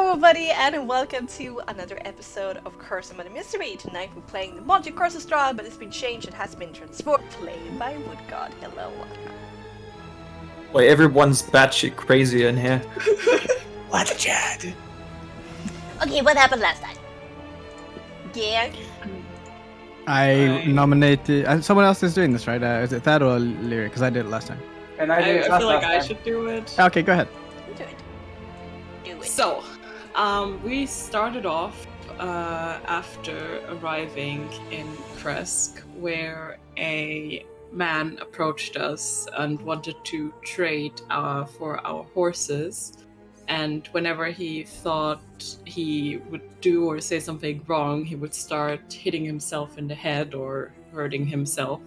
everybody, and welcome to another episode of Charismatic Mystery. Tonight we're playing the Magic Curses trial, but it's been changed. It has been transformed. Played by Woodgod. Hello. Wait, everyone's batshit crazy in here. What a chat. Okay, what happened last time? Yeah. I nominated. Someone else is doing this, right? Is it Thad or Lyric? Because I did it last time. And I feel like I should do it. Okay, go ahead. Do it. Do it. So, we started off after arriving in Kresk, where a man approached us and wanted to trade for our horses. And whenever he thought he would do or say something wrong, he would start hitting himself in the head or hurting himself.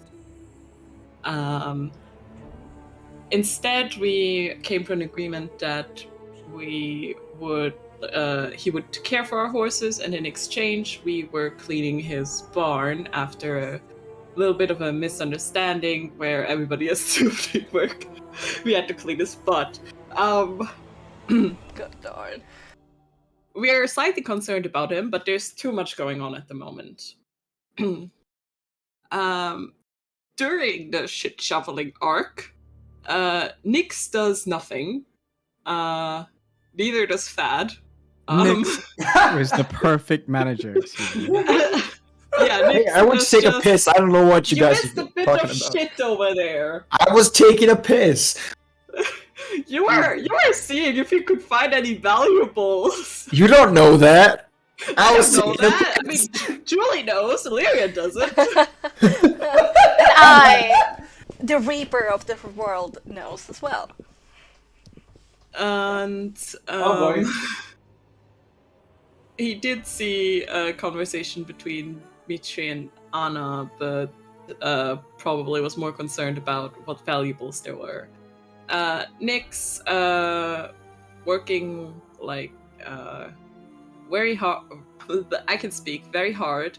Instead, we came to an agreement that he would care for our horses, and in exchange, we were cleaning his barn after a little bit of a misunderstanding where everybody assumed we had to clean his butt. God darn. We are slightly concerned about him, but there's too much going on at the moment. During the shit shoveling arc, Nyx does nothing. Neither does Fad. Nyx is the perfect manager. Yeah, Nyx I went to take a piss. I don't know what you guys missed are a bit talking of about. shit over there. I was taking a piss. You were seeing if you could find any valuables. You don't know that. I was don't know taking a that. I piss. mean, Julie knows. Illyria doesn't. I, the Reaper of the world, knows as well. And Oh boy. he did see a conversation between Mitri and Anna, but probably was more concerned about what valuables there were. Nyx, working like very hard. I can speak very hard.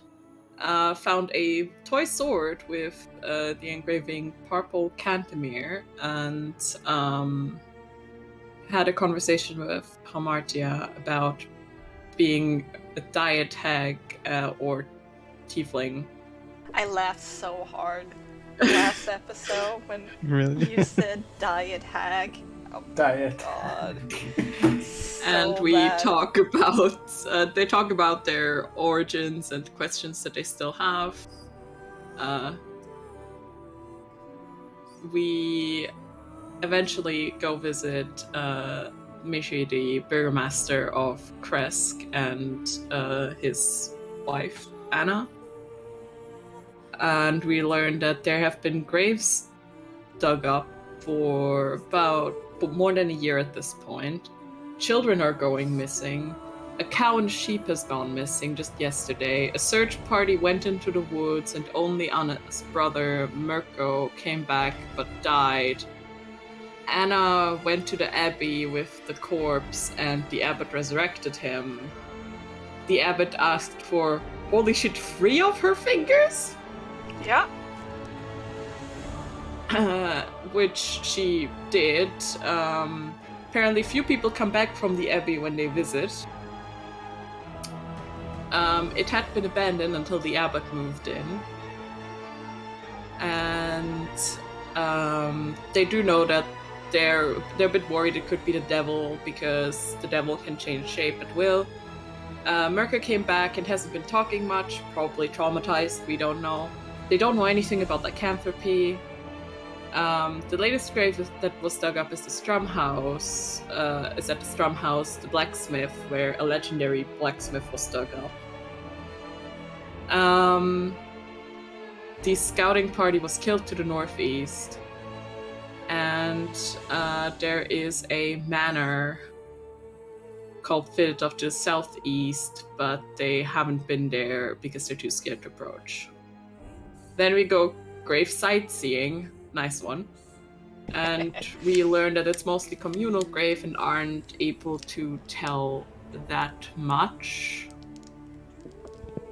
Found a toy sword with the engraving Purple Cantamir, and had a conversation with Hamartia about being a diet hag or tiefling. I laughed so hard last episode when Really? you said diet hag. Oh my Diet. god. And we talk about they talk about their origins and questions that they still have. We eventually go visit Mishi, the burgomaster of Kresk, and his wife Anna. And we learn that there have been graves dug up for about more than a year at this point. Children are going missing. A cow and sheep has gone missing just yesterday. A search party went into the woods, and only Anna's brother Mirko came back but died. Anna went to the abbey with the corpse, and the abbot resurrected him. The abbot asked for, holy shit, 3 of her fingers? Yeah. Which she did. Apparently few people come back from the abbey when they visit. It had been abandoned until the abbot moved in. And they do know that they're a bit worried it could be the devil, because the devil can change shape at will. Mirko came back and hasn't been talking much, probably traumatized, we don't know. They don't know anything about lycanthropy. The latest grave that was dug up is the Strum House. Is at the Strum House, the blacksmith, where a legendary blacksmith was dug up. The scouting party was killed to the northeast, and there is a manor called Fittoff to the southeast, but they haven't been there because they're too scared to approach. Then we go grave sightseeing. Nice one. And we learn that it's mostly communal grave and aren't able to tell that much.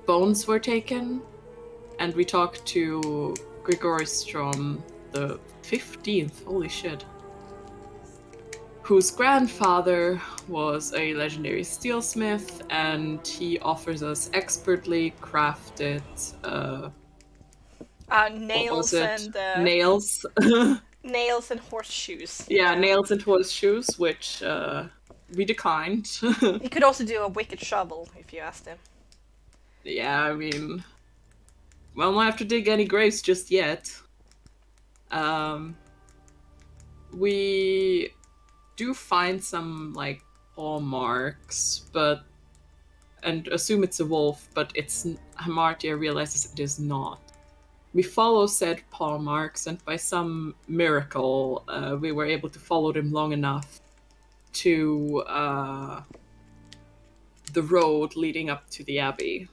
Bones were taken, and we talked to Grigori Strom, the 15th, holy shit, whose grandfather was a legendary steelsmith, and he offers us expertly crafted what was Nails it? and Nails. nails and horseshoes. Yeah, nails and horseshoes, which we declined. He could also do a wicked shovel if you asked him. Yeah, I mean, well, not have to dig any graves just yet. We do find some like paw marks, and assume it's a wolf, but Hamartia realizes it is not. We follow said paw marks, and by some miracle, we were able to follow them long enough to the road leading up to the abbey.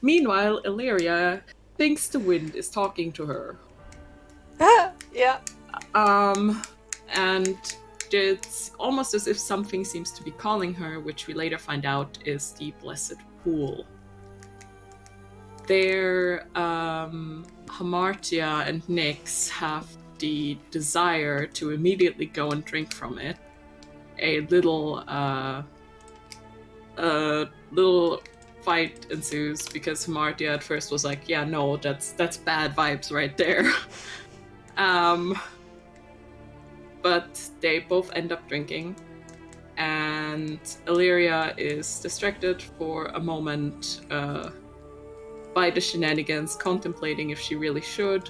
Meanwhile, Illyria thinks the wind is talking to her. Yeah. And it's almost as if something seems to be calling her, which we later find out is the Blessed Pool. There, Hamartia and Nyx have the desire to immediately go and drink from it. A little fight ensues because Hamartia at first was like, "Yeah, no, that's bad vibes right there." But they both end up drinking, and Illyria is distracted for a moment by the shenanigans, contemplating if she really should.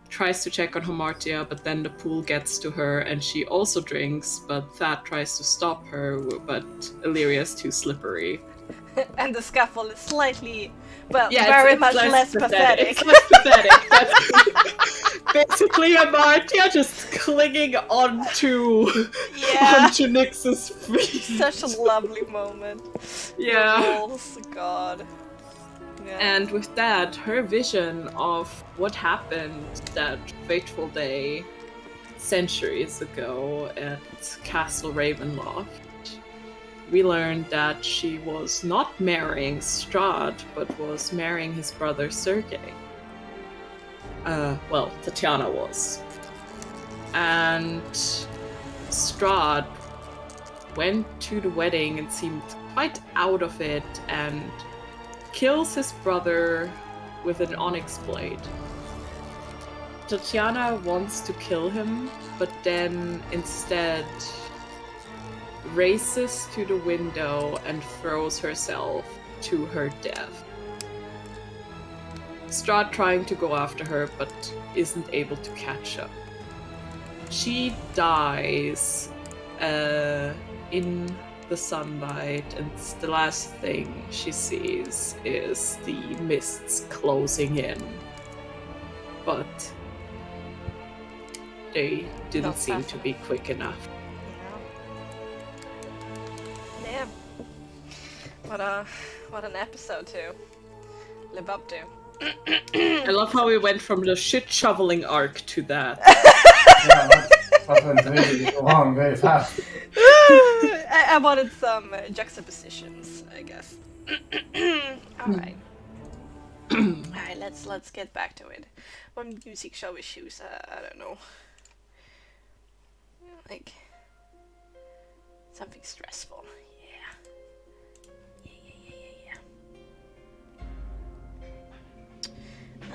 Tries to check on Hamartia, but then the pool gets to her and she also drinks, but That tries to stop her, but Illyria is too slippery. And the scuffle is slightly, well, Yeah, very it's much less pathetic. It's less pathetic. That's basically Hamartia just clinging onto Nyx's feet. Such a lovely moment. Yeah. The rules, God. Yeah. And with that, her vision of what happened that fateful day centuries ago at Castle Ravenloft, we learned that she was not marrying Strahd, but was marrying his brother Sergei. Well, Tatiana was. And Strahd went to the wedding and seemed quite out of it and kills his brother with an onyx blade. Tatiana wants to kill him, but then instead races to the window and throws herself to her death. Strahd trying to go after her, but isn't able to catch up. She dies in the sunlight, and the last thing she sees is the mists closing in. But they didn't Not seem fast to be quick enough. Yeah. What an episode to live up to. I love how we went from the shit shoveling arc to that. Yeah, that went really long, very fast. I wanted some juxtapositions, I guess. Alright. Alright, let's get back to it. What music shall we choose? I don't know. Like something stressful. Yeah.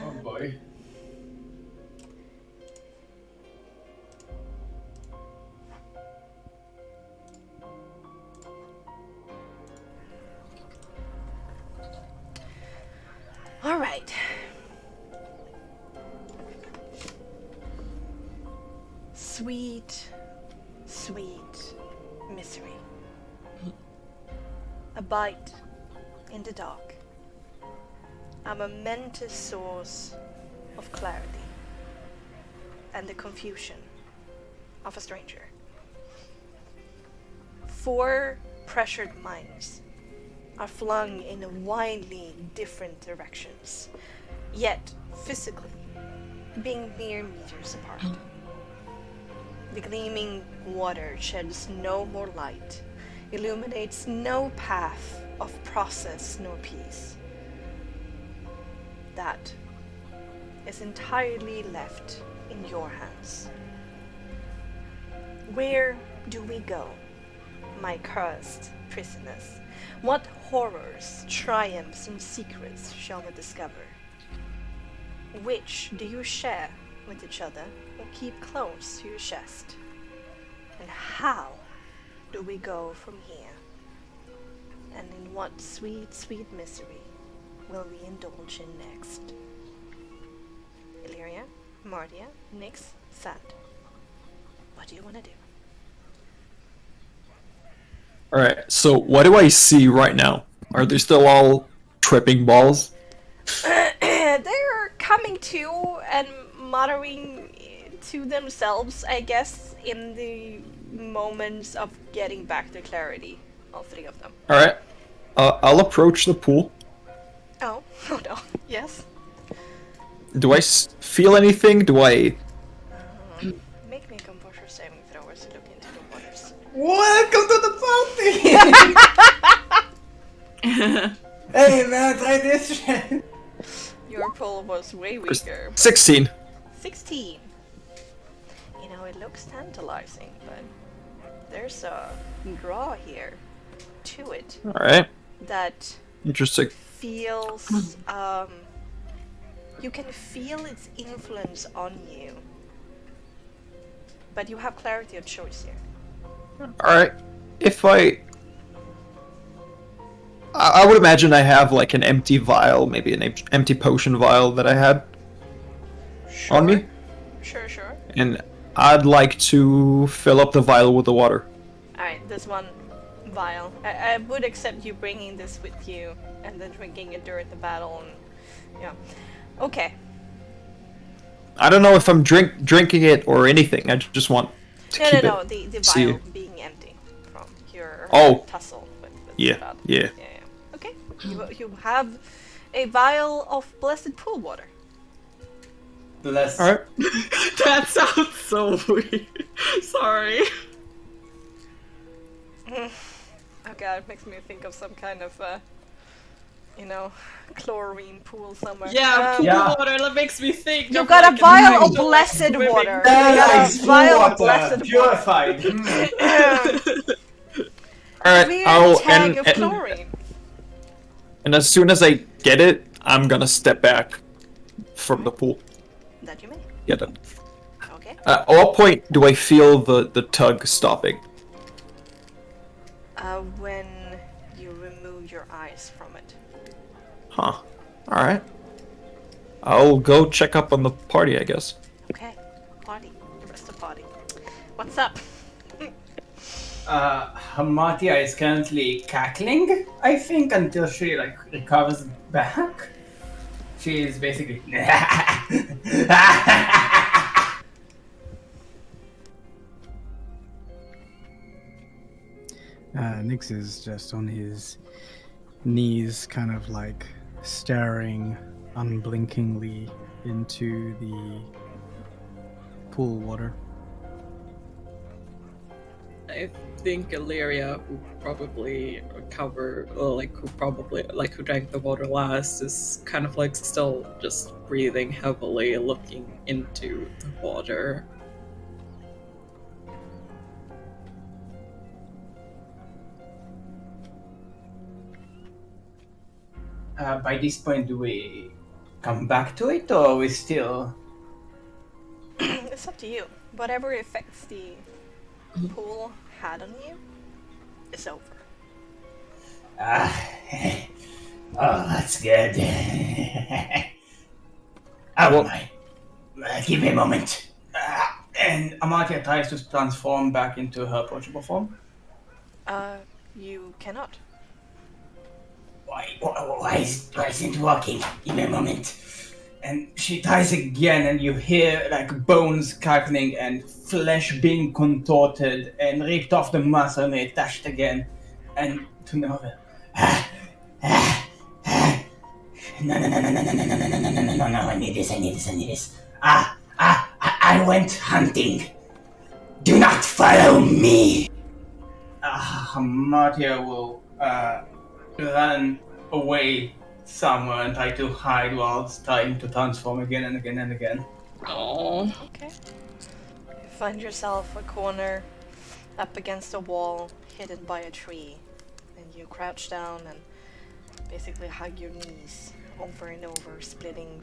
Oh boy. All right. Sweet, sweet misery. A bite in the dark. A momentous source of clarity and the confusion of a stranger. 4 pressured minds are flung in widely different directions, yet physically being mere meters apart. The gleaming water sheds no more light, illuminates no path of process nor peace. That is entirely left in your hands. Where do we go, my cursed prisoners? What horrors, triumphs, and secrets shall we discover? Which do you share with each other or keep close to your chest? And how do we go from here? And in what sweet, sweet misery will we indulge in next? Illyria, Mardia, Nyx, Sand. What do you want to do? Alright, so what do I see right now? Are they still all tripping balls? They're coming to and muttering to themselves, I guess, in the moments of getting back to clarity. All three of them. Alright, I'll approach the pool. Oh, oh no. Yes. Do I feel anything? Do I... Make me a composure saving throw as you look into the waters. Welcome to the party! Hey man, try this shit! Your pull was way weaker. 16. 16. You know, it looks tantalizing, but there's a draw here to it Alright, that interesting. feels, you can feel its influence on you. But you have clarity of choice here. Alright, if I would imagine I have like an empty vial, maybe an empty potion vial that I had on me. Sure. And I'd like to fill up the vial with the water. Alright, this one vial. I would accept you bringing this with you and then drinking it during the battle. And, yeah. Okay. I don't know if I'm drinking it or anything. I just want to keep No. it. The See. vial being empty from your Oh. tussle with Yeah, the battle. yeah. Okay. You have a vial of blessed pool water. Bless. Alright. That sounds so weird. Sorry. Oh god, it makes me think of some kind of, chlorine pool somewhere. Yeah, pool Yeah. water. That makes me think. You of got like a vial of angel blessed swimming. water. Nice, Yeah, vial of water, blessed purified. Alright, Weird tag of chlorine. and as soon as I get it, I'm gonna step back from the pool. That you may. Yeah, then. Okay. At what point do I feel the tug stopping? When you remove your eyes from it. Huh. Alright. I'll go check up on the party, I guess. Okay. Party. The rest of the party. What's up? Hamatia is currently cackling, I think, until she recovers back. She is basically Nyx is just on his knees, kind of like staring unblinkingly into the pool water. I think Illyria, who probably who drank the water last, is kind of like still just breathing heavily, looking into the water. By this point, do we come back to it, or are we still... It's up to you. Whatever effects the pool had on you is over. Oh, that's good. Oh my. Give me a moment. And Amatia tries to transform back into her approachable form. You cannot. Why isn't it working? Give me a moment. And she tries again, and you hear like bones crackling and flesh being contorted and ripped off the muscle and attached again. And to Nova. No, I need this. I went hunting. Do not follow me. Matia will run away somewhere and try to hide while trying to transform again and again and again. Oh. Okay. You find yourself a corner up against a wall, hidden by a tree. And you crouch down and basically hug your knees over and over, splitting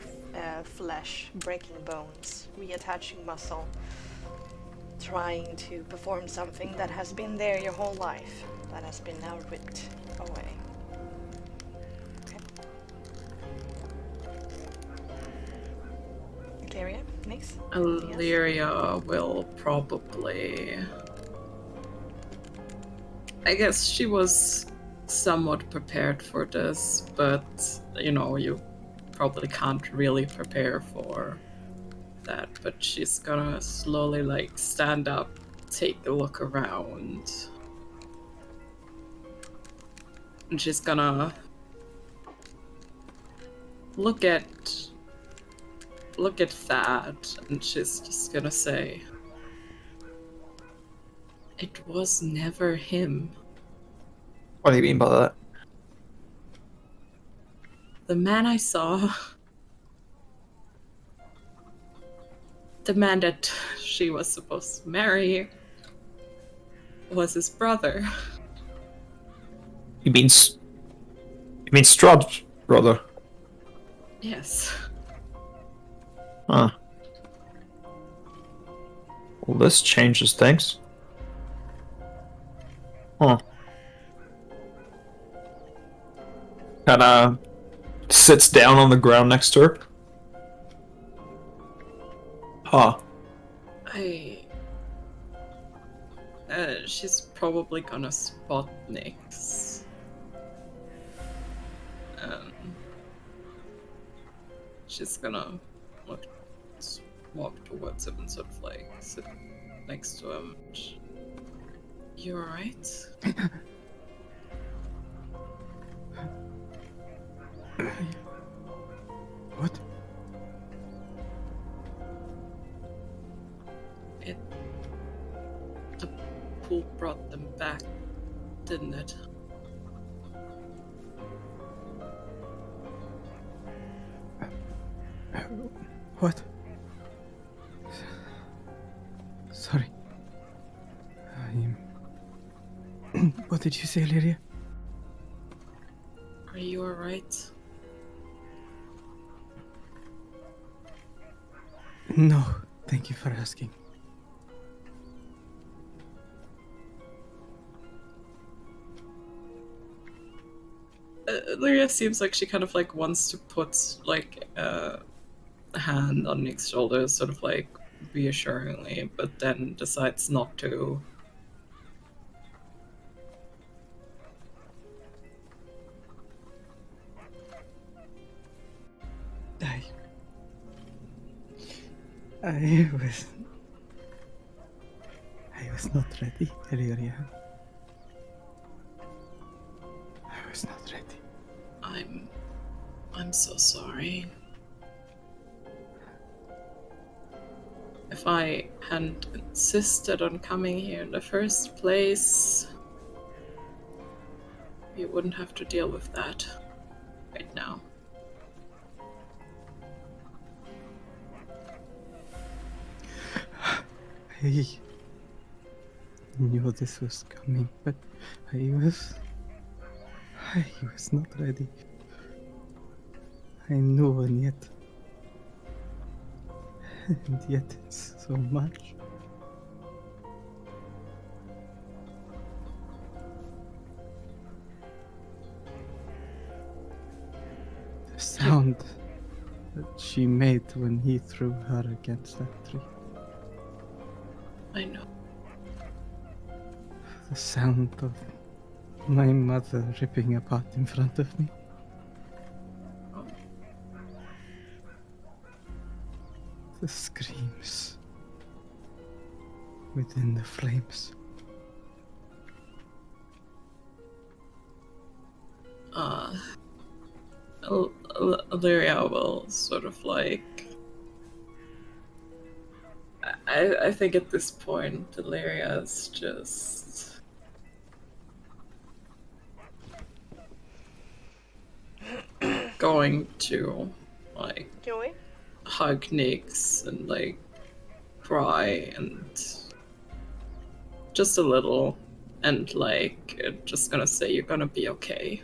flesh, breaking bones, reattaching muscle, trying to perform something that has been there your whole life, that has been now ripped away. Okay. Illyria, next. Illyria will probably... I guess she was somewhat prepared for this, but, you know, you probably can't really prepare for that. But she's gonna slowly, like, stand up, take a look around. And she's gonna look at Thad, and she's just gonna say, "It was never him. What do you mean by that? The man I saw, the man that she was supposed to marry, was his brother." You mean Strahd's brother? Yes. Huh. Well, this changes things. Huh. Kinda sits down on the ground next to her. Huh. She's probably gonna spot Nyx. She's gonna walk towards him and sort of like sit next to him. You alright? What? The pool brought them back, didn't it? What? Sorry. What did you say, Illyria? Are you alright? No, thank you for asking. Lyria seems like she kind of like wants to put like a hand on Nick's shoulder, sort of like reassuringly, but then decides not to. I was not ready, Illyria. I was not ready. I'm so sorry. If I hadn't insisted on coming here in the first place, you wouldn't have to deal with that right now. I knew this was coming, but I was not ready. I knew, and yet it's so much. The sound that she made when he threw her against that tree. I know. The sound of my mother ripping apart in front of me. The screams within the flames. Illyria will sort of like... I think at this point, Illyria is just... going to, like... Joey? hug Nyx and, like, cry and... just a little, and like just gonna say you're gonna be okay.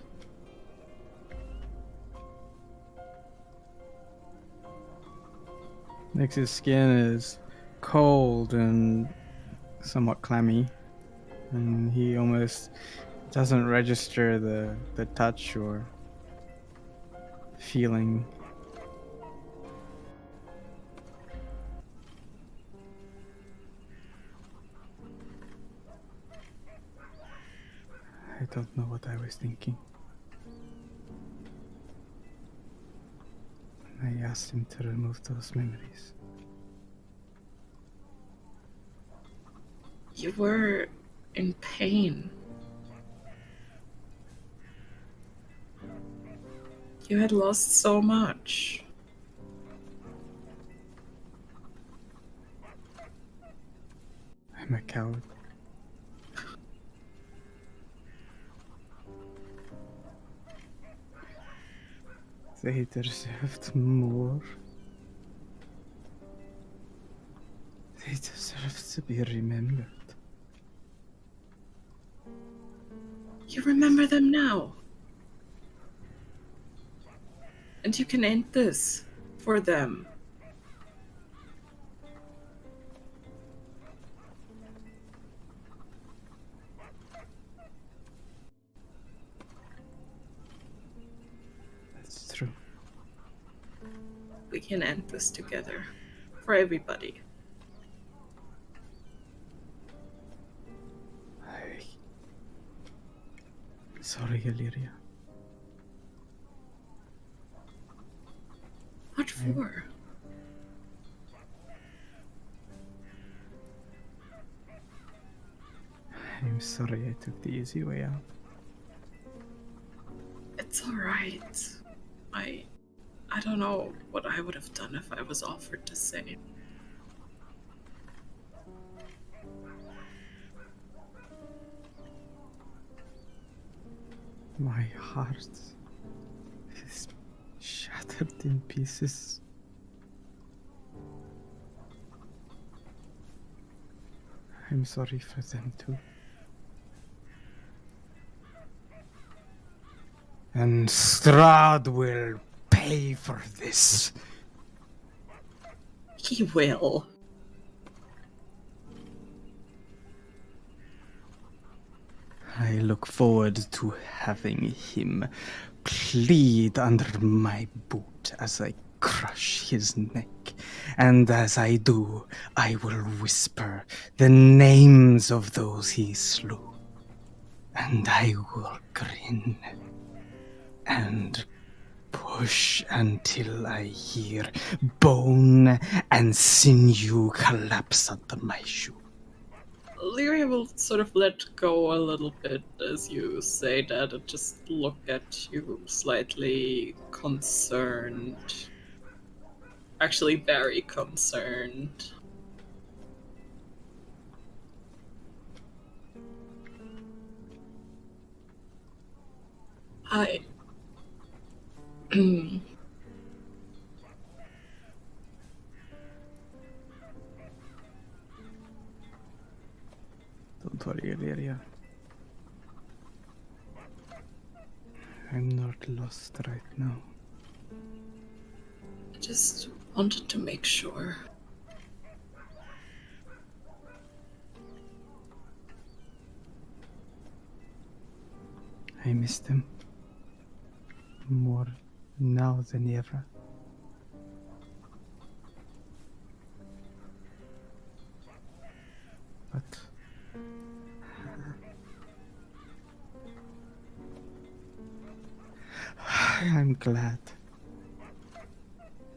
Nix's skin is cold and somewhat clammy, and he almost doesn't register the touch or feeling. I don't know what I was thinking. I asked him to remove those memories. You were in pain. You had lost so much. I'm a coward. They deserved more. They deserve to be remembered. You remember them now. And you can end this for them. That's true. We can end this together. For everybody. Sorry, Illyria. What for? I'm sorry I took the easy way out. It's alright. I don't know what I would have done if I was offered to say. My heart is shattered in pieces. I'm sorry for them too. And Strahd will pay for this. He will. I look forward to having him plead under my boot as I crush his neck. And as I do, I will whisper the names of those he slew. And I will grin and push until I hear bone and sinew collapse under my shoe. Lyria will sort of let go a little bit as you say that and just look at you slightly concerned. Actually, very concerned. Don't worry, Illyria. I'm not lost right now. I just wanted to make sure. I miss them more now than ever. But I'm glad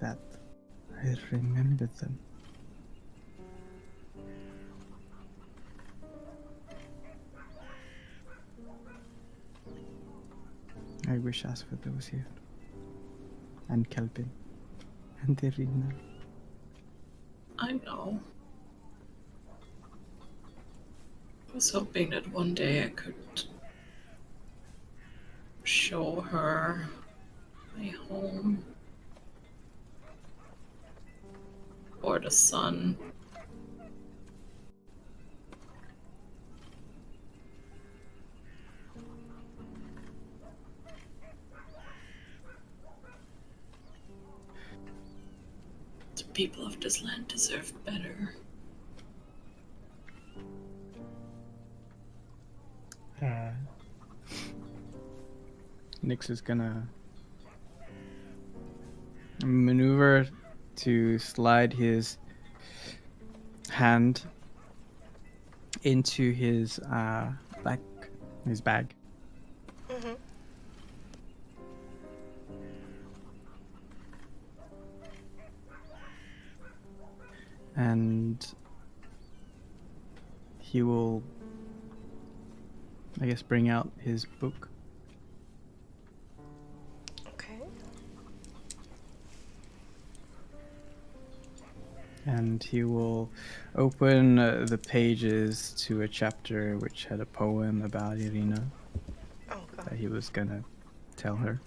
that I remembered them. I wish Asford was here. And Kelvin. And Irina. I know. I was hoping that one day I could show her my home. Or the sun. people of this land deserve better. Nyx is gonna maneuver to slide his hand into his his bag. Mm-hmm. And he will, I guess, bring out his book. Okay. And he will open the pages to a chapter which had a poem about Irina Oh god. that he was gonna tell her.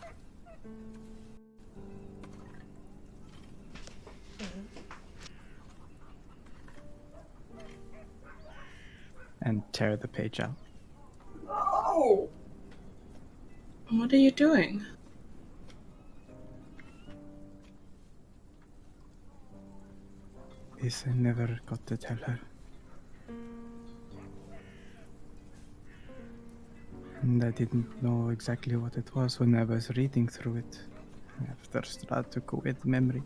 And tear the page out. Oh! What are you doing? This I never got to tell her. And I didn't know exactly what it was when I was reading through it. After Strahd took away the memory.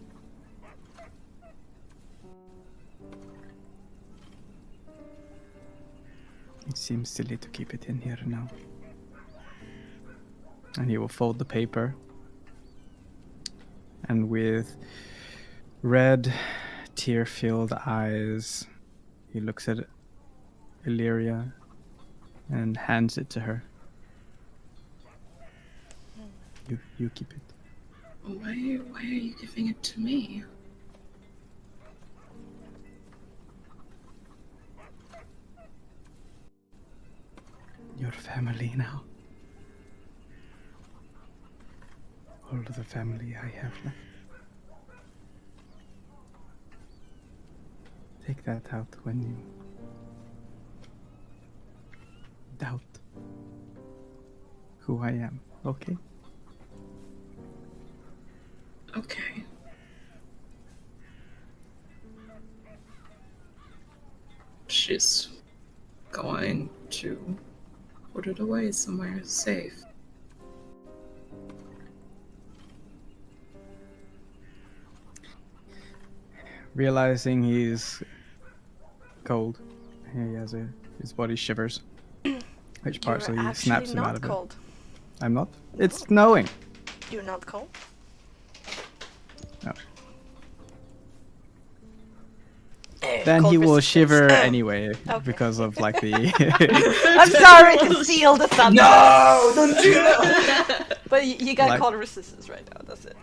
It seems silly to keep it in here now. And he will fold the paper. And with red, tear-filled eyes, he looks at Illyria and hands it to her. You keep it. Why are you giving it to me? Your family now. All of the family I have left. Take that out when you doubt who I am, okay? Okay. She's going to put it away somewhere safe. Realizing he's cold, he has his body shivers, which partially You're snaps actually him not out of cold. it. I'm not? It's snowing! You're not cold? No. Then Cold he will resistance. shiver anyway, Okay. because of like the... I'm sorry to steal the thunder. No! Don't do that! But you got Like- cold resistance right now, that's it.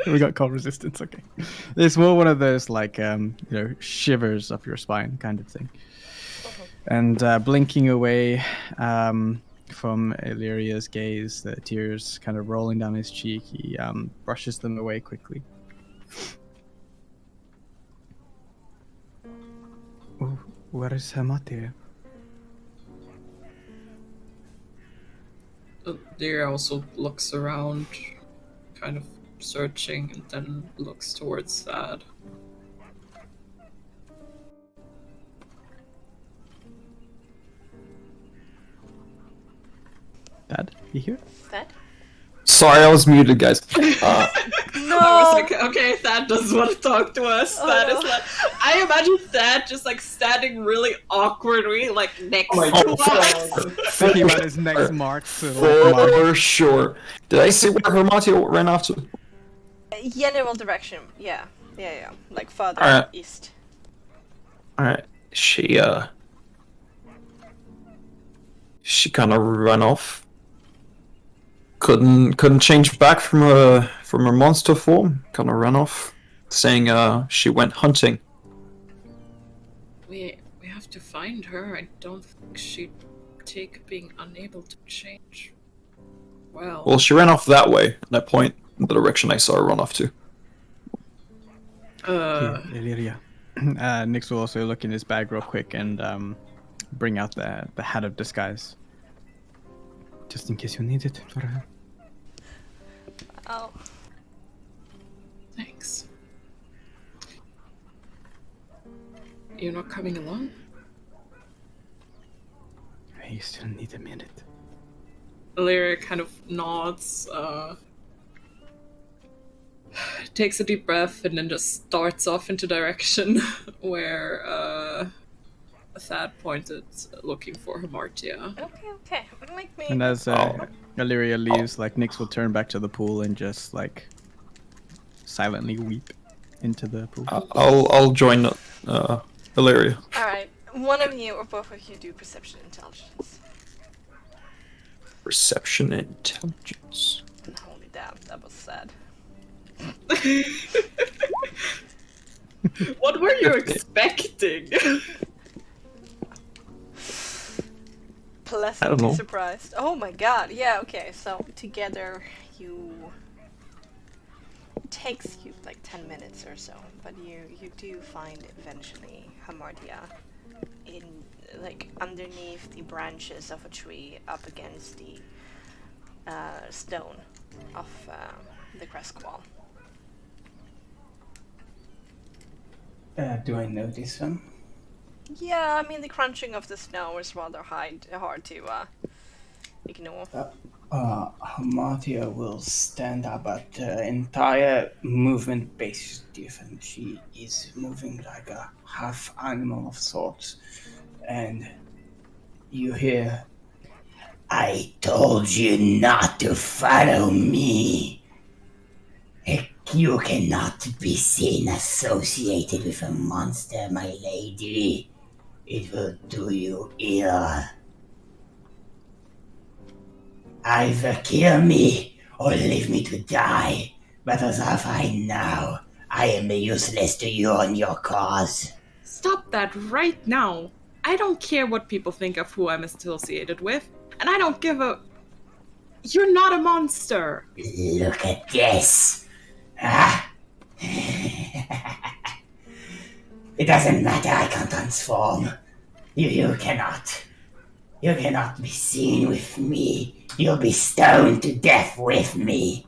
We got cold resistance, okay. It's more one of those like shivers up your spine kind of thing. And blinking away from Illyria's gaze, the tears kind of rolling down his cheek, he brushes them away quickly. Oh, where is Hamatir? Deer also looks around, kind of searching, and then looks towards Sad. Dad, you here? That? Sorry, I was muted, guys. No! I was like, okay, Thad doesn't want to talk to us. Oh, Thad no. is like, I imagine Thad just like standing really awkwardly, like next Oh my to us. god. Thinking about his next mark to like mark. For sure. Did I see where Hermatio ran off to? General direction, yeah. Like farther Alright. east. Alright. She kind of ran off. Couldn't change back from her monster form. Kind of ran off, saying she went hunting. We have to find her. I don't think she'd take being unable to change. Well, she ran off that way. And I point in the direction I saw her run off to. Here, Illyria. Nyx will also look in his bag real quick and bring out the hat of disguise. Just in case you need it for Oh. Thanks. You're not coming along? I still need a minute. Illyria kind of nods, takes a deep breath, and then just starts off into direction where Thad pointed, looking for Hamartia. Okay. Make me. And as Illyria leaves, like Nyx will turn back to the pool and just like silently weep into the pool. I'll join Illyria. All right. One of you or both of you do perception intelligence. Perception intelligence. Holy damn, that was sad. What were you expecting? I don't know. Pleasantly surprised. Oh my god. Yeah. Okay. So together you. It takes you like 10 minutes or so, but you do find eventually Hamartia in like underneath the branches of a tree up against the stone of the crest wall. Do I notice them? Yeah, I mean the crunching of the snow is rather hard to ignore. Hamartia will stand up, but the entire movement base different. She is moving like a half animal of sorts, and you hear, "I told you not to follow me. You cannot be seen associated with a monster, my lady. It will do you ill. Either kill me or leave me to die, but as of right now, I am useless to you and your cause." Stop that right now! I don't care what people think of who I'm associated with, and I don't give a... You're not a monster! Look at this. Ah. It doesn't matter, I can transform. You cannot. You cannot be seen with me. You'll be stoned to death with me.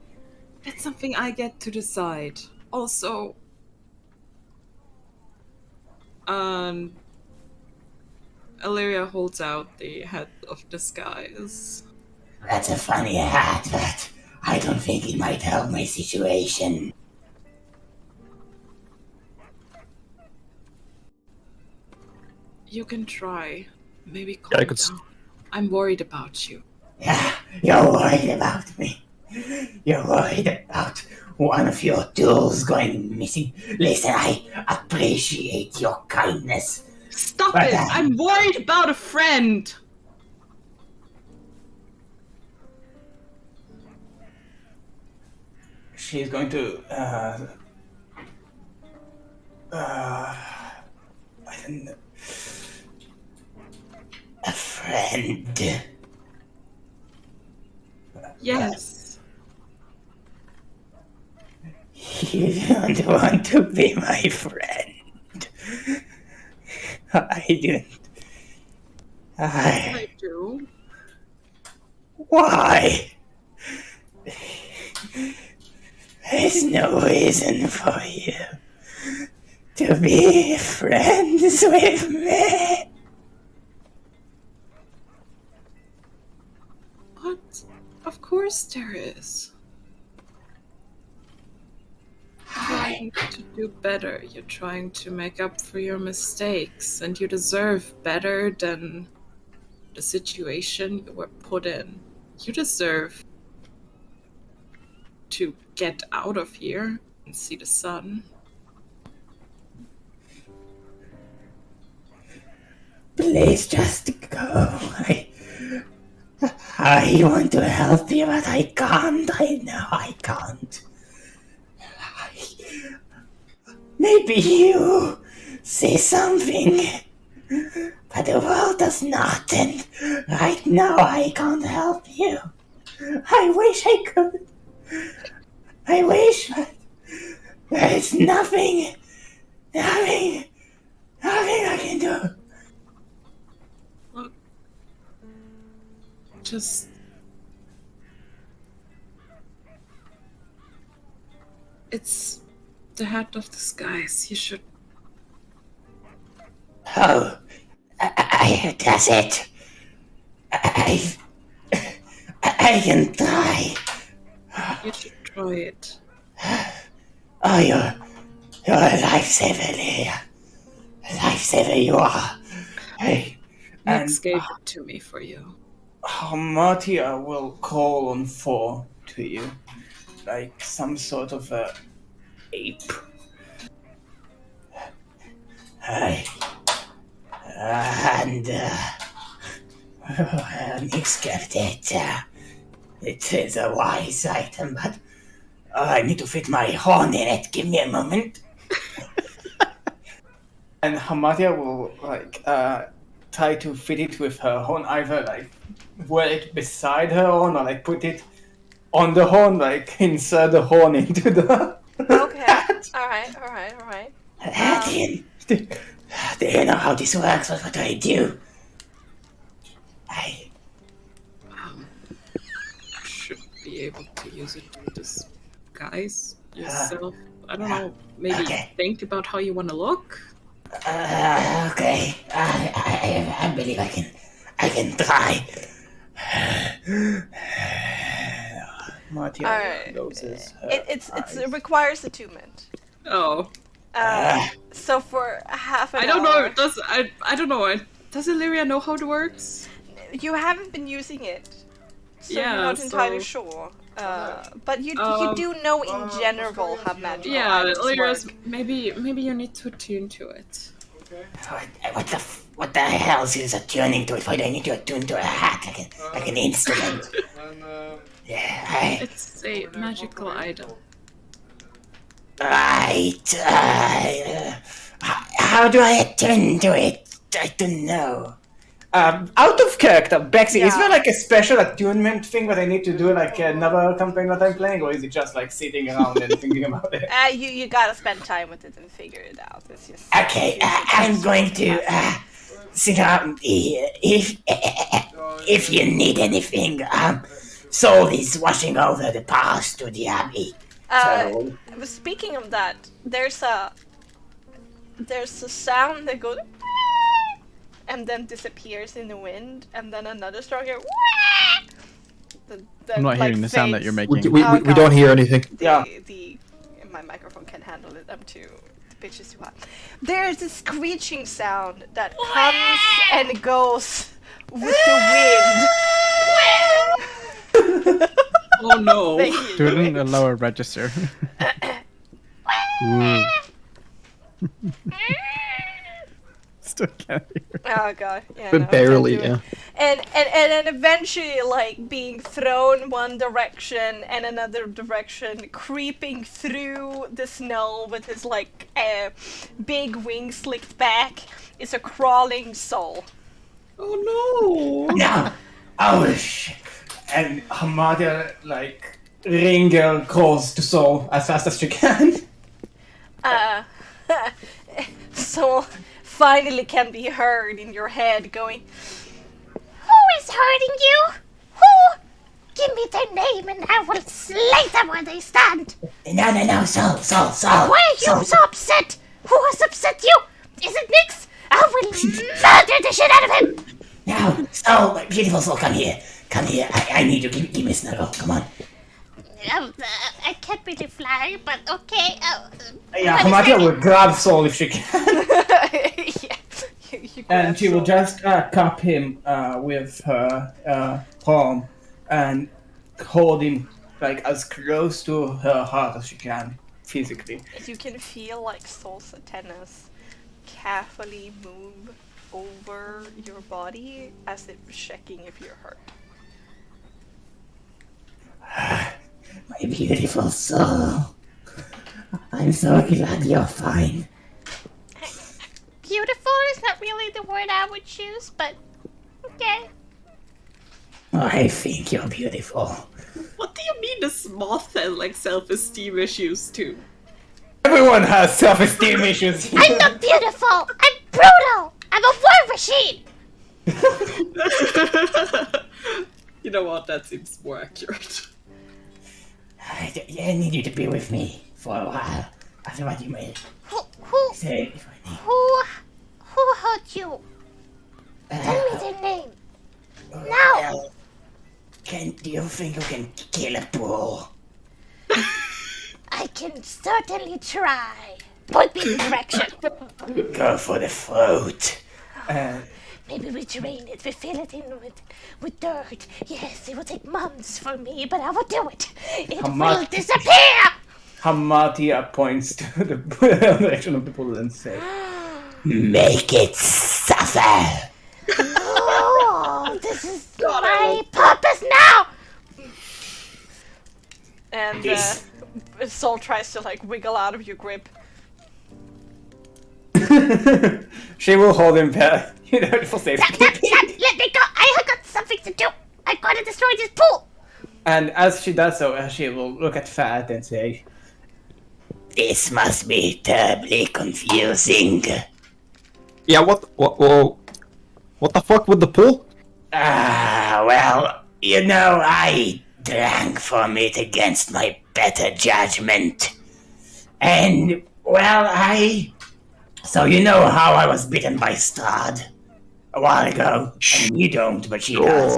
That's something I get to decide. Also... Illyria holds out the head of disguise. That's a funny hat, but I don't think it might help my situation. You can try. Maybe calm Yeah, I could down. I'm worried about you. Yeah, you're worried about me. You're worried about one of your tools going missing. Listen, I appreciate your kindness. Stop But, it! I'm worried about a friend! She's going to, I don't know. A friend. Yes. You don't want to be my friend. I don't. I do. Why? There's no reason for you to be friends with me. What? Of course there is. You're trying to do better. You're trying to make up for your mistakes, and you deserve better than the situation you were put in. You deserve to get out of here and see the sun. Please just go. I want to help you, but I can't. I know I can't. Maybe you see something, but the world does not, and right now I can't help you. I wish I could. I wish, but there is nothing I can do. Look, just... It's the head of the skies. You should Oh, that's it. I can try. You should try it. Oh, you're a lifesaver, Leia. A lifesaver you are. Hey, Max and gave it to me for you. Martia will call on 4 to you, like some sort of a ape. Hi. And accept it. It is a wise item, but I need to fit my horn in it. Give me a moment. And Hamadia will try to fit it with her horn, either like wear it beside her horn or like put it on the horn, like insert the horn into the Okay. hat. Alright. Do you know how this works? What do I do? Should be able to use it to disguise yourself. I don't know. Maybe think about how you want to look. Okay. I believe I can try. Martia Alright. closes her It requires attunement. Oh, So for half an I don't know. hour, I don't know. Does Illyria know how it works? you haven't been using it, so Yeah, you're not entirely so- sure. But you do know in general how magical Yeah, items Illyria's work. maybe you need to attune to it. What the hell is attuning to it? Why do I need to attune to a hat like an instrument? Yeah, It's a magical item. right. How do I attune to it? I don't know. Out of character, Bexxy, is Yeah. there like a special attunement thing that I need to do like another campaign that I'm playing, or is it just like sitting around and thinking about it? You gotta spend time with it and figure it out. It's just Okay, I'm going to sit down if you need anything. Soul is washing over the path to the abbey. So Speaking of that, there's a sound that goes and then disappears in the wind, and then another stronger. I'm not hearing the sound that you're making. We Oh, don't hear anything. Yeah. My microphone can't handle it. The pitch is too high. There's a screeching sound that comes and goes with the wind. Oh no! Thank you. Do it in a lower register. Ooh. Still can't hear. Oh god, yeah. But no, barely, can't do it. And then eventually, like being thrown one direction and another direction, creeping through the snow with his like big wings slicked back, is a crawling soul. Oh no! no, oh shit! And Hamada like Ringer calls to Soul as fast as she can. Soul finally can be heard in your head going, "Who is hurting you? Who? Give me their name and I will slay them where they stand. No, Soul. Why are you so upset? Who has upset you? Is it Nix? I will murder the shit out of him!" No, Soul, my beautiful Soul, come here. I need you. Give me a snuggle. Come on. I can't really fly, but okay. Yeah, Hamada will grab Soul if she can. Yeah. You And grab she will Soul. just cup him with her palm and hold him like as close to her heart as she can, physically. You can feel like Soul's antennas carefully move over your body as if checking if you're hurt. My beautiful Soul. I'm so glad you're fine. Beautiful is not really the word I would choose, but okay. I think you're beautiful. What do you mean does Moth has like self-esteem issues too? Everyone has self-esteem issues here. I'm not beautiful! I'm brutal! I'm a war machine! You know what? That seems more accurate. I need you to be with me for a while. After what you made. Who Say, hurt you? Tell me their name. Now! Well, do you think you can kill a bull? I can certainly try. Point me in the direction. Go for the throat. Maybe we drain it, we fill it in with dirt. Yes, it will take months for me, but I will do it. It will disappear! Hamatia points to the direction of the bull and says, "Make it suffer." Oh, this is my purpose now! And Sol tries to like wiggle out of your grip. She will hold him back, for safety. Stop, let me go! I have got something to do! I gotta destroy this pool! And as she does so, she will look at Fat and say, "This must be terribly confusing." Yeah, what the fuck with the pool? Well, I drank from it against my better judgment. And, so you know how I was bitten by Strahd a while ago? I mean, you don't, but she does.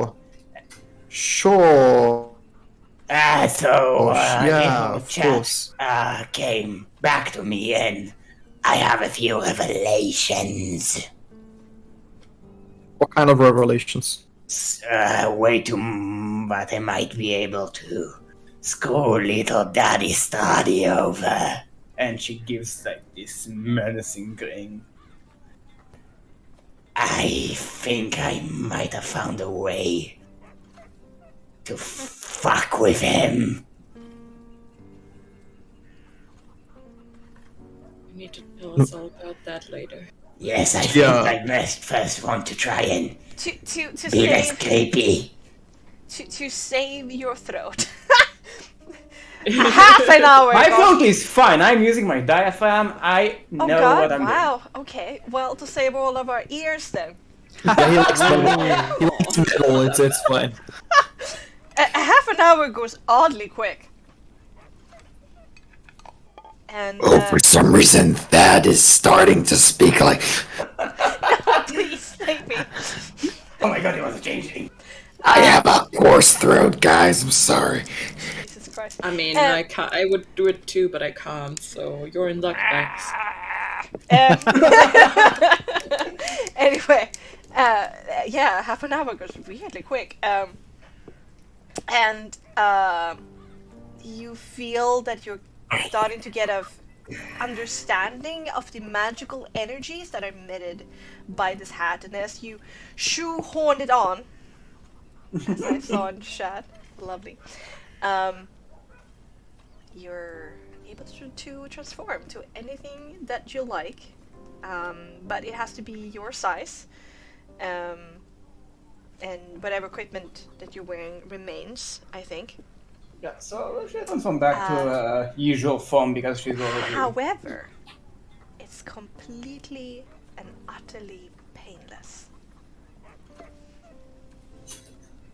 Sure. Yeah, of little chat came back to me, and I have a few revelations. What kind of revelations? Way too but I might be able to screw little Daddy Strahd over. And she gives like this menacing grin. I think I might have found a way to fuck with him. You need to tell us all about that later. Yes, I think I must first want to try and To be less creepy. To save your throat. Half an hour. My throat is fine. I'm using my diaphragm. I know what I'm doing. Wow. Okay. Well, to save all of our ears then. Yeah, he likes metal. He likes metal. It's fine. Half an hour goes oddly quick. And For some reason, Thad is starting to speak like. please take me. Oh my god, it was changing. I have a hoarse throat, guys. I'm sorry. Jesus Christ. I mean, I can't. I would do it too, but I can't. So you're in luck, Bex. Anyway, half an hour goes really quick. And you feel that you're starting to get a understanding of the magical energies that are emitted by this hat, and as you shoehorn it on, as I saw in the chat, lovely, you're able to transform to anything that you like, but it has to be your size, and whatever equipment that you're wearing remains, I think. Yeah, so she transforms back to usual form because she's already... However, it's completely and utterly painless.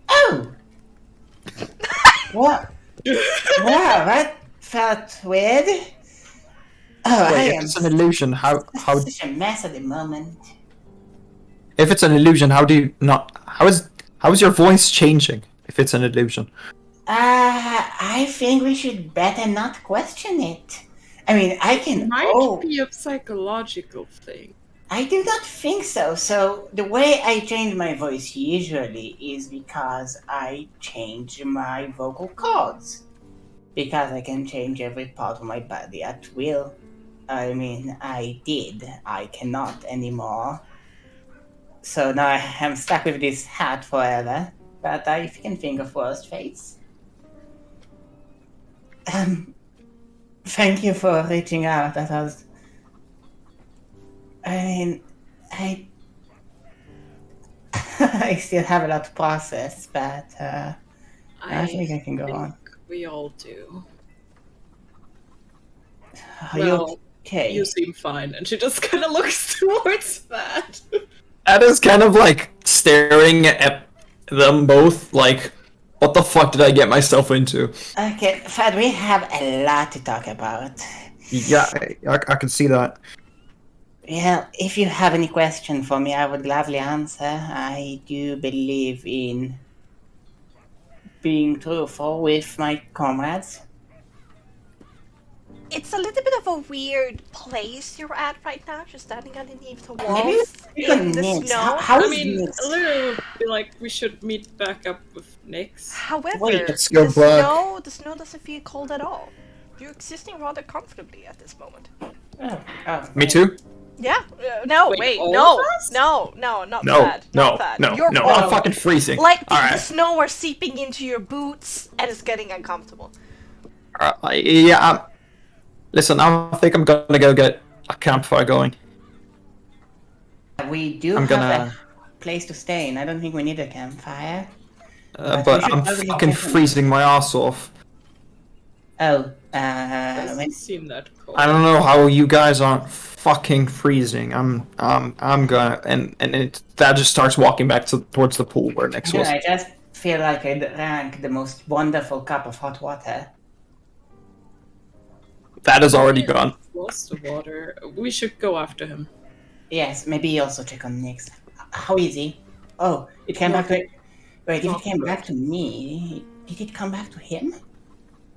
Oh! What? Wow, that felt weird. Oh, Wait, if it's an illusion, how such a mess at the moment. if it's an illusion, how do you not? How is your voice changing? If it's an illusion. I think we should better not question it. I mean, I can... It might be a psychological thing. I do not think so. So, the way I change my voice usually is because I change my vocal cords. Because I can change every part of my body at will. I mean, I did. I cannot anymore. So now I am stuck with this hat forever. But I can think of worse fates. Thank you for reaching out. That was... I mean, I still have a lot to process, but I think I can go on. We all do. Are you okay? You seem fine, and she just kind of looks towards that. That is kind of like staring at them both, like, what the fuck did I get myself into? Okay, Fad, we have a lot to talk about. Yeah, I can see that. Well, if you have any question for me, I would gladly answer. I do believe in being truthful with my comrades. It's a little bit of a weird place you're at right now, just standing underneath the Maybe walls we can in the Nix. snow. How I is mean, Nix? literally would be like, we should meet back up with Nyx. However, Wait, let's go back. the snow doesn't feel cold at all. You're existing rather comfortably at this moment. Me too? Yeah. No, Wait, wait, all no, of us? no, not No, that. Not that. You're no. cold. I'm fucking freezing. Like the Alright. snow are seeping into your boots, and it's getting uncomfortable. Listen, I think I'm gonna go get a campfire going. We do I'm have gonna- a place to stay in. I don't think we need a campfire. But we should I'm probably fucking get some- freezing my ass off. Oh, Doesn't seem that cold. I don't know how you guys aren't fucking freezing. I'm gonna and that just starts walking back towards the pool where Nyx was. I just feel like I drank the most wonderful cup of hot water. That is already gone. Lost the water. We should go after him. Yes, maybe also check on Nyx. How is he? Oh, it came back to... Wait, if it came back to me, did it come back to him?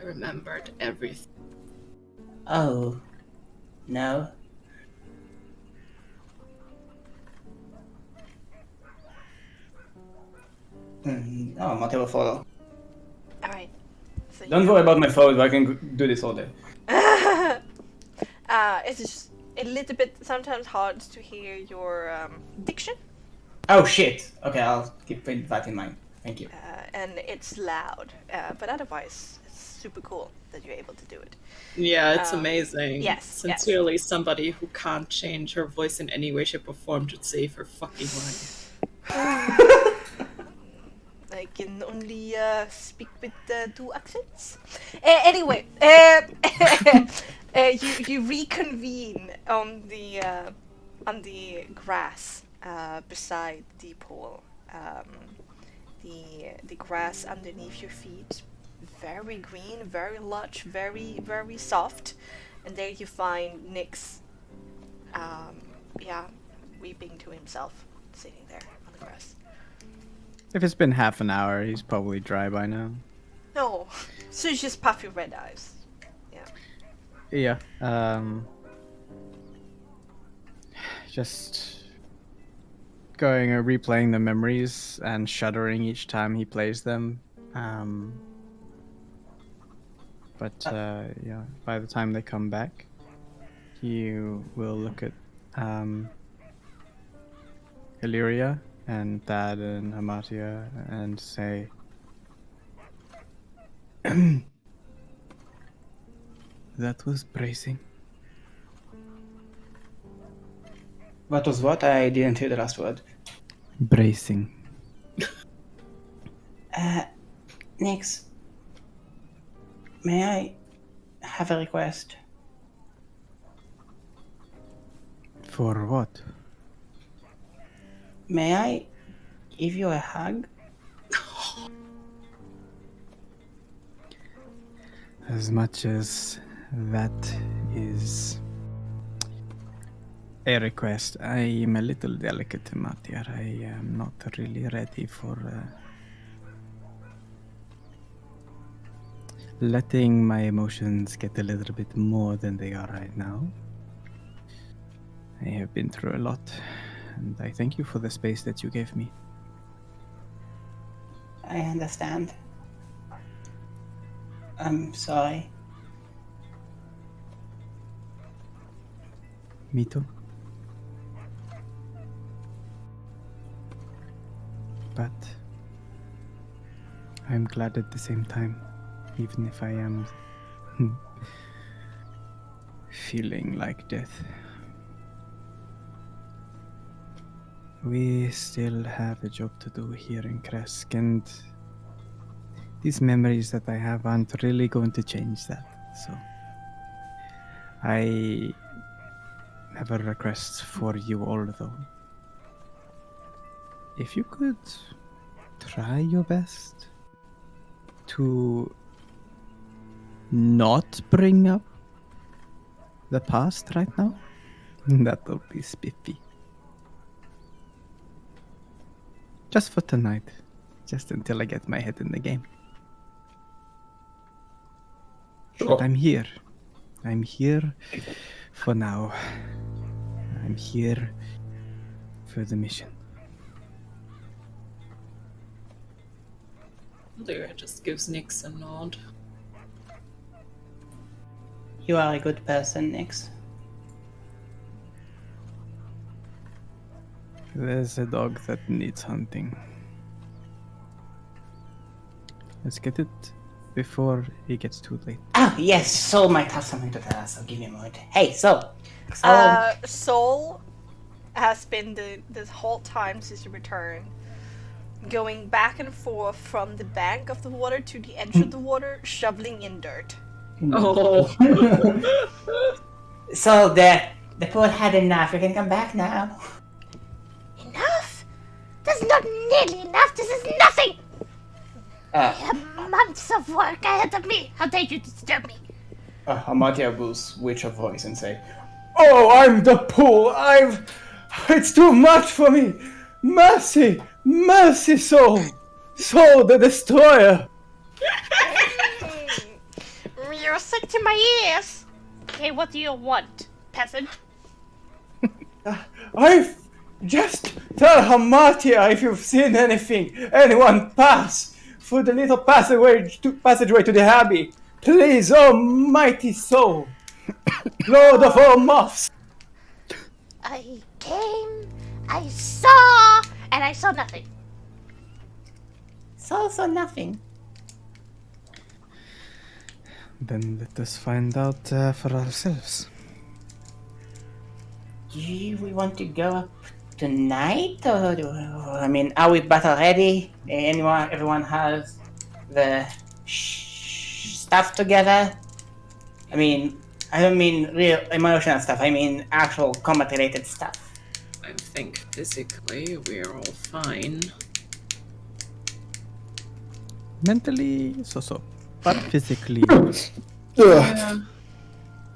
I remembered everything. Oh. No. Oh, Mateo follow. Alright. So Don't worry about my photo, I can do this all day. it's just a little bit sometimes hard to hear your diction, Oh shit! Okay, I'll keep that in mind. Thank you. and it's loud. But otherwise, it's super cool that you're able to do it. Yeah, it's amazing. yes, Sincerely, somebody who can't change her voice in any way, shape, or form to save her fucking life. I can only speak with 2 accents. Anyway, you reconvene on the grass beside the pool. The grass underneath your feet, very green, very lush, very soft, and there you find Nyx, weeping to himself, sitting there on the grass. If it's been half an hour, he's probably dry by now. No, so it's just puffy red eyes. Yeah. Just going and replaying the memories and shuddering each time he plays them. But yeah, by the time they come back, you will look at Illyria and Dad and Amatia and say, that was bracing. What was what? I didn't hear the last word. Bracing. Nyx, may I have a request? For what? May I give you a hug? As much as that is a request, I am a little delicate, Matyar. I am not really ready for letting my emotions get a little bit more than they are right now. I have been through a lot, and I thank you for the space that you gave me. I understand. I'm sorry. Me too. But I'm glad at the same time, even if I am feeling like death. We still have a job to do here in Kresk, and these memories that I have aren't really going to change that. So I have a request for you all, though. If you could try your best to not bring up the past right now, That'll be spiffy. Just for tonight. Just until I get my head in the game. But I'm here. I'm here for now. I'm here for the mission. Lyra just gives Nyx a nod. You are a good person, Nyx. There's a dog that needs hunting. Let's get it before it gets too late. Oh, yes, Soul might have something to tell us, so give me a moment. Hey, Soul! Soul has been this whole time since you returned, going back and forth from the bank of the water to the edge of the water, shoveling in dirt. Oh. So the pool had enough. We can come back now. Enough? That's not nearly enough. This is nothing. I have months of work ahead of me. How dare you disturb me? Amatia will switch her voice and say, "Oh, I'm the pool. It's too much for me. Mercy, mercy, Soul. Soul the Destroyer." You're sick to my ears. Okay, what do you want, peasant? I've just tell Hamatia if you've seen anyone pass through the little passageway to the Abbey. Please, oh mighty Soul, Lord of all moths. I came, I saw, and I saw nothing. So nothing. Then let us find out for ourselves. Do we want to go up tonight, or are we battle ready? Everyone has the stuff together? I don't mean real emotional stuff. I mean actual combat-related stuff. I think physically we're all fine. Mentally, so. But physically... Yeah.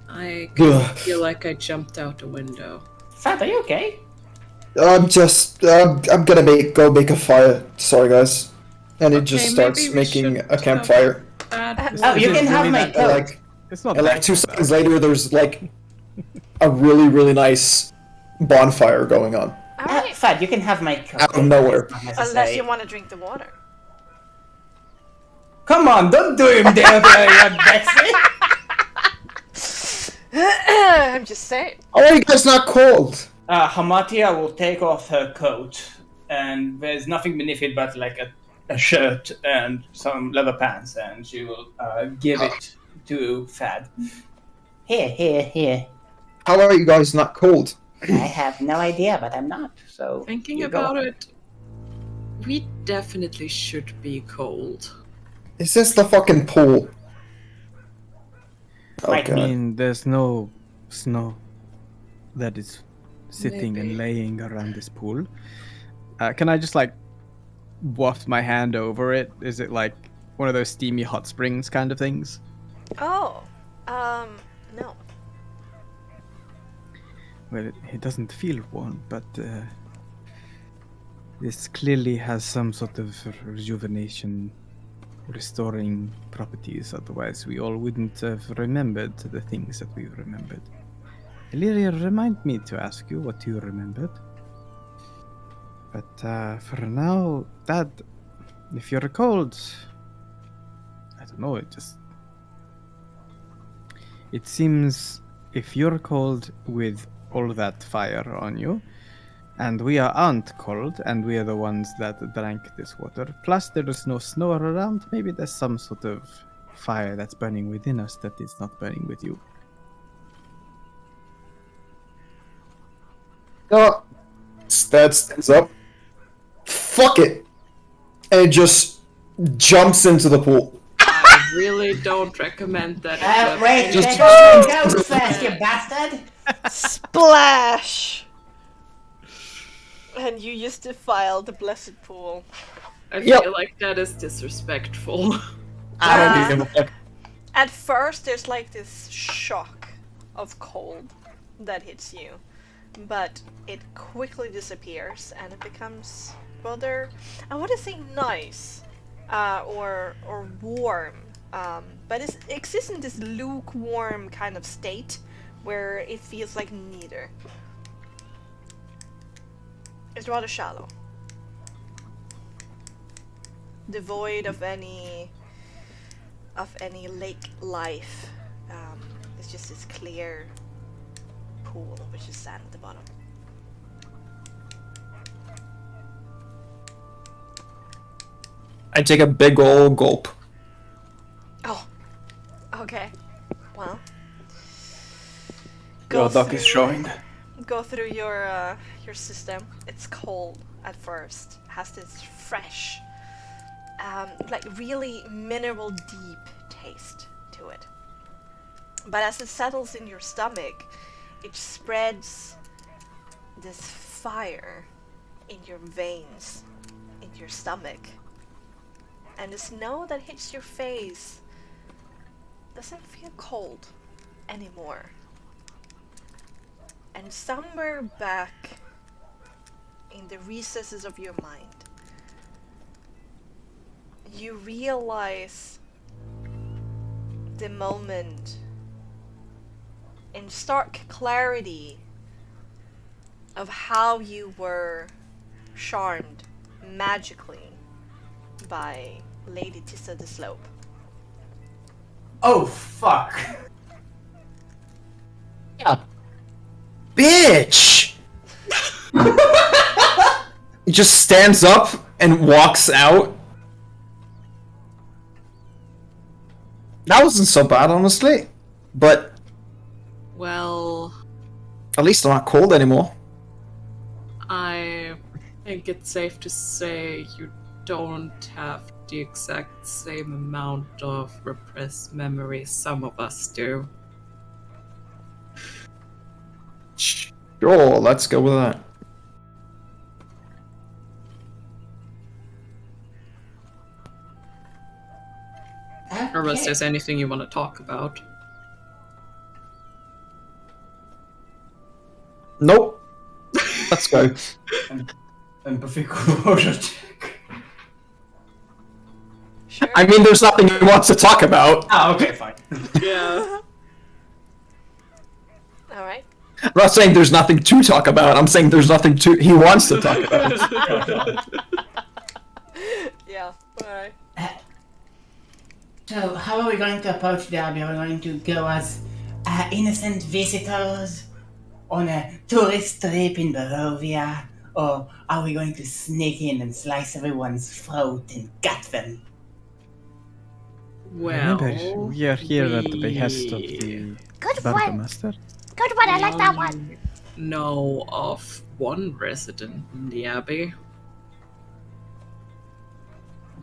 I feel like I jumped out a window. Fat, are you okay? I'm gonna go make a fire. Sorry, guys. And it just starts making a campfire. You can have my coat. It's not And like 2 seconds later, there's like a really, really nice bonfire going on. Alright. Fat, you can have my coat. Out of nowhere. Unless you want to drink the water. Come on, don't do him there, Bexxy. I'm just saying. How are you guys not cold? Hamatia will take off her coat, and there's nothing beneath it but like a shirt and some leather pants, and she will give it to Fad. Here. How are you guys not cold? I have no idea, but I'm not, so... Thinking you about go. it, we definitely should be cold. Is this the fucking pool? Might Okay. I mean, there's no snow that is sitting and Maybe. laying around this pool. Can I just waft my hand over it? Is it like one of those steamy hot springs kind of things? Oh, no. Well, it doesn't feel warm, but this clearly has some sort of rejuvenation, restoring properties. Otherwise, we all wouldn't have remembered the things that we remembered. Illyria, remind me to ask you what you remembered. But for now, Dad, if you're cold, I don't know, it seems if you're cold with all that fire on you, and we aren't cold, and we are the ones that drank this water, plus there is no snow around, maybe there's some sort of fire that's burning within us that is not burning with you. That stands up. Fuck it! And it just jumps into the pool. I really don't recommend that. Wait, Just- go first, you bastard! Splash! And you just defile the blessed pool. I Yep. feel like that is disrespectful. I don't give a fuck. At first, there's like this shock of cold that hits you. but it quickly disappears and it becomes rather, I want to say nice, or warm, but it exists in this lukewarm kind of state where it feels like neither. It's rather shallow, devoid of any lake life. It's just this clear pool, which is sand at the bottom. I take a big old gulp. Oh, okay. Well, Your duck is showing. Go through your system. It's cold at first. Has this fresh, like really mineral deep taste to it. But as it settles in your stomach, it spreads this fire in your veins, in your stomach. And the snow that hits your face doesn't feel cold anymore. And somewhere back in the recesses of your mind, you realize the moment in stark clarity of how you were charmed magically by Lady Tissa the Slope. Oh, fuck. Yeah. Bitch! He just stands up and walks out. That wasn't so bad, honestly. But Well, at least I'm not cold anymore. I think it's safe to say you don't have the exact same amount of repressed memory some of us do. Sure, let's go with that. Unless there's anything you want to talk about. Nope. Let's go. And Buffy composure check. Sure. I mean, there's nothing he wants to talk about. Ah, okay, fine. Yeah. Alright. I'm not saying there's nothing to talk about. I'm saying there's nothing he wants to talk about. Yeah, alright. So, how are we going to approach Derby? Are we going to go as innocent visitors on a tourist trip in Barovia? Or are we going to sneak in and slice everyone's throat and gut them? Well, Remember, we are here at the behest of the Good one. Burgomaster. Good one. I like that one. know of one resident in the Abbey.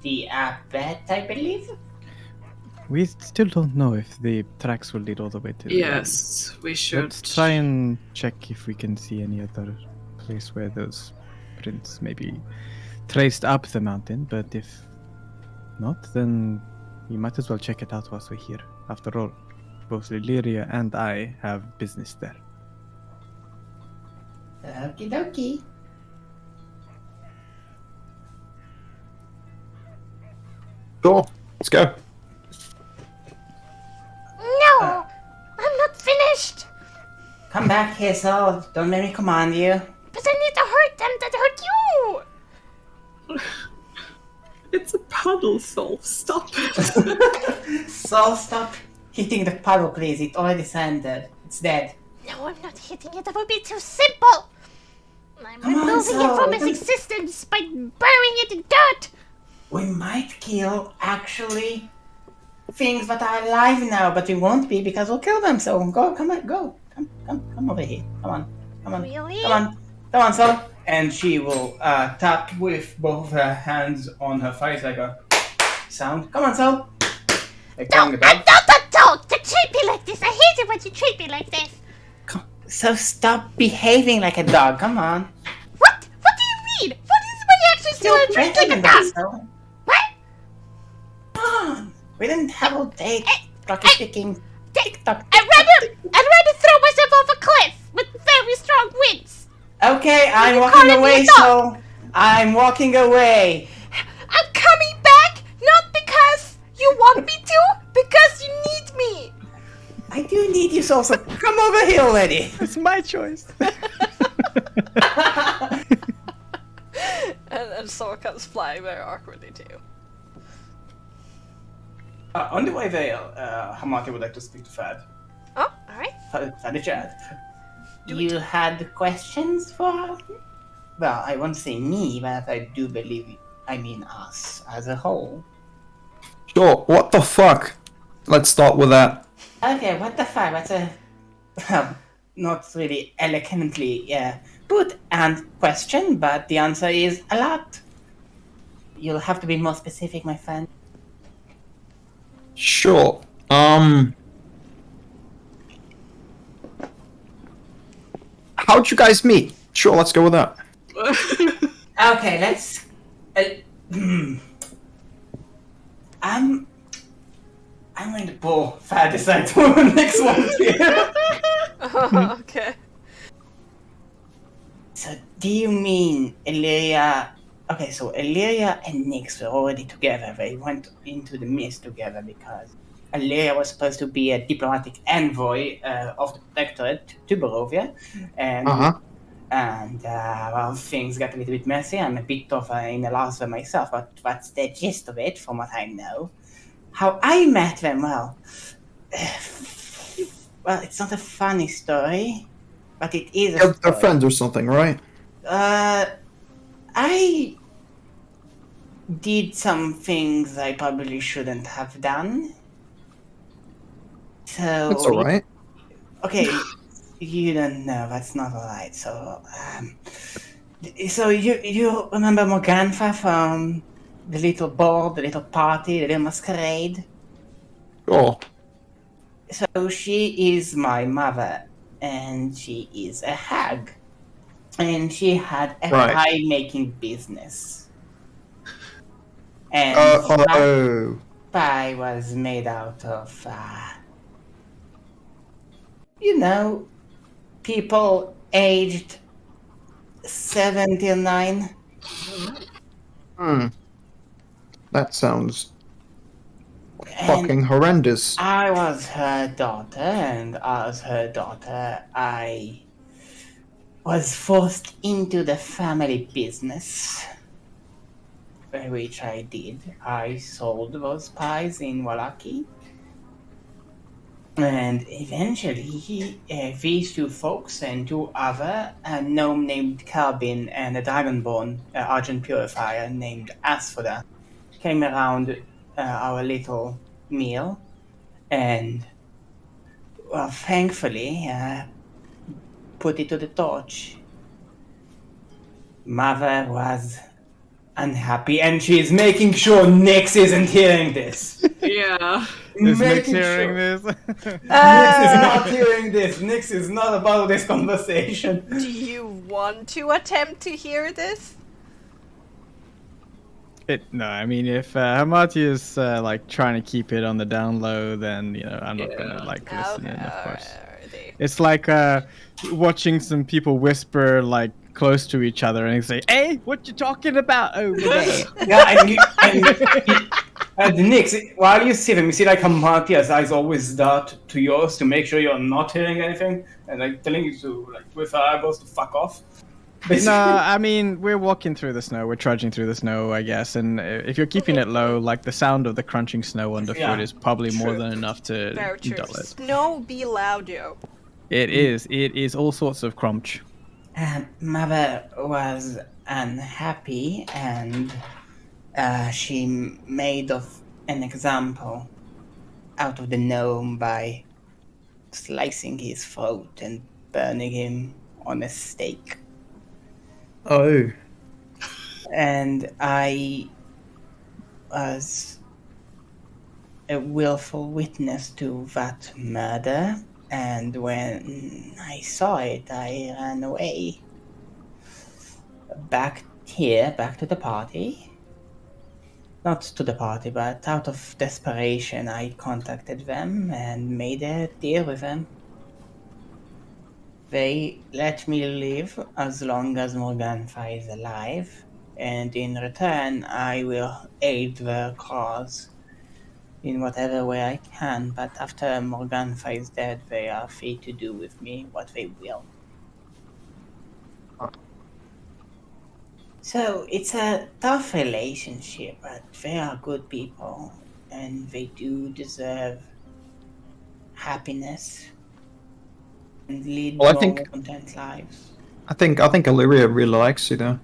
The Abbot, I believe? We still don't know if the tracks will lead all the way to the Yes, we should. Let's try and check if we can see any other place where those prints may be traced up the mountain, but if not, then we might as well check it out whilst we're here. After all, both Lilyria and I have business there. Okie dokie. Sure, let's go. No, I'm not finished. Come back here, Saul. Don't make me command you. But I need to hurt them that hurt you. It's a puddle, Soul. Stop it. Saul, stop hitting the puddle, please. It already sanded. It's dead. No, I'm not hitting it. That would be too simple. I'm Come on, removing it Saul. from its existence by burying it in dirt. We might kill, actually, things that are alive now, but we won't be because we'll kill them. So go, come on, go. Come over here. Come on. Really? Come on, Saul. And she will tap with both of her hands on her face like a sound. Come on, Saul. Like calling No, the I'm dog. not a dog. Don't treat me like this. I hate it when you treat me like this. So stop behaving like a dog. Come on. What? What do you mean? What is my actions do I treat like a dog? Saul. What? Come on. We didn't have all day. Clock is ticking. Tick tock. I'd rather throw myself off a cliff with very strong strong winds. Okay, I'm You walking calling me away, a dog? so I'm walking away. I'm coming back, not because you want me to, because you need me. I do need you, so come over here already. It's my choice. And Sora comes flying very awkwardly too. On the way there, Hamaki would like to speak to Fad. Oh, alright. Fad Chad. You had questions for me? Well, I won't say me, but I do believe I mean us as a whole. Sure. What the fuck? Let's start with that. Okay, what the fuck? That's a not really elegantly put and question, but the answer is a lot. You'll have to be more specific, my friend. Sure. How'd you guys meet? Sure, let's go with that. Okay, let's. I'm going to pull Fad aside to the next one here. Okay. So, do you mean Illyria? Okay, so Illyria and Nyx were already together. They went into the mist together because Illyria was supposed to be a diplomatic envoy of the Protectorate to Barovia, and well, things got a little bit messy. I'm a bit of in a loss for myself, but what's the gist of it, from what I know? How I met them, well, it's not a funny story, but it is a They're story. friends or something, right? I did some things I probably shouldn't have done. So That's alright. Okay, you don't know. That's not alright. So, so you remember Morganfa from the little ball, the little party, the little masquerade? Sure. So she is my mother, and she is a hag, and she had a Right. pie-making business, and Oh. pie was made out of, you know, people aged 7 till 9. That sounds And fucking horrendous. I was her daughter, and as her daughter, I was forced into the family business, which I did. I sold those pies in Wallaki. And eventually, these two folks and two other, a gnome named Carbin and a dragonborn, Argent Purifier named Asphoda, came around our little meal, and, well, thankfully, put it to the torch. Mother was unhappy, and she's making sure Nyx isn't hearing this. Yeah. Is Nick Making hearing sure. this? Nyx is not hearing this. Nyx is not about this conversation. Do you want to attempt to hear this? No, I mean, if Hamati is like trying to keep it on the down low, then I'm not gonna like listen in, of course. Alrighty. It's like watching some people whisper like close to each other and say, "Hey, what you talking about over there?" Yeah, and Nyx, while you see them, you see like Hamatia's eyes always dart to yours to make sure you're not hearing anything, and like telling you to, like, with her eyeballs to fuck off. Basically. No, I mean, we're walking through the snow, we're trudging through the snow, I guess, and if you're keeping it low, like the sound of the crunching snow underfoot Yeah, is probably more true. than enough to Very true. dull it. Snow be loud, yo. It is all sorts of crunch. Mother was unhappy, and she made of an example out of the gnome by slicing his throat and burning him on a stake. Oh. And I was a willful witness to that murder, and when I saw it, I ran away. Back to the party. Not to the party, but out of desperation, I contacted them and made a deal with them. They let me live as long as Morganfa is alive, and in return, I will aid their cause in whatever way I can. But after Morganfa is dead, they are free to do with me what they will. So it's a tough relationship, but they are good people, and they do deserve happiness and lead Well, I more think- content lives. I think Illyria really likes you though.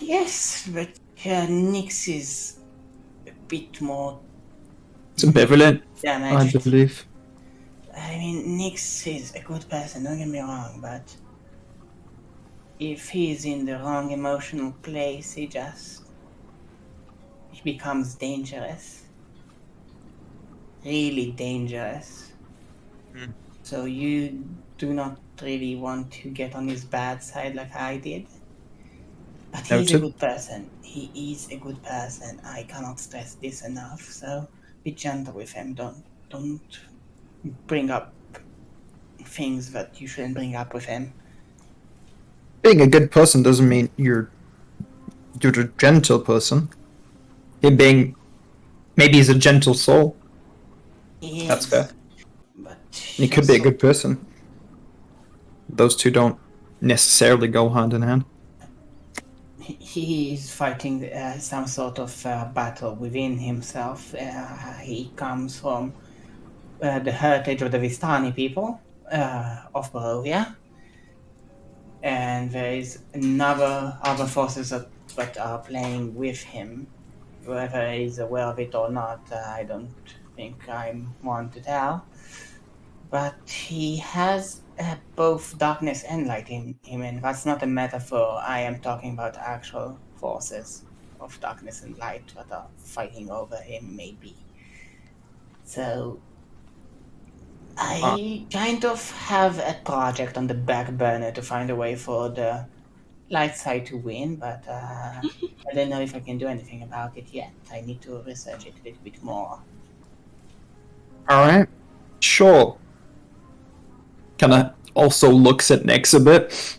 Yes, but Nyx is a bit more It's ambivalent, I damaged. believe. I mean, Nyx is a good person, don't get me wrong, but if he's in the wrong emotional place, he becomes dangerous. Really dangerous. So you do not really want to get on his bad side like I did. But he's a Noted. good person. He is a good person. I cannot stress this enough. So be gentle with him. Don't bring up things that you shouldn't bring up with him. Being a good person doesn't mean you're a gentle person. Him being, maybe he's a gentle soul. He That's is, fair. But He could be a also- good person. Those two don't necessarily go hand in hand. He is fighting some sort of battle within himself. He comes from the heritage of the Vistani people of Barovia. And there is other forces that are playing with him. Whether he's aware of it or not, I don't think I'm one to tell. But he has both darkness and light in him, and that's not a metaphor. I am talking about actual forces of darkness and light that are fighting over him, maybe. So I kind of have a project on the back burner to find a way for the light side to win, but I don't know if I can do anything about it yet. I need to research it a little bit more. Alright. Sure. Kinda also looks at Nyx a bit.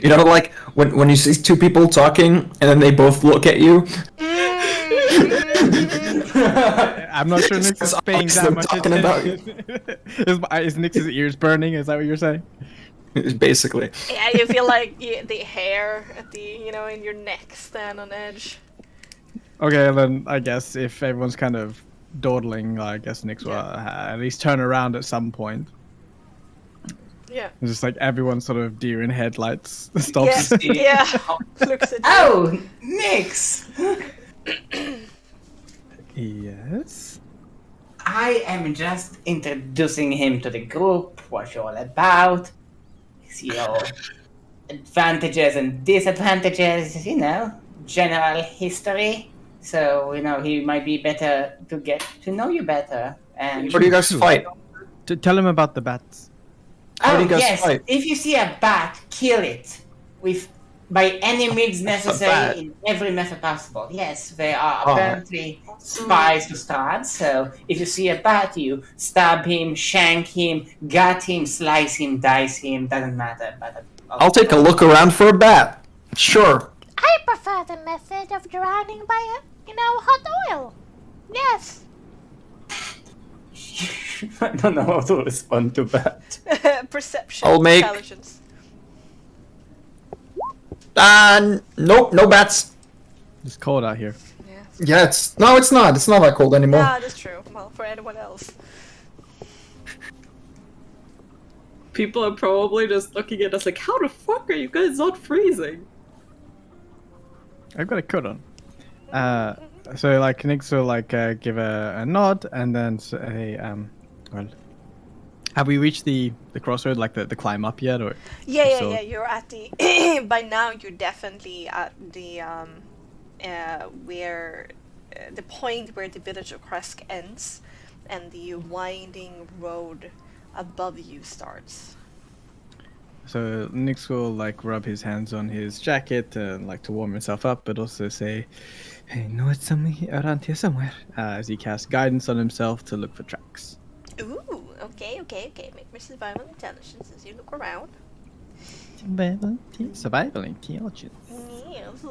You know, like when you see two people talking and then they both look at you. I'm not sure Nyx is It's paying that obviously much talking about attention. Is Nyx's ears burning? Is that what you're saying? Basically. Yeah, you feel like the hair at in your neck stand on edge. Okay, then I guess if everyone's kind of dawdling, I guess Nyx will at least turn around at some point. Yeah. It's just like everyone sort of deer in headlights stops. Yeah. Looks at you. Oh, Nyx! Yes. I am just introducing him to the group, what you're all about, your advantages and disadvantages, general history. So, he might be better to get to know you better. And Where do you guys fight? Tell him about the bats. Where do oh you guys yes, fight? if you see a bat, kill it by any means bat? necessary in every method possible. Yes, they are Oh. apparently spies to start. So if you see a bat, you stab him, shank him, gut him, slice him, dice him. Doesn't matter. But I'll take a look around for a bat. Sure. I prefer the method of drowning by, hot oil. Yes. I don't know how to respond to that. Perception. I'll make- Intelligence. Nope, no bats. It's cold out here. Yeah. Yeah, it's not. It's not that cold anymore. Ah, that's true. Well, for anyone else. People are probably just looking at us like, how the fuck are you guys not freezing? I've got a coat on. So like Nyx will give a nod and then say, well, have we reached the crossroad, like the climb up yet, or? Yeah. You're at the. By now, you're definitely at the where the point where the village of Kresk ends, and the winding road above you starts. So Nyx will rub his hands on his jacket to warm himself up, but also say, "Hey, know it's something around here somewhere." As he casts guidance on himself to look for tracks. Ooh, Okay. Make me survival intelligence as you look around. Survival intelligence. Yes.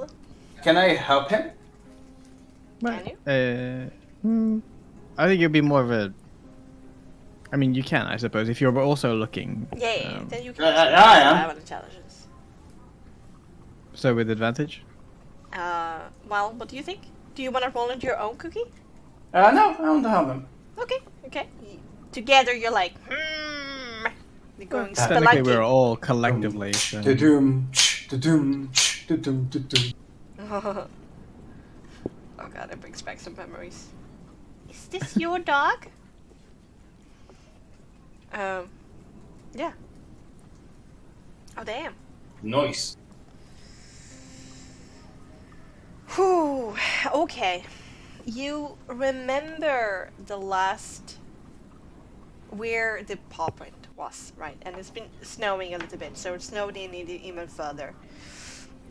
Can I help him? Can you? I think it'd be more of a. I mean, you can, I suppose, if you're also looking. Yeah, then you can I am. survival intelligence. So with advantage. Well, what do you think? Do you want to roll into your own cookie? No, I want to help him. Okay. Together you're like, You're going Technically, we're spelunking. all collectively. So. Da-doom, da-doom, da-doom, da-doom. Oh god, it brings back some memories. Is this your dog? Yeah. Oh damn. Nice. Whew. Okay. You remember the last where the paw print was, right? And it's been snowing a little bit, so it snowed in even further.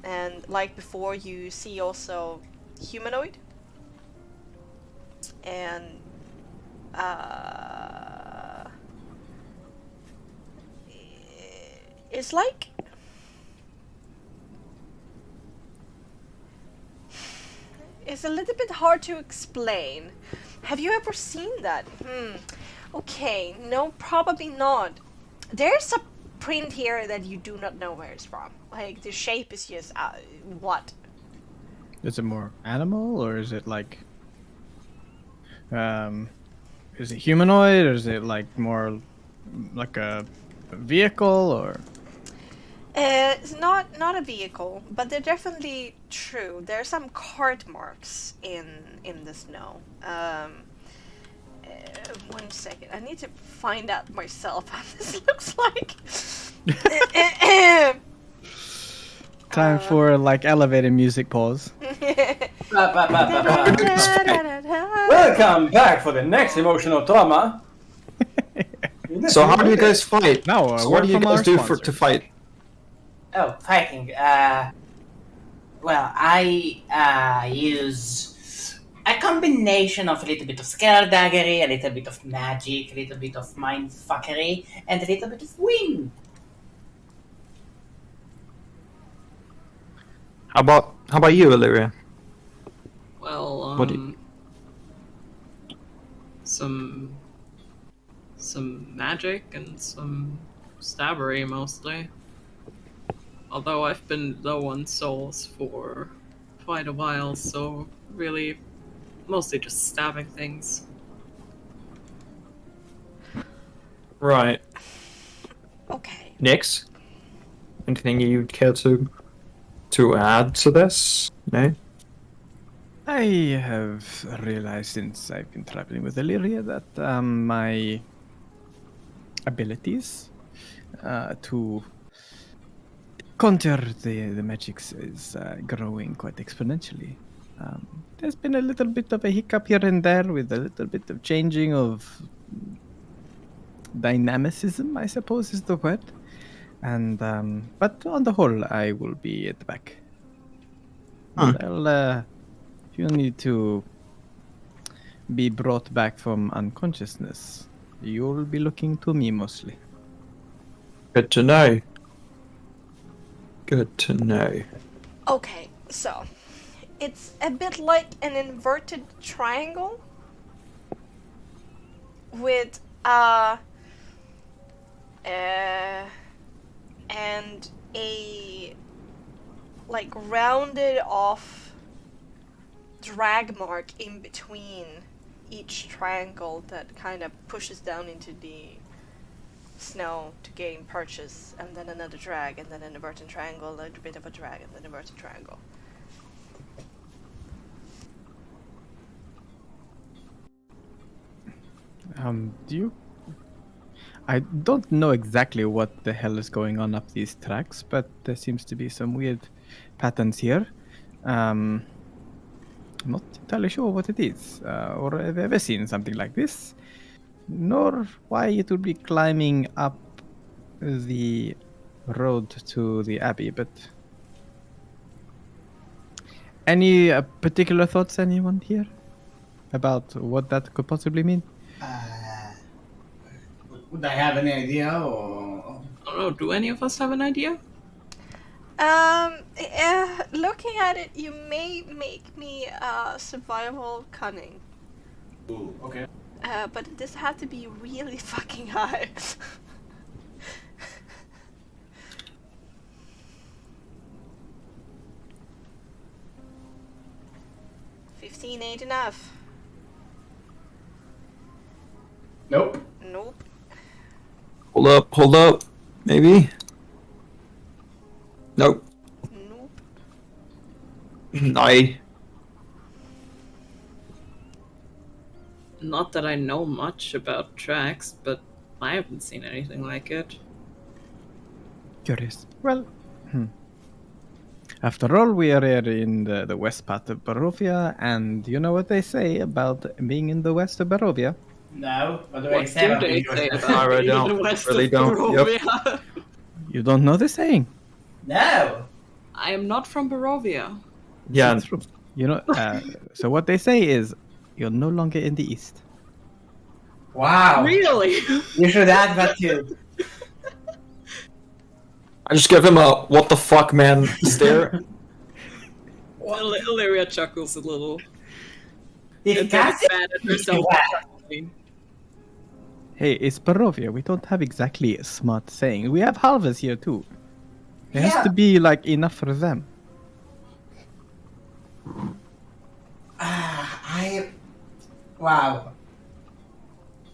And like before, you see also humanoid. And it's like it's a little bit hard to explain. Have you ever seen that? Okay, no, probably not. There's a print here that you do not know where it's from. Like, the shape is just, what? Is it more animal, or is it like... is it humanoid, or is it like more like a vehicle, or... It's not a vehicle, but they're definitely true. There are some cart marks in the snow. 1 second, I need to find out myself how this looks like. Time for like elevator music pause. Welcome back for the next emotional trauma. So how do you guys fight? No, So what do you guys do to fight? Oh, fighting. Well, I use a combination of a little bit of scaredaggery, a little bit of magic, a little bit of mindfuckery, and a little bit of wind. How about you, Illyria? Well, What do some magic and some stabbery mostly. Although I've been low on souls for quite a while, so really mostly just stabbing things. Right. Okay. Nyx? Anything you'd care to add to this? No? I have realized since I've been traveling with Illyria that my abilities to counter the magics is growing quite exponentially. There's been a little bit of a hiccup here and there with a little bit of changing of dynamicism, I suppose is the word. And but on the whole, I will be at the back. Well, if you need to be brought back from unconsciousness, you'll be looking to me mostly. Good to know. Good to know. Okay, so it's a bit like an inverted triangle with and a like rounded off drag mark in between each triangle that kind of pushes down into the snow to gain purchase, and then another drag, and then an inverted triangle, a little bit of a drag, and then inverted triangle. I don't know exactly what the hell is going on up these tracks, but there seems to be some weird patterns here. I'm not entirely sure what it is, or I've ever seen something like this, nor why it would be climbing up the road to the Abbey, but... Any particular thoughts, anyone here? About what that could possibly mean? Would I have any idea, or... I don't know, do any of us have an idea? Looking at it, you may make me survival cunning. Ooh, okay. But this had to be really fucking high. 15 ain't enough. Nope. Nope. Hold up. Maybe? Nope. Nope. Not that I know much about tracks, but I haven't seen anything like it. Curious. Well, after all, we are here in the west part of Barovia, and you know what they say about being in the west of Barovia? No. What do I What say do about they the say US? about I being in don't. the west Really of don't. Yep. Barovia? You don't know the saying? No. I am not from Barovia. Yeah. It's true. You know, so what they say is, you're no longer in the east. Wow. Really? You should add that too. I just give him a what the fuck man stare. Illyria chuckles a little. If And gets Cassie mad at herself for chuckling. Hey, it's Barovia. We don't have exactly a smart saying. We have halvers here too. It has to be like enough for them. Wow.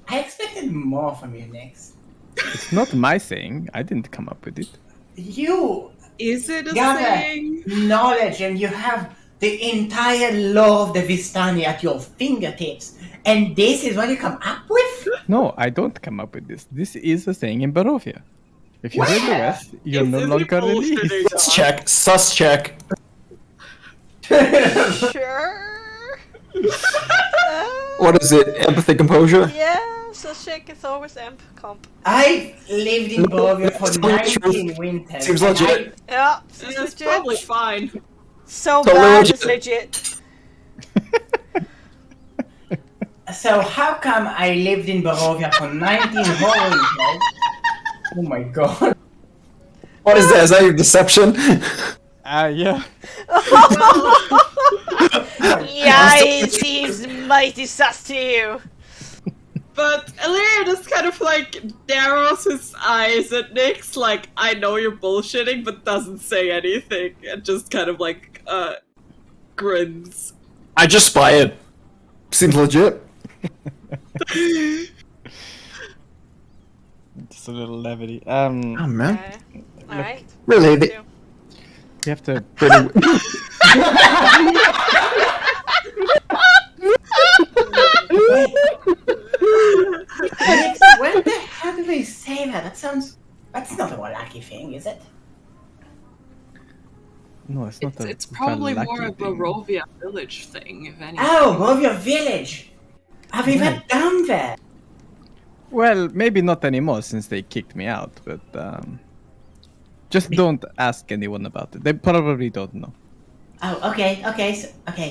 I expected more from you, Nix. It's not my saying. I didn't come up with it. You Is it a gather saying? knowledge and you have the entire lore of the Vistani at your fingertips. And this is what you come up with? No, I don't come up with this. This is a saying in Barovia. If you're in the Where? west, you're Is no it longer in the bullshitting? east. Sus check. Sure. What is it? Empathy, composure? Yeah, so check is always amp comp. I lived in Barovia for Seems like 19 winters. Seems and legit. Yeah, It's legit. probably fine. So Totally bad legit. it's legit. So how come I lived in Barovia for 19 whole winters? Oh my god. What is that? Is that your deception? Yeah. Yeah, it seems mighty sus to you. But Illyria just kind of like narrows his eyes at Nyx, like, I know you're bullshitting, but doesn't say anything, and just kind of like, grins. I just buy it. Seems legit. Just a little levity. Oh man. Okay. Alright. Really? We have to. Pretty... Nix, when the hell do they say that? That sounds... That's not a Wallaki thing, is it? No, it's not. It's probably more a Valaki thing. Barovia village thing, if anything. Oh, Barovia village! Have you even done that? Well, maybe not anymore since they kicked me out, but just don't ask anyone about it. They probably don't know. Oh, okay,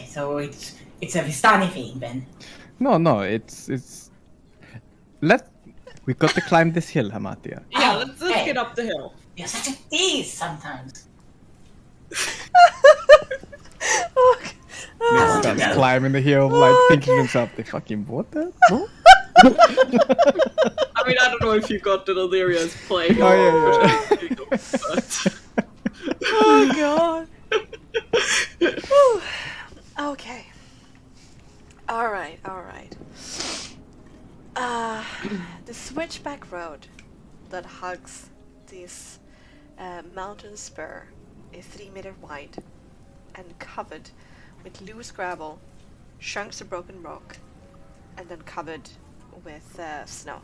so it's a Vistani thing then. No, it's. We got to climb this hill, Hamatia. Yeah, Oh, let's hey. get up the hill. You're such a tease sometimes. Nick starts climbing the hill, like thinking to himself, "They fucking what the?" What? I mean, I don't know if you got to Illyria's play. Oh, yeah. But... Oh god. Whew. Okay. Alright. The switchback road that hugs this mountain spur is 3 meters wide and covered with loose gravel, chunks of broken rock, and then covered with snow.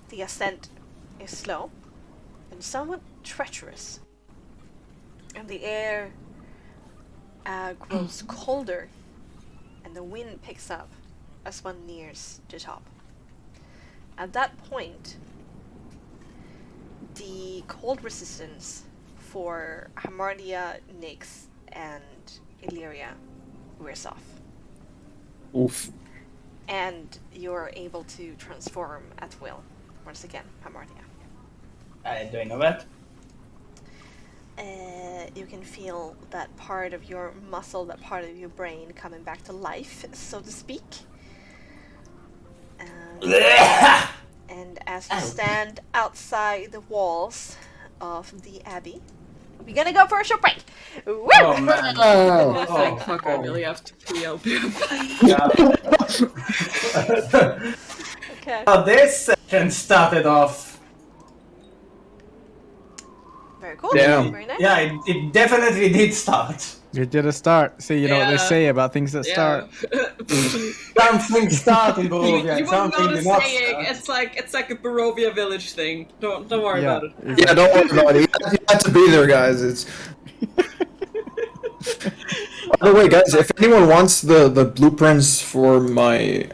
The ascent is slow and somewhat treacherous, and the air grows colder and the wind picks up as one nears the top. At that point, the cold resistance for Hamardia, Nyx, and Illyria wears off. Oof. and you're able to transform at will. Once again, Hamartia. Do I know that? You can feel that part of your muscle, that part of your brain coming back to life, so to speak. And as you stand outside the walls of the Abbey, we're gonna go for a short break. Woo! Oh man. Like, fuck, I really have to pee. I'll be Yeah. Okay. This session started off. Very cool. Yeah. Very nice. Yeah, it definitely did start. You did a start. See, you know what they Yeah. say about things that start. Something started, You Barovia. wouldn't Something know did the not saying. start. It's like a Barovia village thing. Don't worry Yeah. about it. Yeah, don't worry about it. You have to be there, guys. It's. By the way, guys, if anyone wants the blueprints for the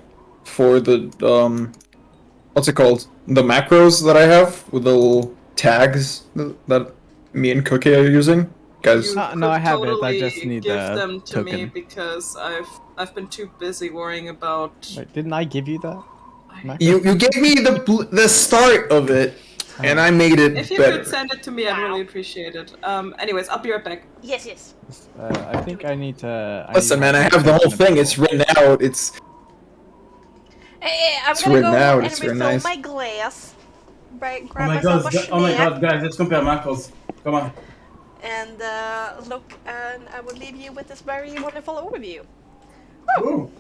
what's it called? The macros that I have with the little tags that me and Cookie are using, guys. You No, I could have it. I totally just need give the them to me token. because I've been too busy worrying about. Wait, didn't I give you that? Mac? You gave me the start of it, and I made it If you better. could send it to me, I'd really appreciate it. Anyways, I'll be right back. Yes, yes. I think I need to. Listen, man, I have the whole thing. It's written out. It's Hey, I'm It's gonna written go out, and it's very refill nice. my glass. Right, Oh grab my myself god, a oh my schneck, god, guys, let's compare macros. Come on. and look, and I will leave you with this very wonderful overview. Ooh.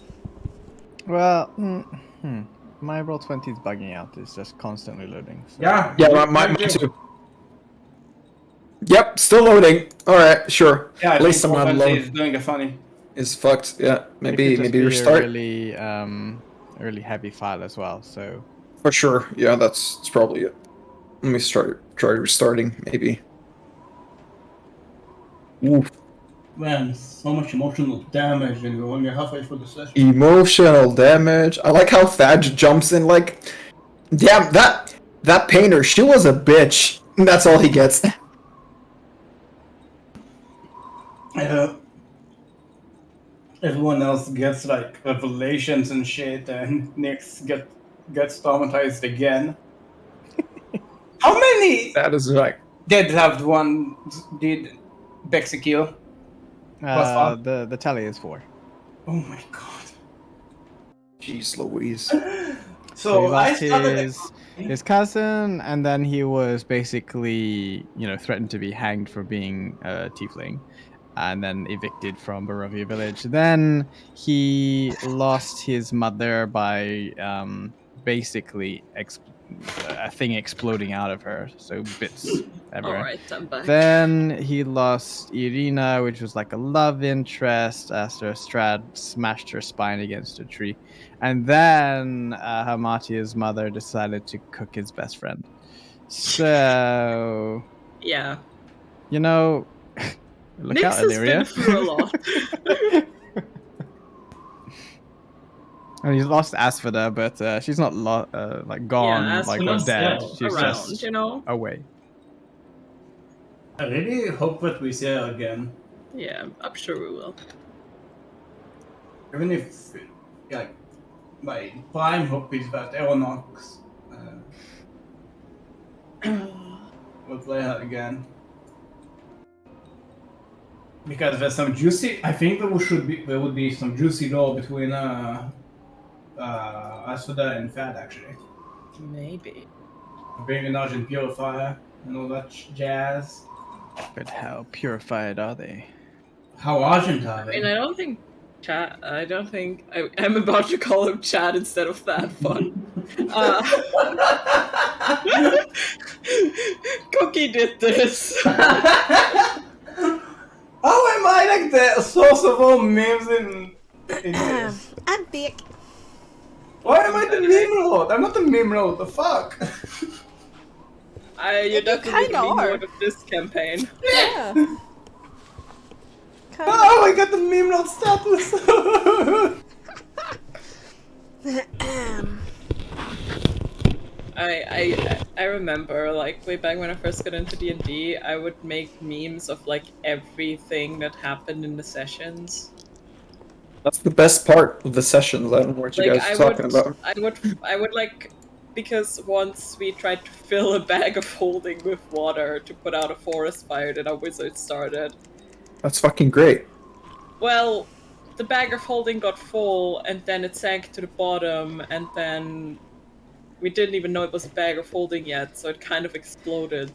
Well, my roll 20 is bugging out. It's just constantly loading. So. Yeah. yeah, mine too. Yep, still loading. All right, sure. Yeah, At least I'm not is alone. doing a funny. It's fucked. Yeah, It maybe could just maybe be restart. a really heavy file as well. So For sure. Yeah, that's probably it. Let me try restarting, maybe. Oof. Man, so much emotional damage and we're only halfway through the session. Emotional damage. I like how Thad jumps in like, damn, that painter, she was a bitch. That's all he gets. Everyone else gets like revelations and shit, and Nyx gets traumatized again. How many That is right. dead loved ones did Bexxy kill? far? the tally is 4. Oh my god. Jeez Louise. So he So I lost started. his cousin, and then he was basically, threatened to be hanged for being a tiefling, and then evicted from Barovia village. Then he lost his mother by basically a thing exploding out of her, so bits everywhere. Alright, I'm back. Then he lost Irina, which was like a love interest, after Strad smashed her spine against a tree. And then Hamatia's mother decided to cook his best friend. So, Yeah. look Nyx out, has Illyria. been through a lot. And he's lost Asphoda, but she's not gone, Yeah, like Asphoda's or dead. still She's around, just you know? away. I really hope that we see her again. Yeah, I'm sure we will. Even if, like, my prime hope is that Aeronox will play her again. Because there's some juicy. I think there would be some juicy lore between Asphoda and Fad actually. Maybe. Being an Argent Purifier and all that jazz. But how purified are they? How Argent are I they? mean, I don't think I'm about to call him Chad instead of that fun. Cookie did this. How am I like the source of all memes in this? I'm big. Why am I the meme lord? I'm not the meme lord, the fuck? You're You definitely kinda the meme are. lord of this campaign. Yeah. Oh, I got the meme lord status! I remember, like, way back when I first got into D&D, I would make memes of, like, everything that happened in the sessions. That's the best part of the sessions. I don't know what you Like guys are talking about. I would like, because once we tried to fill a bag of holding with water to put out a forest fire that our wizard started. That's fucking great. Well, the bag of holding got full, and then it sank to the bottom, and then we didn't even know it was a bag of holding yet, so it kind of exploded.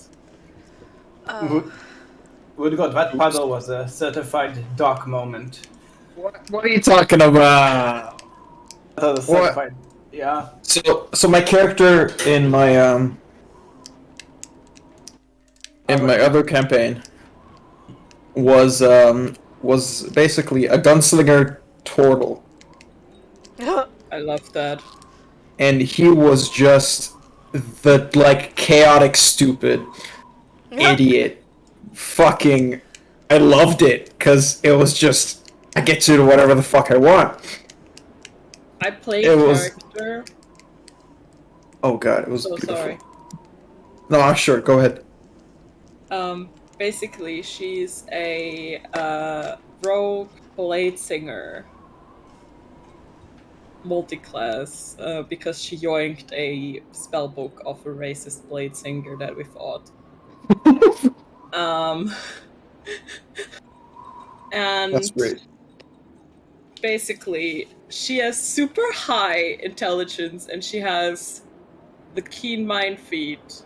Woodgod, that puddle was a certified dark moment. What are you talking about? That was a certified. Yeah. So my character in my other campaign was basically a gunslinger turtle, I love that. and he was just the like chaotic, stupid idiot. Fucking, I loved it because it was just I get to do whatever the fuck I want. I played It was- character. Oh god, it was Oh, beautiful. sorry. No, sure, go ahead. Basically, she's a rogue blade singer, multi-class, because she yoinked a spellbook of a racist blade singer that we fought. And That's great. basically, she has super high intelligence and she has the keen mind feat.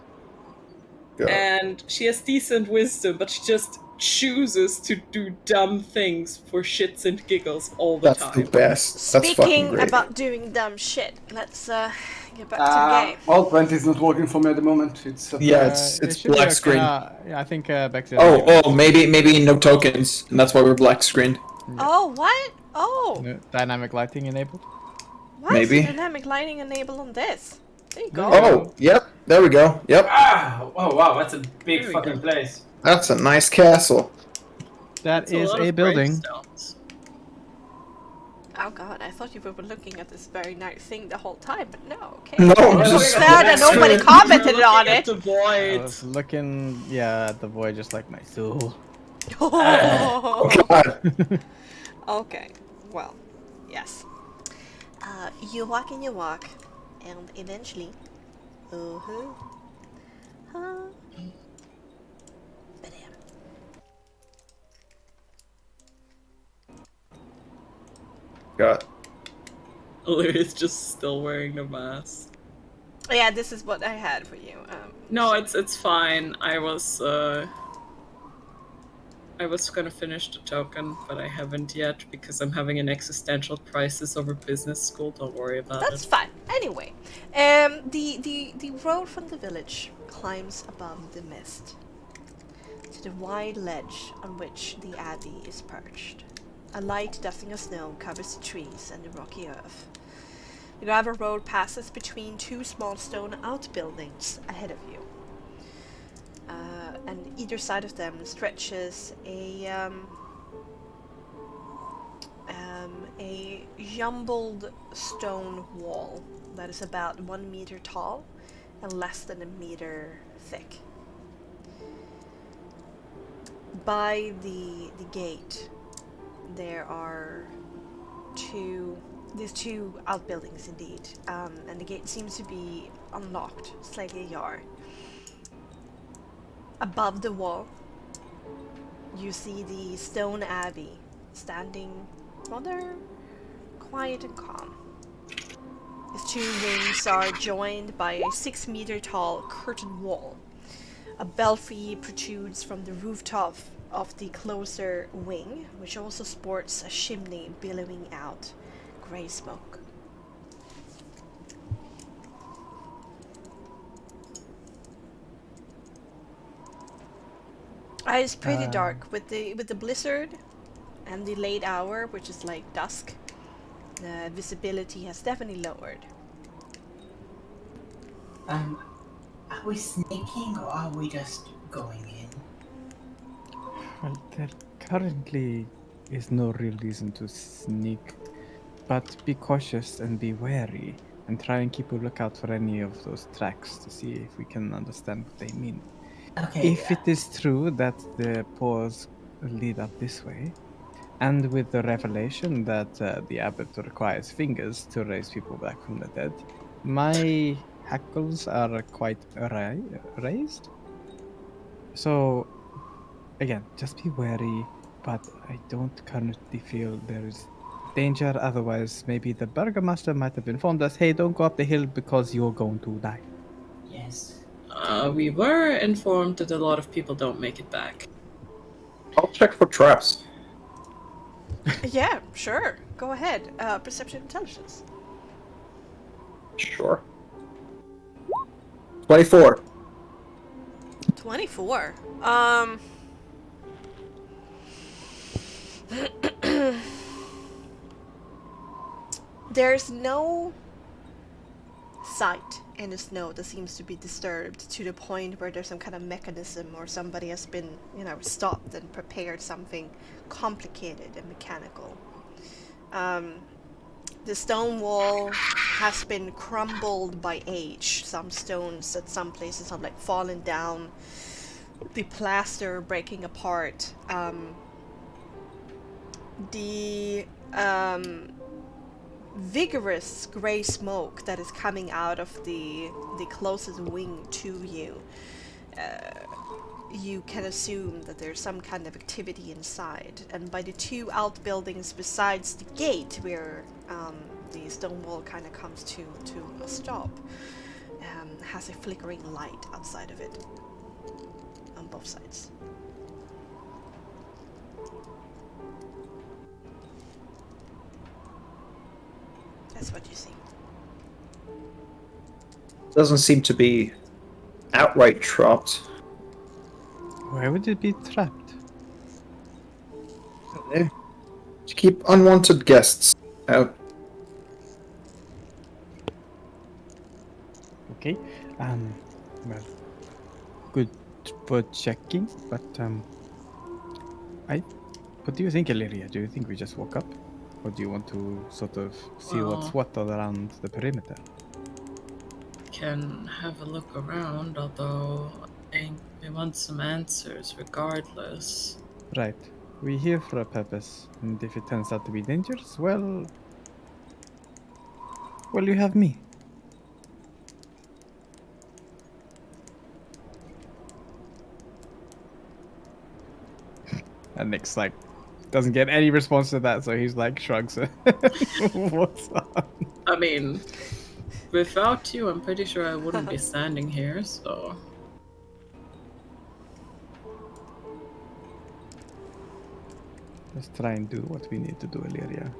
God. And she has decent wisdom, but she just chooses to do dumb things for shits and giggles all the That's time. the best. That's fucking Speaking great. about doing dumb shit, let's get back to the game. All 20 is not working for me at the moment. It's Yeah, It it's should be black okay. screen. Yeah, I think Bexxy. Oh, maybe no tokens, and that's why we're black screened. Oh, what? Oh, No, dynamic lighting enabled. why maybe. is dynamic lighting enabled on this? There you go. Oh, yep, there we go. Yep, Oh wow, that's a big There we fucking go. place. that's a nice castle. That It's is lot a of building. gravestones. Oh god, I thought you were looking at this very nice thing the whole time, but no, okay. No, It was just- sad and nobody We're commented We're on looking at it. The I void. was looking, at the void just like my soul. Oh god. Okay, well, yes. You walk and you walk, and eventually, Bam. God. Louis just still wearing the mask. Yeah, this is what I had for you. No, it's fine. I was gonna finish the token, but I haven't yet because I'm having an existential crisis over business school. Don't worry about That's it. fine. Anyway, the road from the village climbs above the mist to the wide ledge on which the abbey is perched. A light dusting of snow covers the trees and the rocky earth. The gravel road passes between two small stone outbuildings ahead of you. And either side of them stretches a jumbled stone wall that is about 1 meter tall and less than a meter thick. By the gate, there are there's two outbuildings indeed, and the gate seems to be unlocked, slightly ajar. Above the wall, you see the stone abbey standing rather quiet and calm. Its two wings are joined by a 6 meter tall curtain wall. A belfry protrudes from the rooftop of the closer wing, which also sports a chimney billowing out grey smoke. It's pretty dark with the blizzard and the late hour, which is like dusk. The visibility has definitely lowered. Are we sneaking or are we just going in? Well, there currently is no real reason to sneak, but be cautious and be wary, and try and keep a lookout for any of those tracks to see if we can understand what they mean. Okay. If it is true that the paws lead up this way, And with the revelation that the abbot requires fingers to raise people back from the dead, my hackles are quite raised. So, again, just be wary, but I don't currently feel there is danger. Otherwise, maybe the burgomaster might have informed us, hey, don't go up the hill because you're going to die. Yes. We were informed that a lot of people don't make it back. I'll check for traps. Yeah, sure. Go ahead. Perception intelligence. Sure. 24. 24. There's no sight in the snow that seems to be disturbed to the point where there's some kind of mechanism or somebody has been, stopped and prepared something complicated and mechanical. The stone wall has been crumbled by age. Some stones at some places have fallen down. The plaster breaking apart. The vigorous gray smoke that is coming out of the closest wing to you. You can assume that there's some kind of activity inside, and by the two outbuildings besides the gate where the stone wall kind of comes to a stop, has a flickering light outside of it on both sides. That's what you see. Doesn't seem to be outright trapped. Why would it be trapped? To keep unwanted guests out. Okay. Well, good for checking, but what do you think, Illyria? Do you think we just walk up? Or do you want to sort of see what's what all around the perimeter? Can have a look around, although I think we want some answers regardless. Right. We're here for a purpose, and if it turns out to be dangerous, well, you have me. And Nick's doesn't get any response to that, so he's shrugs. What's up? I mean, without you, I'm pretty sure I wouldn't be standing here, so... Let's try and do what we need to do, Illyria.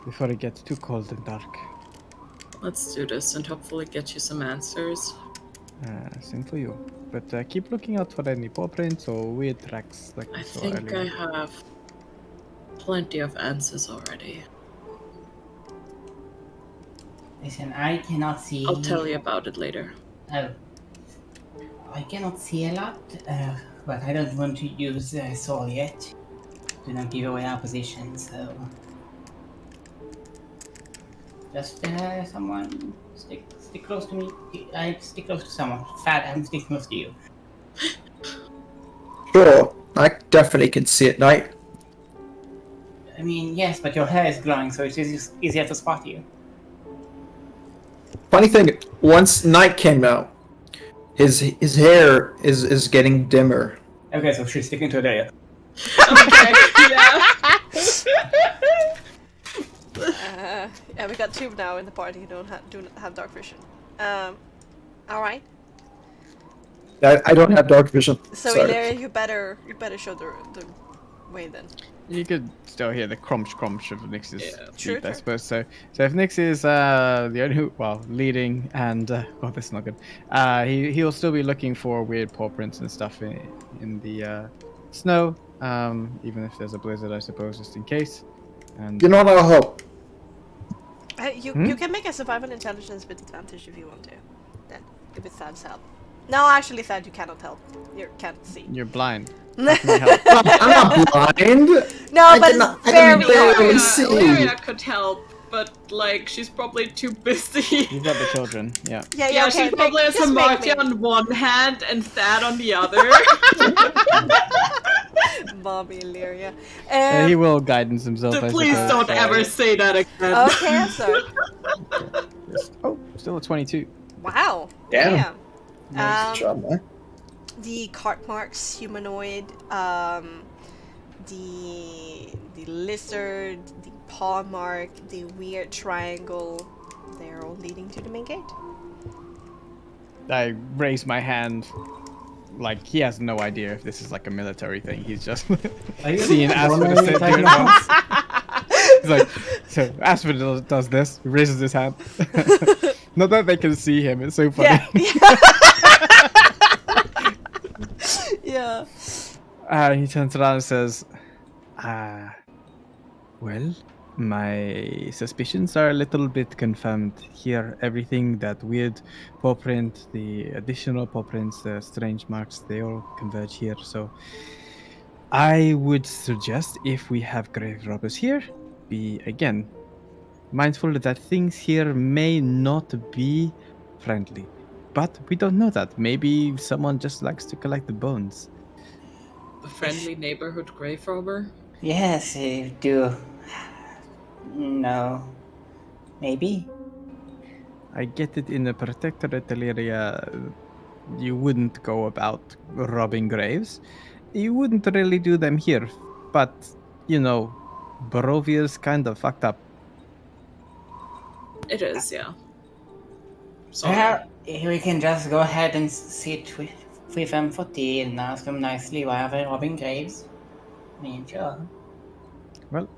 Before it gets too cold and dark. Let's do this and hopefully get you some answers. Same for you. But keep looking out for any paw prints or weird tracks like we I saw think earlier. I have plenty of answers already. Listen, I cannot see. I'll tell you about it later. Oh. I cannot see a lot, but I don't want to use soul yet. Do not give away our position, so. Just someone stick close to me. I stick close to someone. Fat, I'm sticking close to you. Sure, I definitely can see at night. I mean, yes, but your hair is glowing, so it's easier to spot you. Funny thing, once night came out, his hair is getting dimmer. Okay, so she's sticking to Adea. Okay, yeah. Yeah, we got two now in the party who do not have dark vision. All right. I don't have dark vision. So sorry. Illyria, you better show the way then. You could still hear the crunch of Nyx's True, feet, I true. suppose. So if Nyx is the only leading, and oh, that's not good. He'll still be looking for weird paw prints and stuff in the snow, even if there's a blizzard, I suppose, just in case. And You know what? I'll help. You can make a survival intelligence with advantage if you want to. Then, if it Thad's help. No, actually, Thad, you cannot help. You can't see. you're blind. I'm not blind. No, but it's very hard. see. Illyria could help, but she's probably too busy. You've got the children, yeah. Yeah, okay. she probably has just a make Marty me. on one hand and Thad on the other. Bobby Illyria. He will guidance himself. I Please suppose, don't ever say that again. Okay, I'm sorry. Oh, still a 22. Wow. Damn. Damn. Good job, man. The cart marks humanoid, the lizard, the paw mark, the weird triangle, they're all leading to the main gate. I raise my hand. Like, he has no idea if this is like a military thing. He's just seeing Asphodel do it once. He's like, so Asphodel does this, he raises his hand. Not that they can see him, it's so funny. Yeah. He turns around and says, well, my suspicions are a little bit confirmed here. Everything, that weird paw print, the additional paw prints, the strange marks, they all converge here. So I would suggest, if we have grave robbers here, be, again, mindful that things here may not be friendly. But we don't know that. Maybe someone just likes to collect the bones. The friendly neighborhood grave robber? Yes, I do. No. Maybe? I get it, in the protectorate area, you wouldn't go about robbing graves. You wouldn't really do them here. But, you know, Barovia's kind of fucked up. It is, yeah. Sorry. Well, we can just go ahead and sit with them for tea and ask them nicely why they're robbing graves. I mean, sure. Well,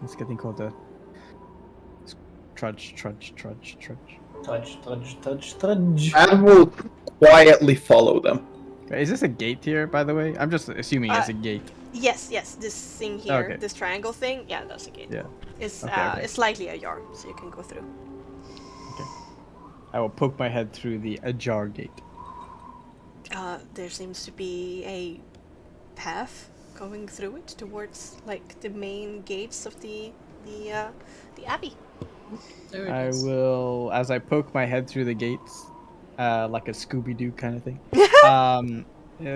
it's getting colder. Trudge. Trudge. I will quietly follow them. Is this a gate here, by the way? I'm just assuming it's a gate. Yes, this thing here, Okay. this triangle thing, yeah, that's a gate. Yeah. It's Okay. it's likely ajar, so you can go through. I will poke my head through the ajar gate. There seems to be a path going through it towards like the main gates of the abbey. There it I is. will, as I poke my head through the gates, like a Scooby-Doo kind of thing,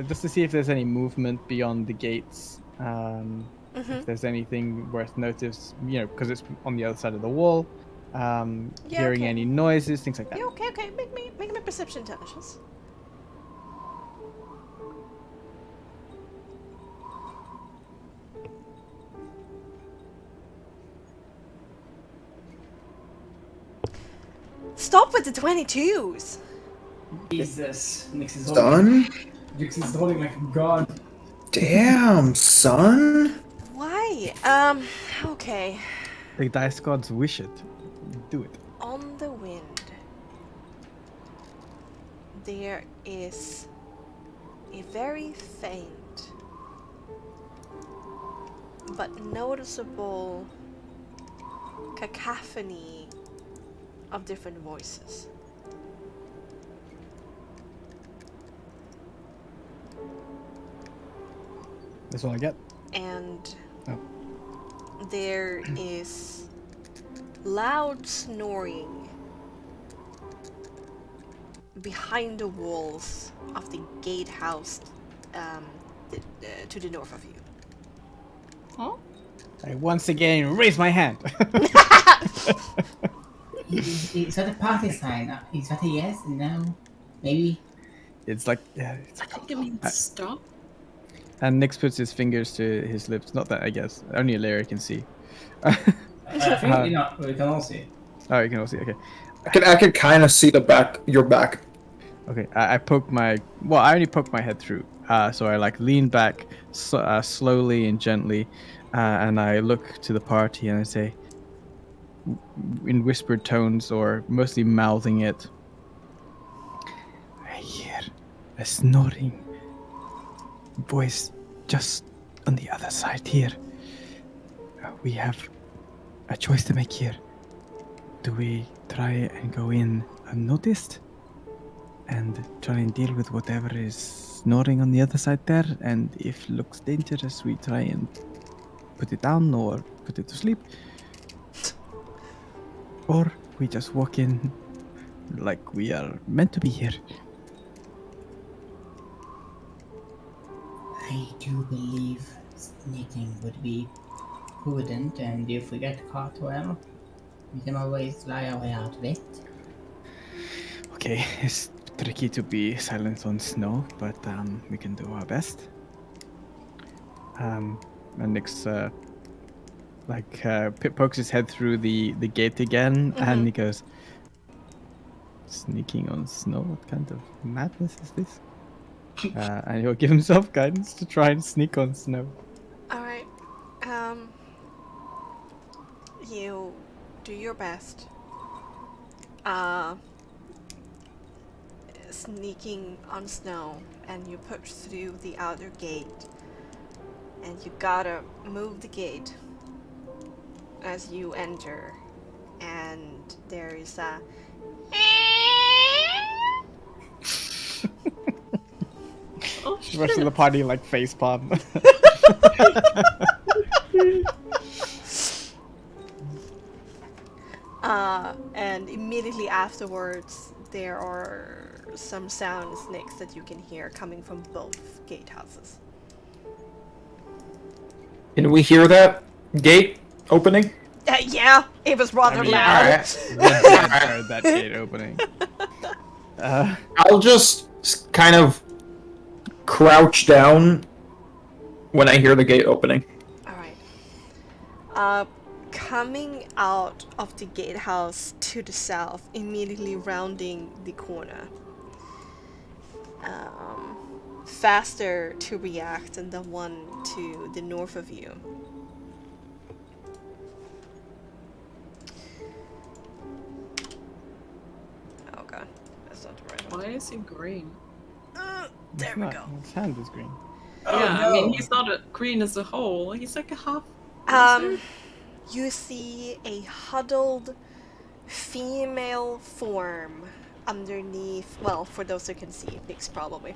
just to see if there's any movement beyond the gates. If there's anything worth notice, you know, because it's on the other side of the wall. Hearing okay. any noises, things like that. Yeah, okay. Make me perception intelligence. Stop with the 22s. Jesus. Nix is Son? Nix is holding like a god. Damn, son. Why? Okay. The dice gods wish it. Do it. On the wind, there is a very faint but noticeable cacophony of different voices. That's all I get. And Oh. there is loud snoring behind the walls of the gatehouse to the north of you. Huh? I once again raise my hand. Is that a party sign? Is that a yes? No? Maybe? It's like, yeah, it's I like, think it means stop. and Nix puts his fingers to his lips. Not that, I guess. Only Larry can see. I think, we can all see it. Oh, you can all see. Okay. I can kind of see your back. Okay. I poke my. Well, I only poke my head through. So I like lean back slowly and gently, and I look to the party and I say, in whispered tones or mostly mouthing it, I hear a snoring voice just on the other side here. We have a choice to make here. Do we try and go in unnoticed and try and deal with whatever is snoring on the other side there, and if looks dangerous we try and put it down or put it to sleep? Or we just walk in like we are meant to be here? I do believe sneaking would be prudent, and if we get caught, well, we can always lie our way out of it. Okay, it's tricky to be silent on snow, but we can do our best. And Nick's pokes his head through the gate again, and he goes, "Sneaking on snow? What kind of madness is this?" And he'll give himself guidance to try and sneak on snow. Alright. You do your best. Sneaking on snow, and you push through the outer gate. And you gotta move the gate as you enter. And there is a... Oh, The rest of the party like facepalm. And immediately afterwards, there are some sounds next that you can hear coming from both gatehouses. Can we hear that gate opening? Yeah, it was rather loud. Alright. Heard that gate opening. I'll just kind of crouch down when I hear the gate opening. Alright. Coming out of the gatehouse to the south, immediately rounding the corner. Faster to react than the one to the north of you. Oh god, that's not the right one. Why is he green? There we go. His hand is green. Yeah, no. I mean, he's not green as a whole. He's like a half. You see a huddled female form underneath, well, for those who can see, Bix probably.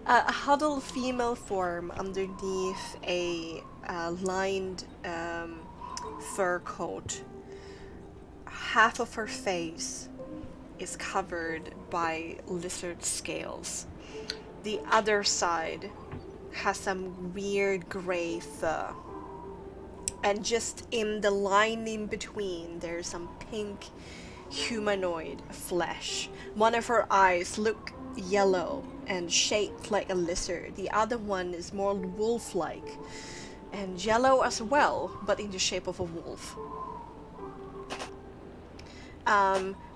A huddled female form underneath a lined fur coat. Half of her face is covered by lizard scales. The other side has some weird gray fur. And just in the line in between, there's some pink humanoid flesh. One of her eyes look yellow and shaped like a lizard. The other one is more wolf-like and yellow as well, but in the shape of a wolf.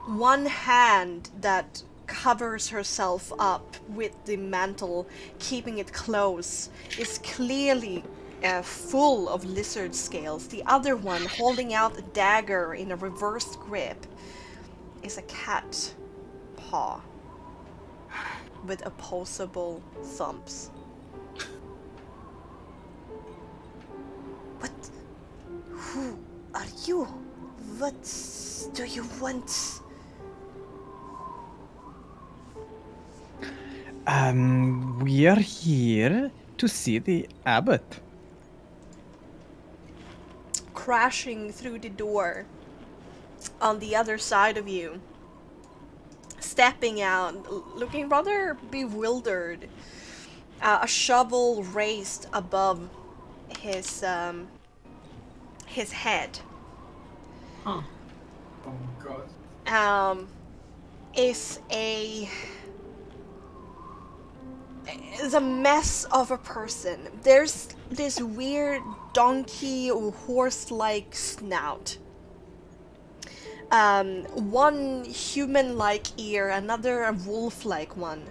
One hand that covers herself up with the mantle, keeping it close, is clearly full of lizard scales. The other one, holding out a dagger in a reversed grip, is a cat paw with opposable thumbs. What? Who are you? What do you want? We are here to see the abbot. Crashing through the door on the other side of you, stepping out, looking rather bewildered, a shovel raised above his head. Huh. Oh god. Is a mess of a person. There's this weird donkey or horse-like snout. One human-like ear, another a wolf-like one.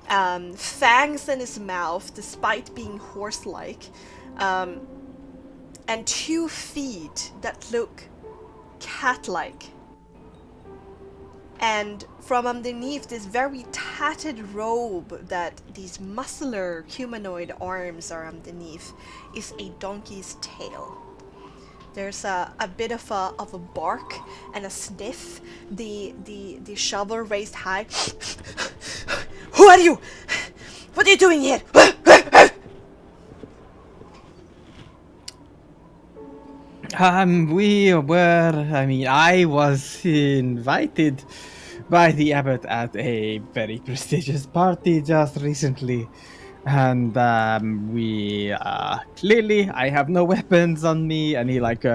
Fangs in his mouth, despite being horse-like. And 2 feet that look cat-like. And from underneath this very tattered robe that these muscular humanoid arms are underneath is a donkey's tail. There's a bit of a bark and a sniff. The shovel raised high. Who are you? What are you doing here? I was invited by the abbot at a very prestigious party just recently. And we clearly, I have no weapons on me. And he like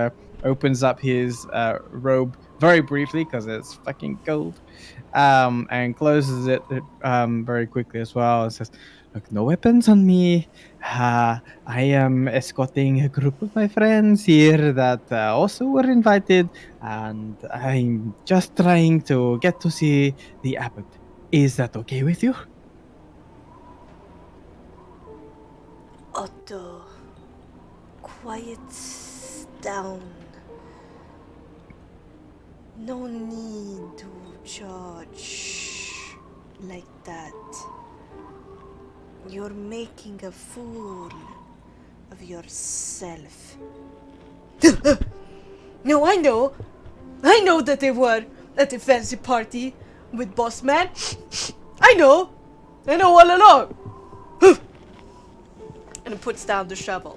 opens up his robe very briefly because it's fucking cold, and closes it very quickly as well. And says, "Look, no weapons on me. I am escorting a group of my friends here that also were invited, and I'm just trying to get to see the abbot. Is that okay with you?" Otto, quiet down. No need to judge like that. You're making a fool of yourself. No, I know. I know that they were at the fancy party with Boss Man. I know all along. And puts down the shovel.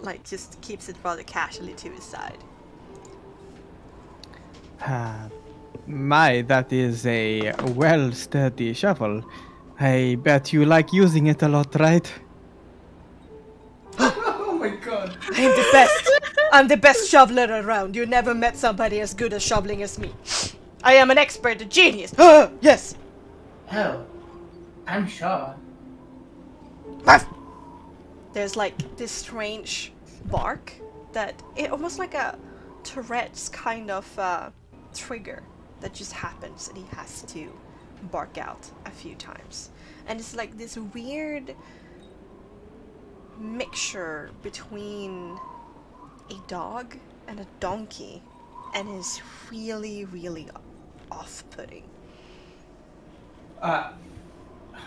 Like, just keeps it rather casually to his side. My, that is a well sturdy shovel. I bet you like using it a lot, right? Oh my god. I'm the best. I'm the best shoveler around. You never met somebody as good at shoveling as me. I am an expert, a genius. Yes. Oh, I'm sure. There's like this strange bark that it almost like a Tourette's kind of trigger that just happens, and he has to bark out a few times. And it's like this weird mixture between a dog and a donkey, and is really, really off-putting.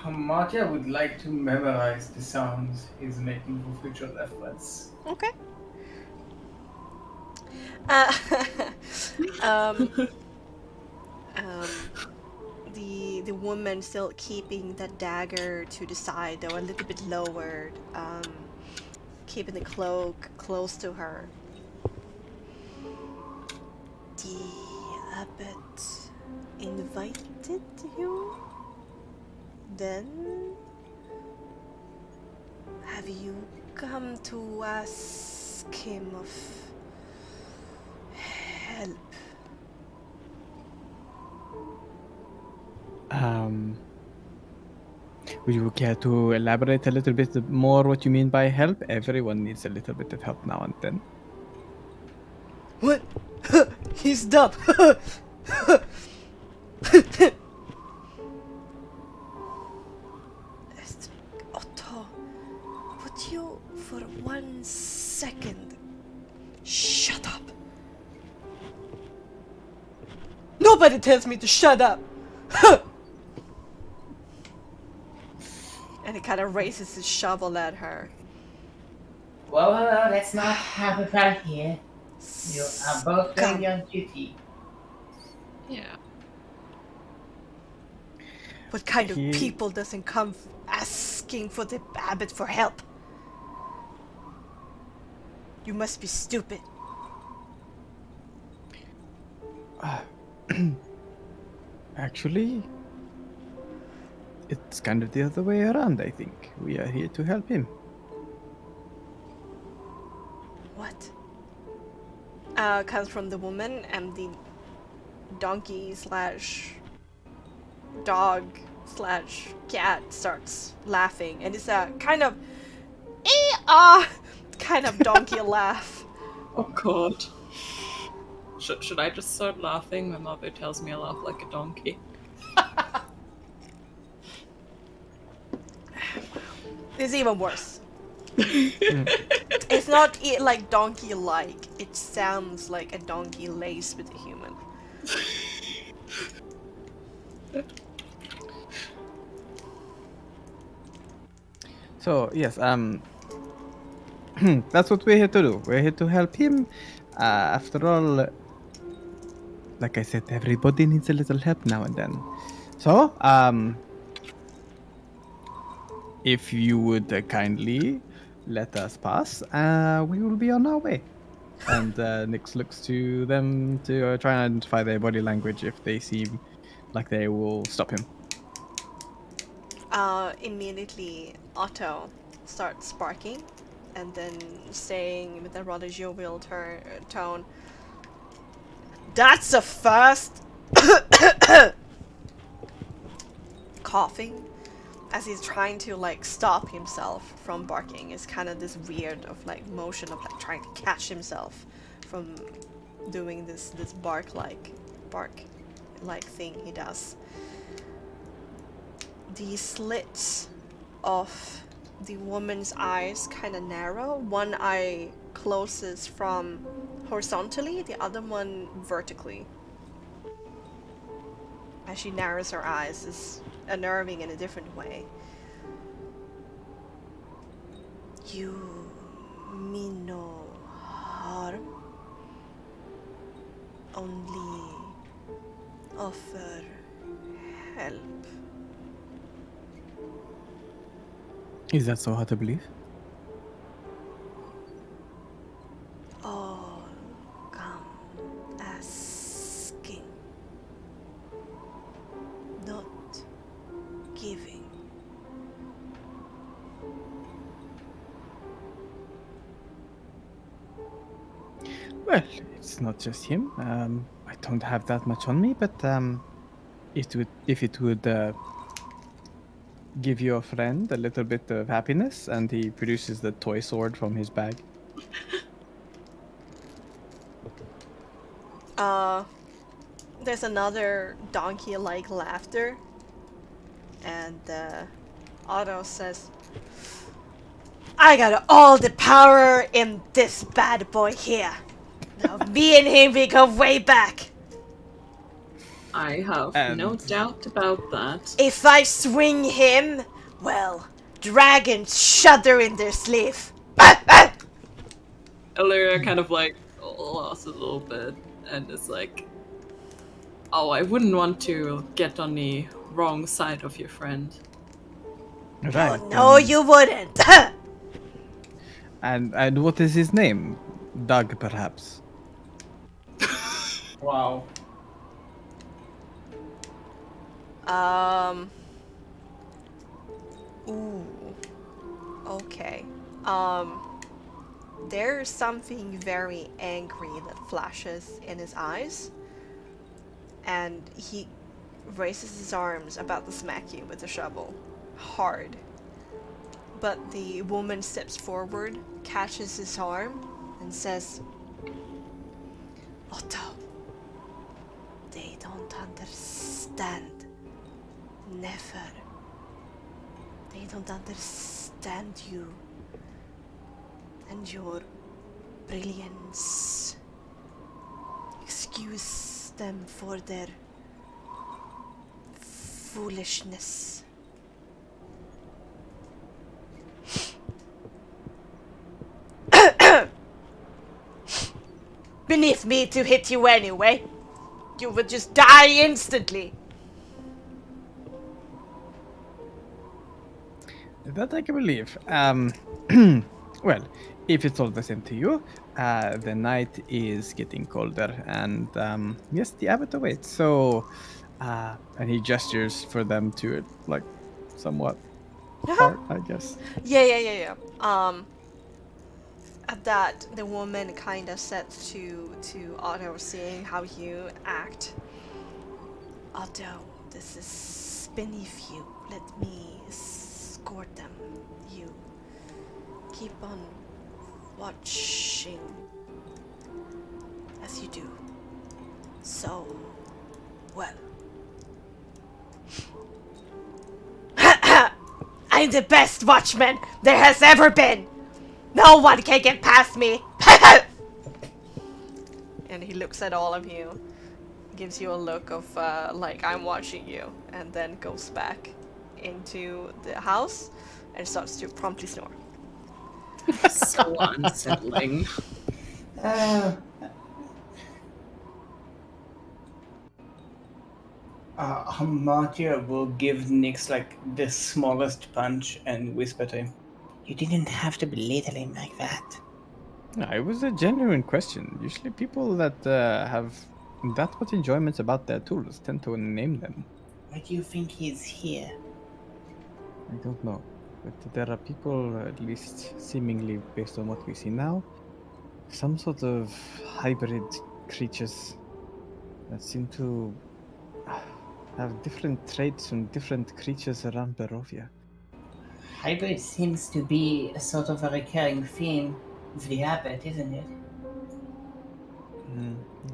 Marcia would like to memorize the sounds he's making for future reference. Okay. Uh, um, the woman still keeping the dagger to the side, though a little bit lowered, keeping the cloak close to her. The abbot invited you? Then have you come to ask him of help? Would you care to elaborate a little bit more what you mean by help? Everyone needs a little bit of help now and then. What? He's dumb. Otto, would you for 1 second shut up? Nobody tells me to shut up. And he kind of raises his shovel at her. Well, let's not have it right here. You are both doing your duty. Yeah. What kind of people doesn't come asking for the abbot for help? You must be stupid. Actually, it's kind of the other way around, I think. We are here to help him. What? Comes from the woman, and the donkey slash dog slash cat starts laughing, and it's a kind of kind of donkey laugh. Oh god. Should I just start laughing? My mother tells me I laugh like a donkey. It's even worse. It's not like donkey-like. It sounds like a donkey laced with a human. So, yes, that's what we're here to do. We're here to help him. After all, like I said, everybody needs a little help now and then. So, if you would kindly let us pass, we will be on our way. And Nyx looks to them to try and identify their body language if they seem like they will stop him. Immediately Otto starts barking, and then saying with a rather jovial tone, "That's a first!" Coughing as he's trying to like stop himself from barking. It's kind of this weird of like motion of like trying to catch himself from doing this bark like thing he does. The slits of the woman's eyes kind of narrow. One eye closes from horizontally, the other one vertically. As she narrows her eyes, is unnerving in a different way. You mean no harm? Only offer help. Is that so hard to believe? All come asking, not giving. Well, it's not just him. I don't have that much on me, but if it would give your friend a little bit of happiness, and he produces the toy sword from his bag. There's another donkey-like laughter, and Otto says, "I got all the power in this bad boy here. Now me and him, we go way back. I have no doubt about that. If I swing him, well, dragons shudder in their sleep." Illyria kind of like laughs a little bit and is like, "Oh, I wouldn't want to get on the wrong side of your friend." Right. Oh, no, you wouldn't. And what is his name? Doug, perhaps. Wow. Ooh. Okay. There's something very angry that flashes in his eyes, and he raises his arms about to smack you with the shovel. Hard. But the woman steps forward, catches his arm, and says, "Otto, they don't understand. Never. They don't understand you and your brilliance. Excuse them for their foolishness." Beneath me to hit you anyway. You would just die instantly. That I can believe. Well, if it's all the same to you, the night is getting colder, and yes, the abbot awaits. So, and he gestures for them to like somewhat part, I guess. Yeah. At that, the woman kind of said to Otto, seeing how you act, "Otto, this is beneath you. Let me escort them. You keep on watching as you do so well." "I'm the best watchman there has ever been. No one can get past me." And he looks at all of you, gives you a look of like, "I'm watching you," and then goes back into the house and starts to promptly snore. So unsettling. Hamartia will give Nyx like the smallest punch and whisper to him, You didn't have to belittle him like that. No, it was a genuine question. Usually, people that have that much enjoyment about their tools tend to name them. Why do you think he's here? I don't know. But there are people, at least seemingly based on what we see now, some sort of hybrid creatures that seem to have different traits from different creatures around Barovia. Hybrid seems to be a sort of a recurring theme of the abbot, isn't it?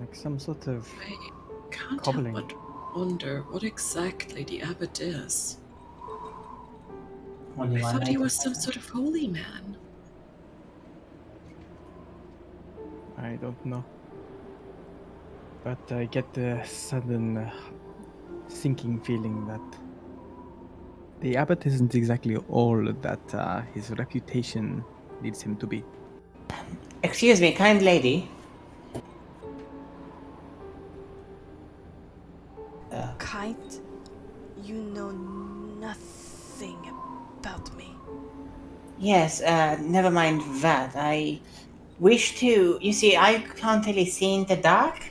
Like some sort of I can't cobbling. help but wonder what exactly the abbot is. Only I one thought he item. was some sort of holy man. I don't know. But I get the sudden sinking feeling that the abbot isn't exactly all that his reputation leads him to be. Excuse me, kind lady. Kind, you know nothing about me. Yes, never mind that. I wish to. You see, I can't really see in the dark.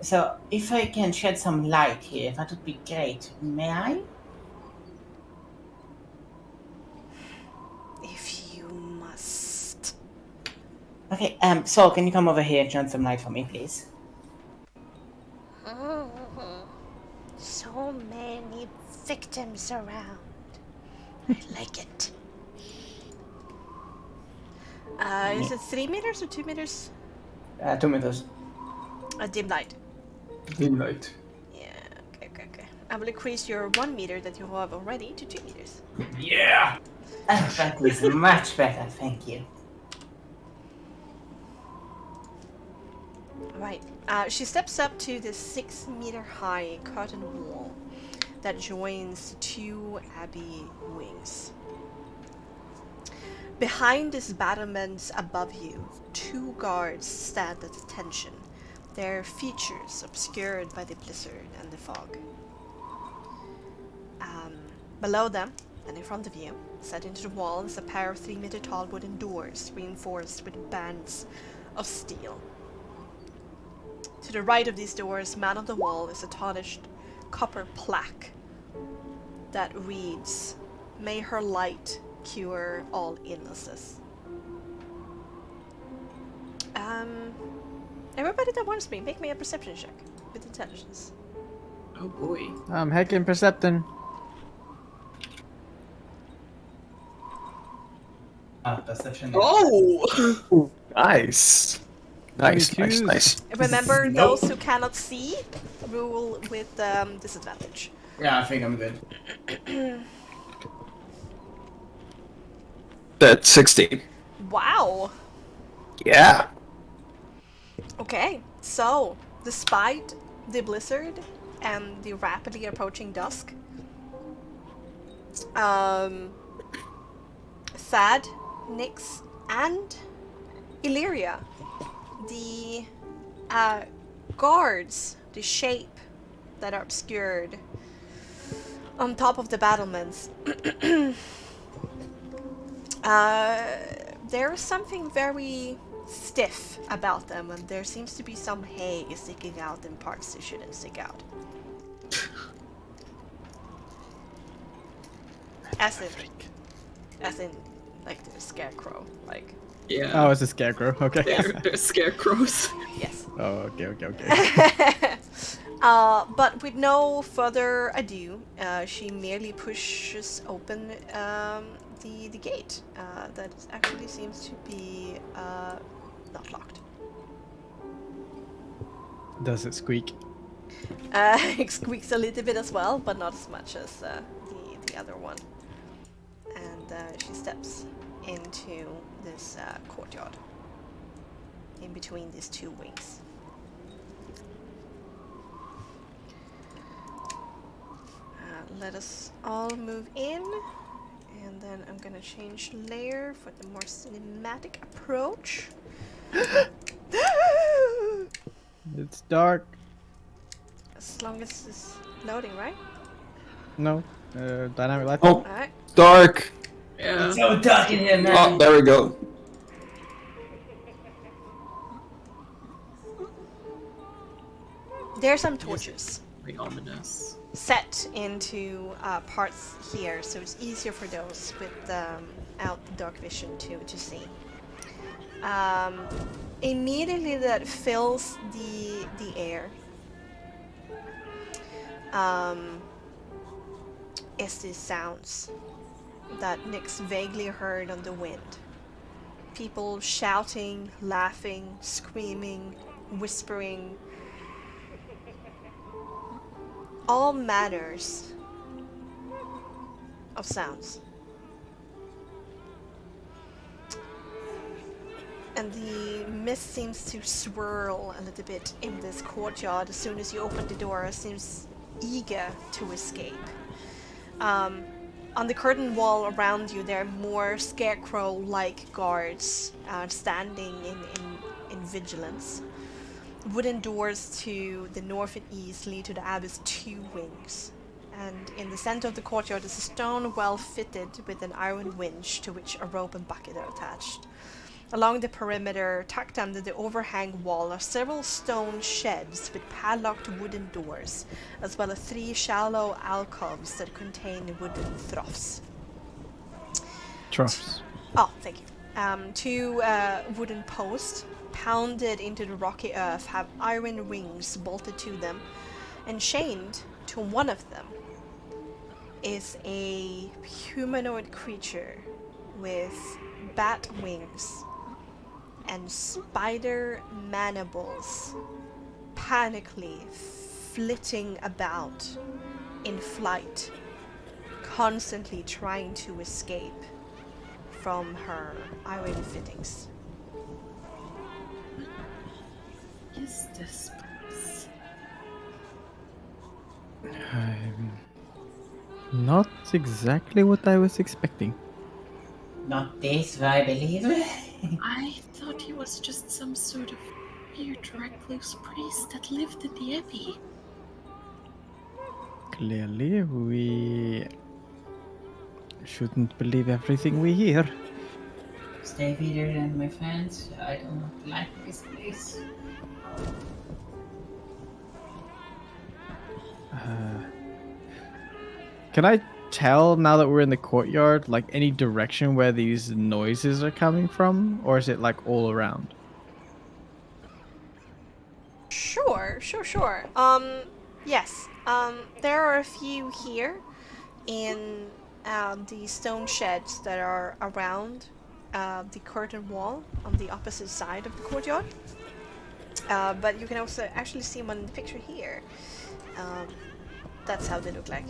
So, if I can shed some light here, that would be great. May I? If you must. Okay, Saul, can you come over here and shed some light for me, please? So many victims around. I like it. Is it 3 meters or 2 meters? 2 meters. A dim light. Dim light. Yeah, okay. I will increase your 1 meter that you have already to 2 meters. Yeah! That is much better, thank you. Right. She steps up to the 6 meter high curtain wall that joins the 2 abbey wings. Behind this battlements above you, 2 guards stand at attention, their features obscured by the blizzard and the fog. Below them, and in front of you, set into the wall, is a pair of 3 meter tall wooden doors reinforced with bands of steel. To the right of these doors, man on the wall, is a tarnished copper plaque that reads, "May her light cure all illnesses." Everybody that wants me, make me a perception check with intelligence. Oh boy. Heckin' Perceptin. Perception. Oh! Nice. Nice. Remember, Nope. those who cannot see rule with disadvantage. Yeah, I think I'm good. That's 16. Wow. Yeah. Okay, so despite the blizzard and the rapidly approaching dusk, Thad, Nyx, and Illyria, the guards, the shape that are obscured on top of the battlements, there is something very stiff about them, and there seems to be some hay sticking out in parts that shouldn't stick out. As in, like the scarecrow, like. Yeah. Oh, it's a scarecrow. Okay. They're scarecrows. Yes. Oh, okay. But with no further ado, she merely pushes open the gate that actually seems to be not locked. Does it squeak? It squeaks a little bit as well, but not as much as the other one. And she steps into this courtyard in between these 2 wings. Let us all move in, and then I'm gonna change layer for the more cinematic approach. It's dark. As long as it's loading, right? No. Dynamic light. Oh, Alright. dark. Yeah. It's so dark in here, man. Oh, there we go. There are some torches. Very ominous. set into parts here, so it's easier for those without dark vision to see. Immediately that fills the air is these sounds that Nyx vaguely heard on the wind. People shouting, laughing, screaming, whispering. All manners of sounds. And the mist seems to swirl a little bit in this courtyard as soon as you open the door. It seems eager to escape. On the curtain wall around you, there are more scarecrow-like guards standing in vigilance. Wooden doors to the north and east lead to the abbey's 2 wings. And in the center of the courtyard is a stone well fitted with an iron winch to which a rope and bucket are attached. Along the perimeter, tucked under the overhang wall, are several stone sheds with padlocked wooden doors, as well as 3 shallow alcoves that contain wooden troughs. Troughs. Oh, thank you. 2 wooden posts pounded into the rocky earth have iron rings bolted to them, and chained to one of them is a humanoid creature with bat wings and spider mandibles, panically flitting about in flight, constantly trying to escape from her iron fittings. Is this place? Not exactly what I was expecting. Not this, I believe. I thought he was just some sort of weird recluse priest that lived in the abbey. Clearly, we shouldn't believe everything we hear. Stay vigilant, my friends. I do not like this place. Can I tell now that we're in the courtyard, like any direction where these noises are coming from, or is it like all around? Sure. Yes. There are a few here in the stone sheds that are around the curtain wall on the opposite side of the courtyard. But you can also actually see one in the picture here. That's how they look like.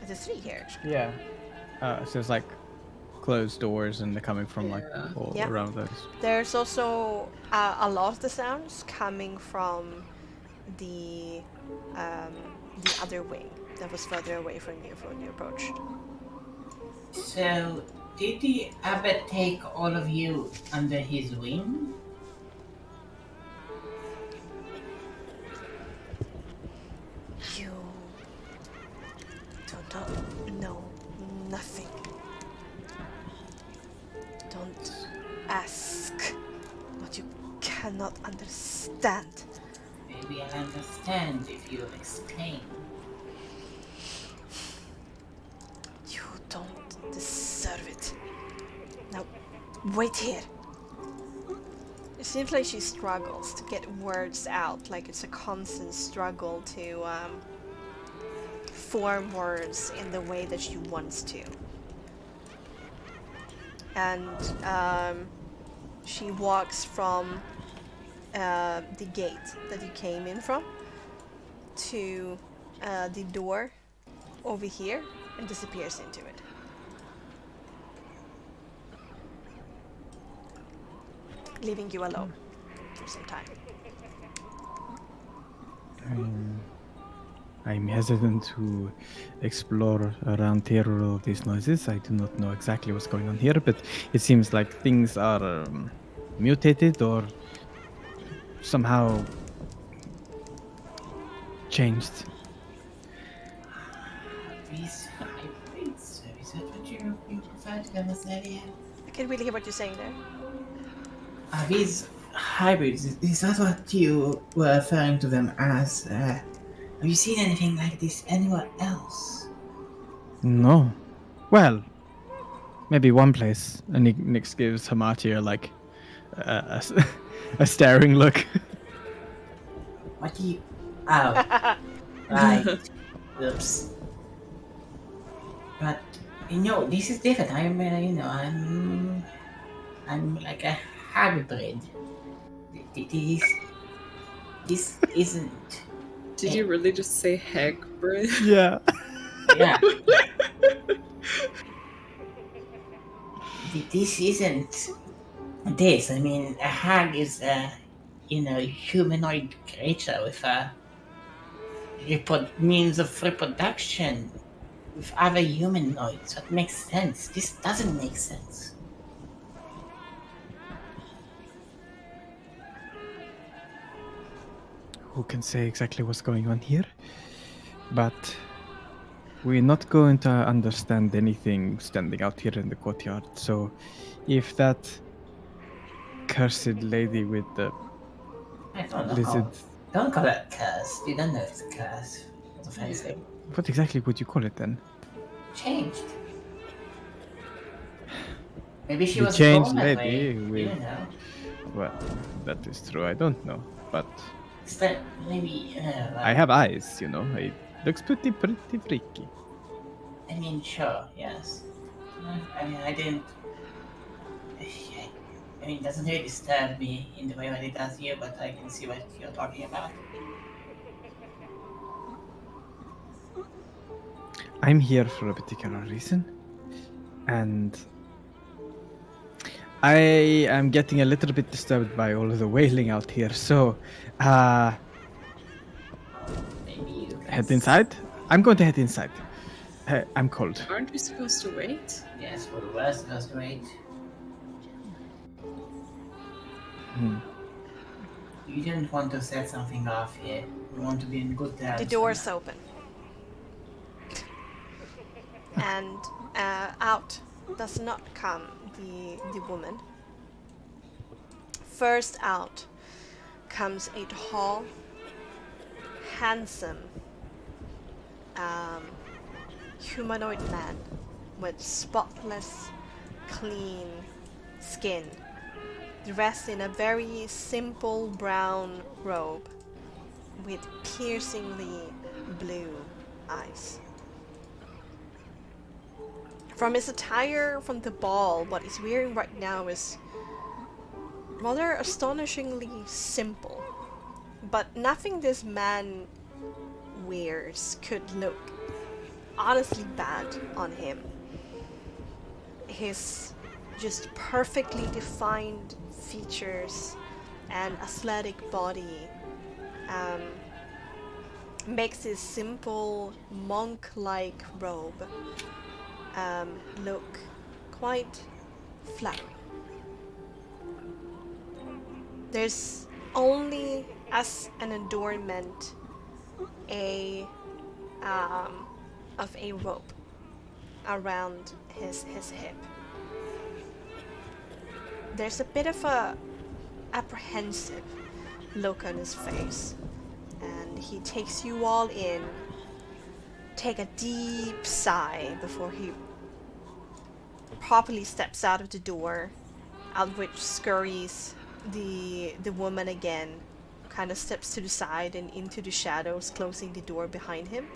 There's 3 here, actually. Yeah. So it's like closed doors and they're coming from like Yeah. all Yeah. around those. There's also a lot of the sounds coming from the other wing that was further away from you when you approached. So, did the abbot take all of you under his wing? You do not know nothing. Don't ask what you cannot understand. Maybe I'll understand if you explain. You don't deserve it. Now, wait here. It seems like she struggles to get words out, like it's a constant struggle to form words in the way that she wants to. And she walks from the gate that you came in from to the door over here and disappears into it. Leaving you alone for some time. I'm hesitant to explore around here with all these noises. I do not know exactly what's going on here, but it seems like things are mutated or somehow changed. These hybrids, is that what you prefer to them as earlier? I can't really hear what you're saying there. Are these hybrids. Is that what you were referring to them as? Have you seen anything like this anywhere else? No. Well, maybe one place. And Nix gives Hamatia like a staring look. What do you... Oh, right. Oops. But, this is different. I'm like a hybrid. This isn't... Did you really just say hybrid? Yeah. Yeah. This isn't this. I mean, a hag is a, humanoid creature with a means of reproduction with other humanoids. That makes sense. This doesn't make sense. Who can say exactly what's going on here? But we're not going to understand anything standing out here in the courtyard. So if that cursed lady with the lizard... Don't call it a curse. You don't know if it's a curse. It's offensive. What exactly would you call it then? Changed. Maybe she The was changed born that lady way. with... You don't know. Well, that is true. I don't know. But Is that maybe... I have eyes, It looks pretty freaky. I mean, sure, yes. I mean, I didn't... I mean, it doesn't really disturb me in the way that it does you, but I can see what you're talking about. I'm here for a particular reason. And I am getting a little bit disturbed by all of the wailing out here. So, Maybe you can... head inside? I'm going to head inside. I'm cold. Aren't we supposed to wait? Yes, we were supposed to wait. You didn't want to set something off here. We want to be in good terms. The door's open. And out does not come the woman. First out comes a tall, handsome, humanoid man with spotless, clean skin, dressed in a very simple brown robe with piercingly blue eyes. From his attire from the ball, what he's wearing right now is rather astonishingly simple. But nothing this man wears could look honestly bad on him. His just perfectly defined features and athletic body makes his simple monk-like robe look quite flattering. There's only as an adornment of a rope around his hip. There's a bit of a apprehensive look on his face, and he takes you all in. Take a deep sigh before he properly steps out of the door, out which scurries the woman again, kind of steps to the side and into the shadows, closing the door behind him.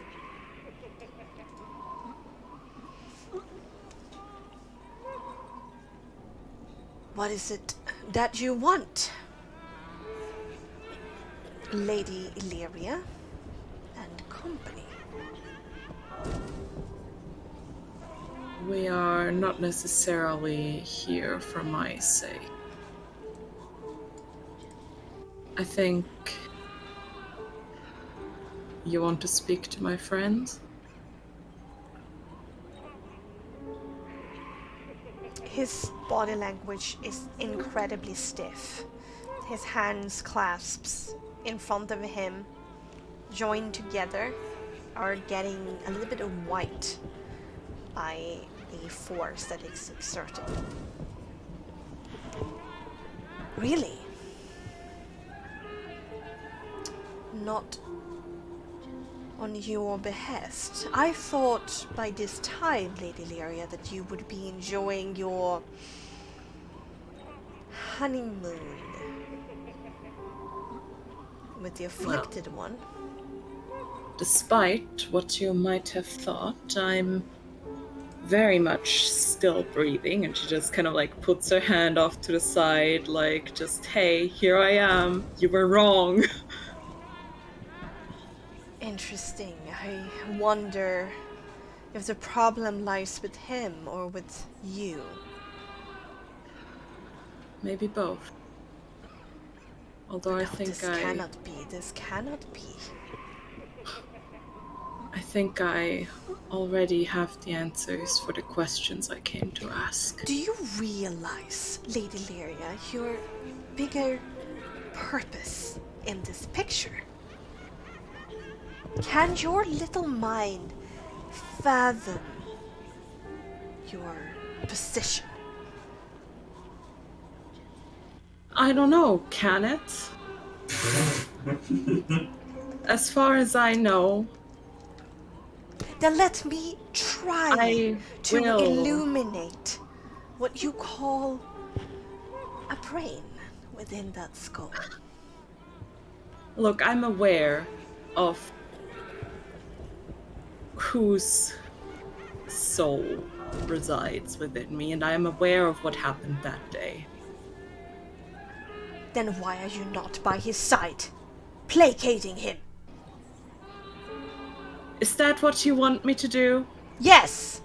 What is it that you want, Lady Illyria and company? We are not necessarily here for my sake. I think you want to speak to my friends? His body language is incredibly stiff. His hands clasped in front of him, joined together, are getting a little bit of white by the force that is exerted. Really? not on your behest. I thought by this time, Lady Lyria, that you would be enjoying your honeymoon with the afflicted one. Despite what you might have thought, I'm very much still breathing, and she just kind of like puts her hand off to the side, like, just, hey, here I am, you were wrong. Interesting. I wonder if the problem lies with him or with you. Maybe both. Although I think This cannot be. This cannot be. I think I already have the answers for the questions I came to ask. Do you realize, Lady Lyria, your bigger purpose in this picture? Can your little mind fathom your position? I don't know, can it? As far as I know, Then let me try to will. illuminate what you call a brain within that skull. Look, I'm aware of whose soul resides within me, and I am aware of what happened that day. Then why are you not by his side, placating him? Is that what you want me to do? Yes,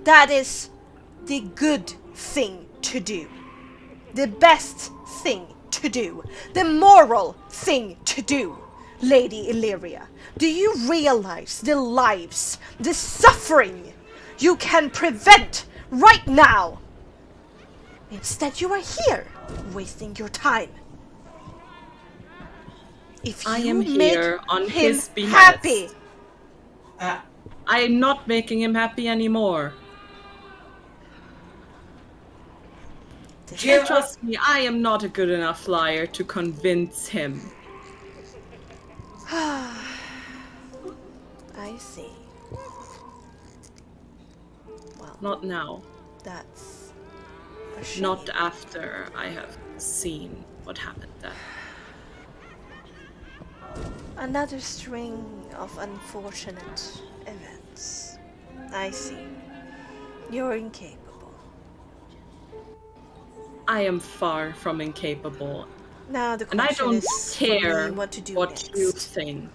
that is the good thing to do. The best thing to do. The moral thing to do, Lady Illyria. Do you realize the lives, the suffering you can prevent right now? Instead, you are here, wasting your time. If you I am make here on him his behest. happy, I am not making him happy anymore. Trust me, I am not a good enough liar to convince him. I see. Well, Not now. that's a shame. Not after I have seen what happened then. Another string of unfortunate events. I see. You're incapable. I am far from incapable, Now the and I question don't is for care me what to do what next. you think.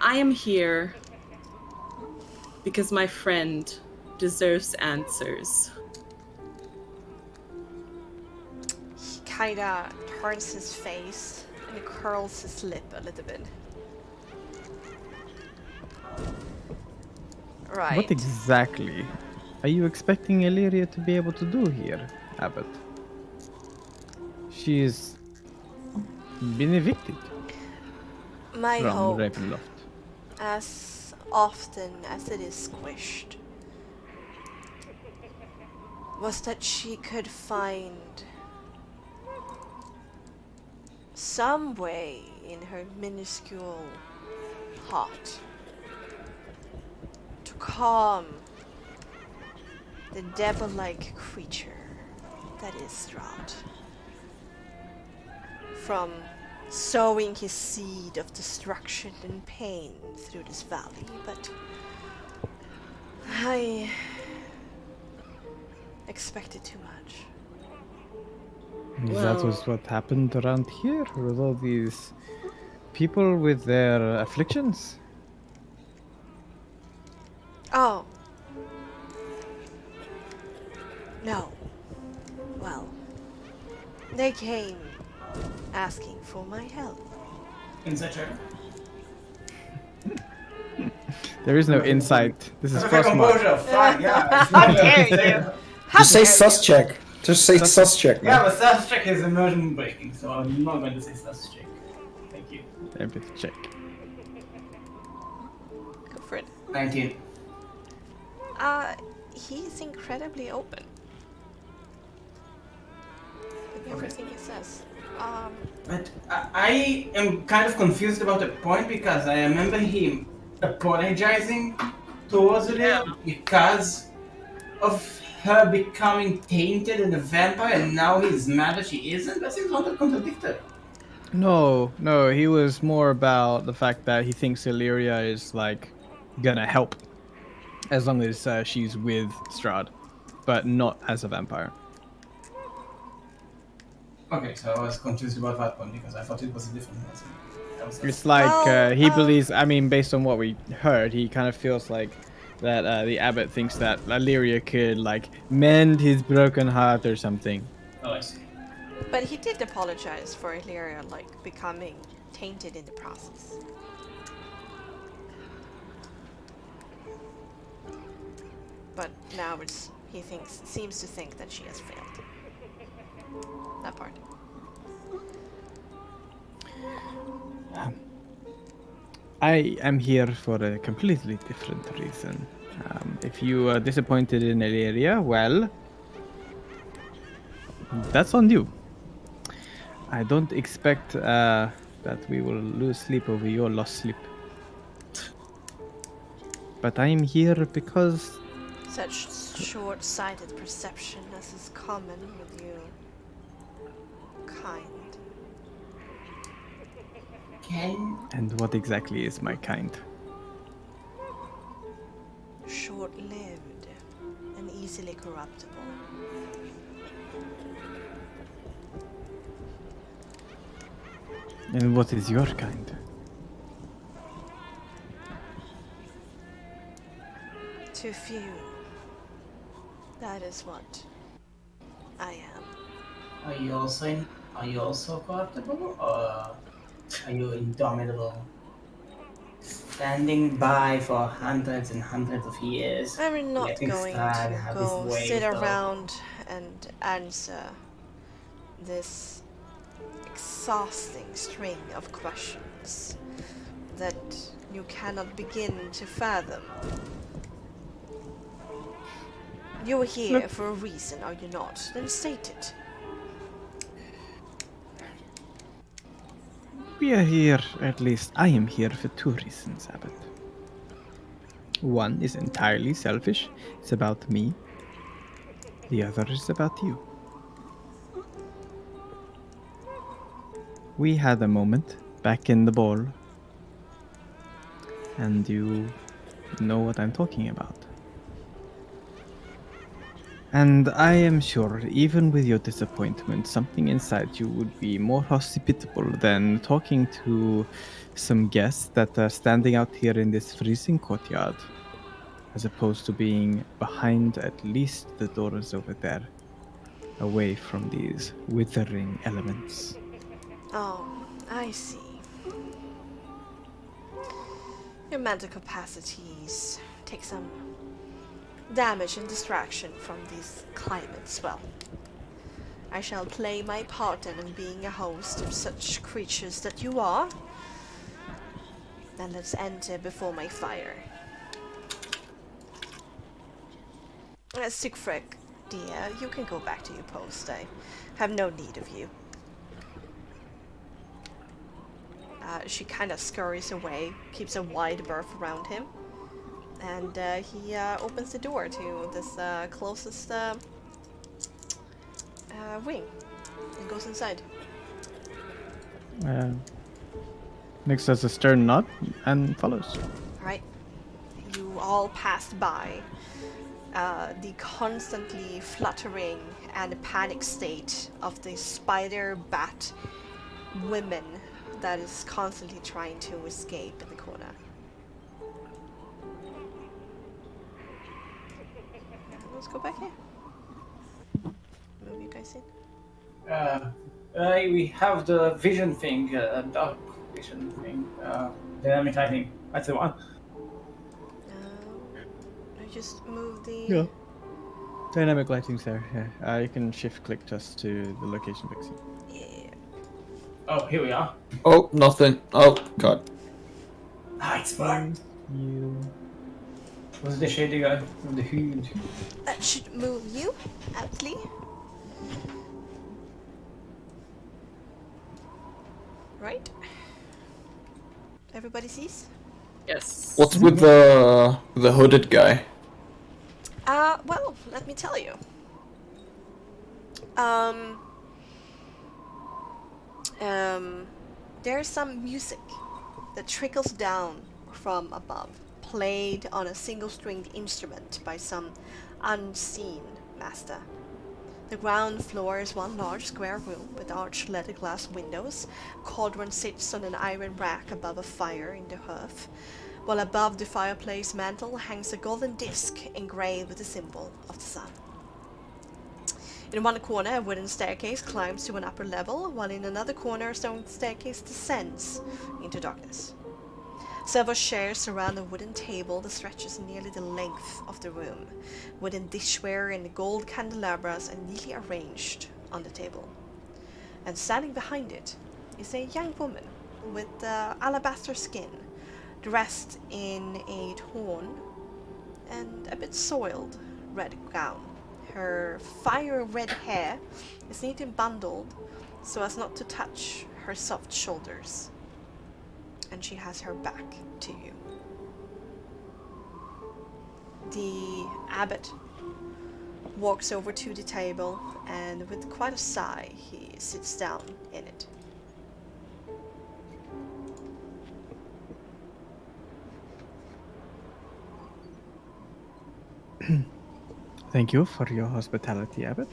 I am here because my friend deserves answers. He kinda turns his face and curls his lip a little bit. Right. What exactly are you expecting Illyria to be able to do here, Abbott? She's been evicted My from hope, Ravenloft. as often as it is squished, was that she could find some way in her minuscule heart to calm the devil-like creature that is Stroud from sowing his seed of destruction and pain through this valley, but I expected too much. That was what happened around here with all these people with their afflictions. Oh. No. Well, they came asking for my help. Inside check. There is no insight. This is Okay, Frostmark. composure, fine, yeah. How dare you? How Just say dare sus you? check. Just say sus check, Yeah, man. but sus check is immersion breaking, so I'm not going to say sus check. Thank you. Empathy check. Go for it. 19. He's incredibly open with everything he says. But I am kind of confused about the point because I remember him apologizing towards Lydia because of her becoming tainted and a vampire, and now he's mad that she isn't. That seems contradictory. No, he was more about the fact that he thinks Illyria is like gonna help as long as she's with Strahd, but not as a vampire. Okay, so I was confused about that one because I thought it was a different person. It's like Well, he believes. I mean, based on what we heard, he kind of feels like that the abbot thinks that Illyria could like mend his broken heart or something. Oh, I see. but he did apologize for Illyria, like, becoming tainted in the process. But now seems to think that she has failed. That part. I am here for a completely different reason. If you are disappointed in Illyria, well, that's on you. I don't expect that we will lose sleep over your lost sleep. But I am here because Such short-sighted perception as is common with you. Kind. And what exactly is my kind? Short-lived and easily corruptible. And what is your kind? Too few. That is what I am. Are you also corruptible, or are you indomitable? Standing by for hundreds and hundreds of years. I'm not letting going Strahd to have his go way sit without- around and answer this exhausting string of questions that you cannot begin to fathom. You're here for a reason, are you not? Then state it. We are here, at least I am here for two reasons, Abbot. One is entirely selfish, it's about me. The other is about you. We had a moment back in the ball, and you know what I'm talking about. And I am sure, even with your disappointment, something inside you would be more hospitable than talking to some guests that are standing out here in this freezing courtyard, as opposed to being behind at least the doors over there, away from these withering elements. Oh, I see. Your mental capacities take some damage and distraction from these climates. Well, I shall play my part in being a host of such creatures that you are. Then let's enter before my fire. Sigfrid, dear, you can go back to your post. I have no need of you. She kind of scurries away, keeps a wide berth around him, and he opens the door to this closest wing and goes inside. Nix does a stern nod and follows. Right, you all passed by the constantly fluttering and panic state of the spider bat women that is constantly trying to escape in the corner. Let's go back here. Move you guys in. We have the vision thing, dark vision thing, dynamic lighting. That's the one. I just move the. Yeah. Dynamic lighting's there. Yeah. You can shift click just to the location, Bexxy. Yeah. Oh, here we are. Oh, nothing. Oh, God. Ah, it's Marc. You. Was the shady guy with the huge? That should move you, aptly. Right? Everybody sees? Yes. What's with the hooded guy? Well, let me tell you. Um, there's some music that trickles down from above, played on a single-stringed instrument by some unseen master. The ground floor is one large square room with arched leaded glass windows. A cauldron sits on an iron rack above a fire in the hearth, while above the fireplace mantel hangs a golden disc engraved with the symbol of the sun. In one corner, a wooden staircase climbs to an upper level, while in another corner, a stone staircase descends into darkness. Several chairs surround a wooden table that stretches nearly the length of the room. Wooden dishware and gold candelabras are neatly arranged on the table. And standing behind it is a young woman with alabaster skin, dressed in a torn and a bit soiled red gown. Her fire red hair is neatly bundled so as not to touch her soft shoulders. And she has her back to you. The abbot walks over to the table and with quite a sigh he sits down in it. Thank you for your hospitality, Abbot.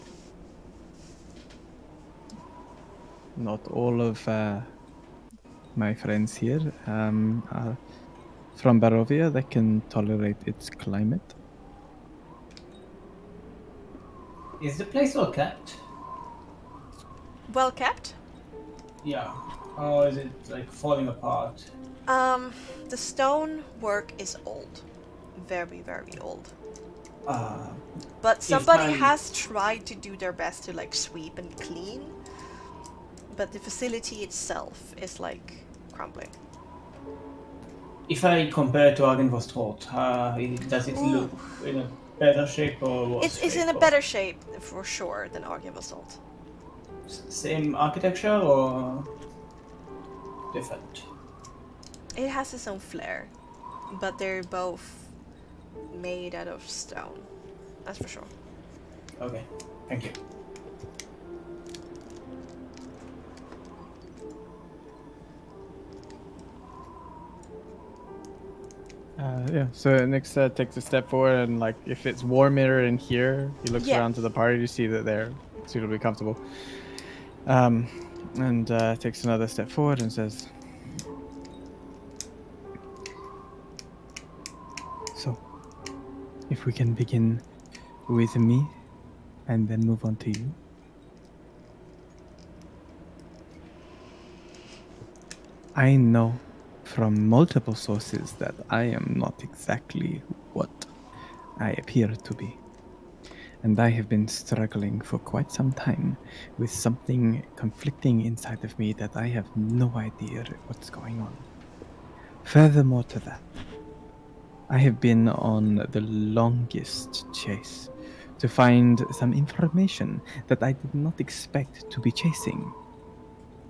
Not all of my friends here are from Barovia that can tolerate its climate. Is the place well kept? Well kept. Yeah. Or is it like falling apart? The stone work is old. Very, very old. But somebody has tried to do their best to like sweep and clean. But the facility itself is like crumbling. If I compare to Argenvostrot, does it look in a better shape or worse It's in a shape, or better shape for sure than Argenvostrot. same architecture or different? It has its own flair, but they're both made out of stone. That's for sure. Okay, thank you. Yeah, so Nix takes a step forward and, like, if it's warmer in here, he looks Yeah. around to the party to see that they're suitably comfortable. And takes another step forward and says, "So, if we can begin with me and then move on to you." I know from multiple sources that I am not exactly what I appear to be. And I have been struggling for quite some time with something conflicting inside of me that I have no idea what's going on. Furthermore to that, I have been on the longest chase to find some information that I did not expect to be chasing.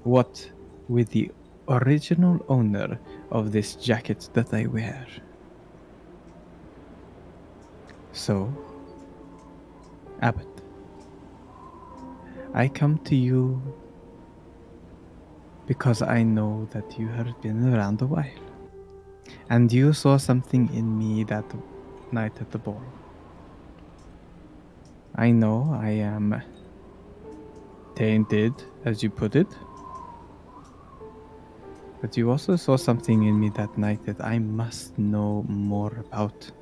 What with the original owner of this jacket that I wear. So, Abbott, I come to you because I know that you have been around a while. And you saw something in me that night at the ball. I know I am tainted, as you put it. But you also saw something in me that night that I must know more about.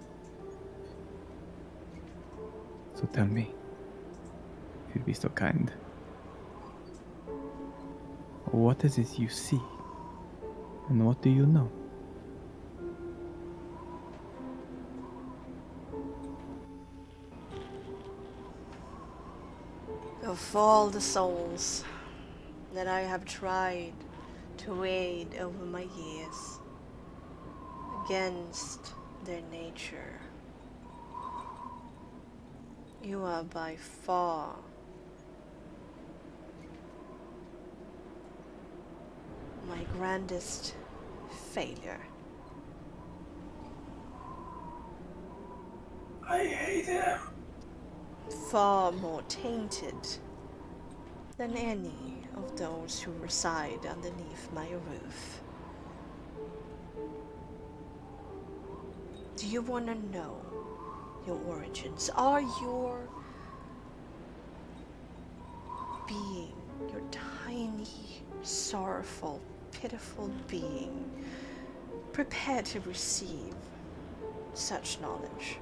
So tell me, if you'd be so kind. What is it you see? And what do you know? Of all the souls that I have tried to aid over my years against their nature, you are by far my grandest failure. I hate him. Far more tainted than any of those who reside underneath my roof. Do you want to know your origins? Are your being, your tiny, sorrowful, pitiful being, prepared to receive such knowledge?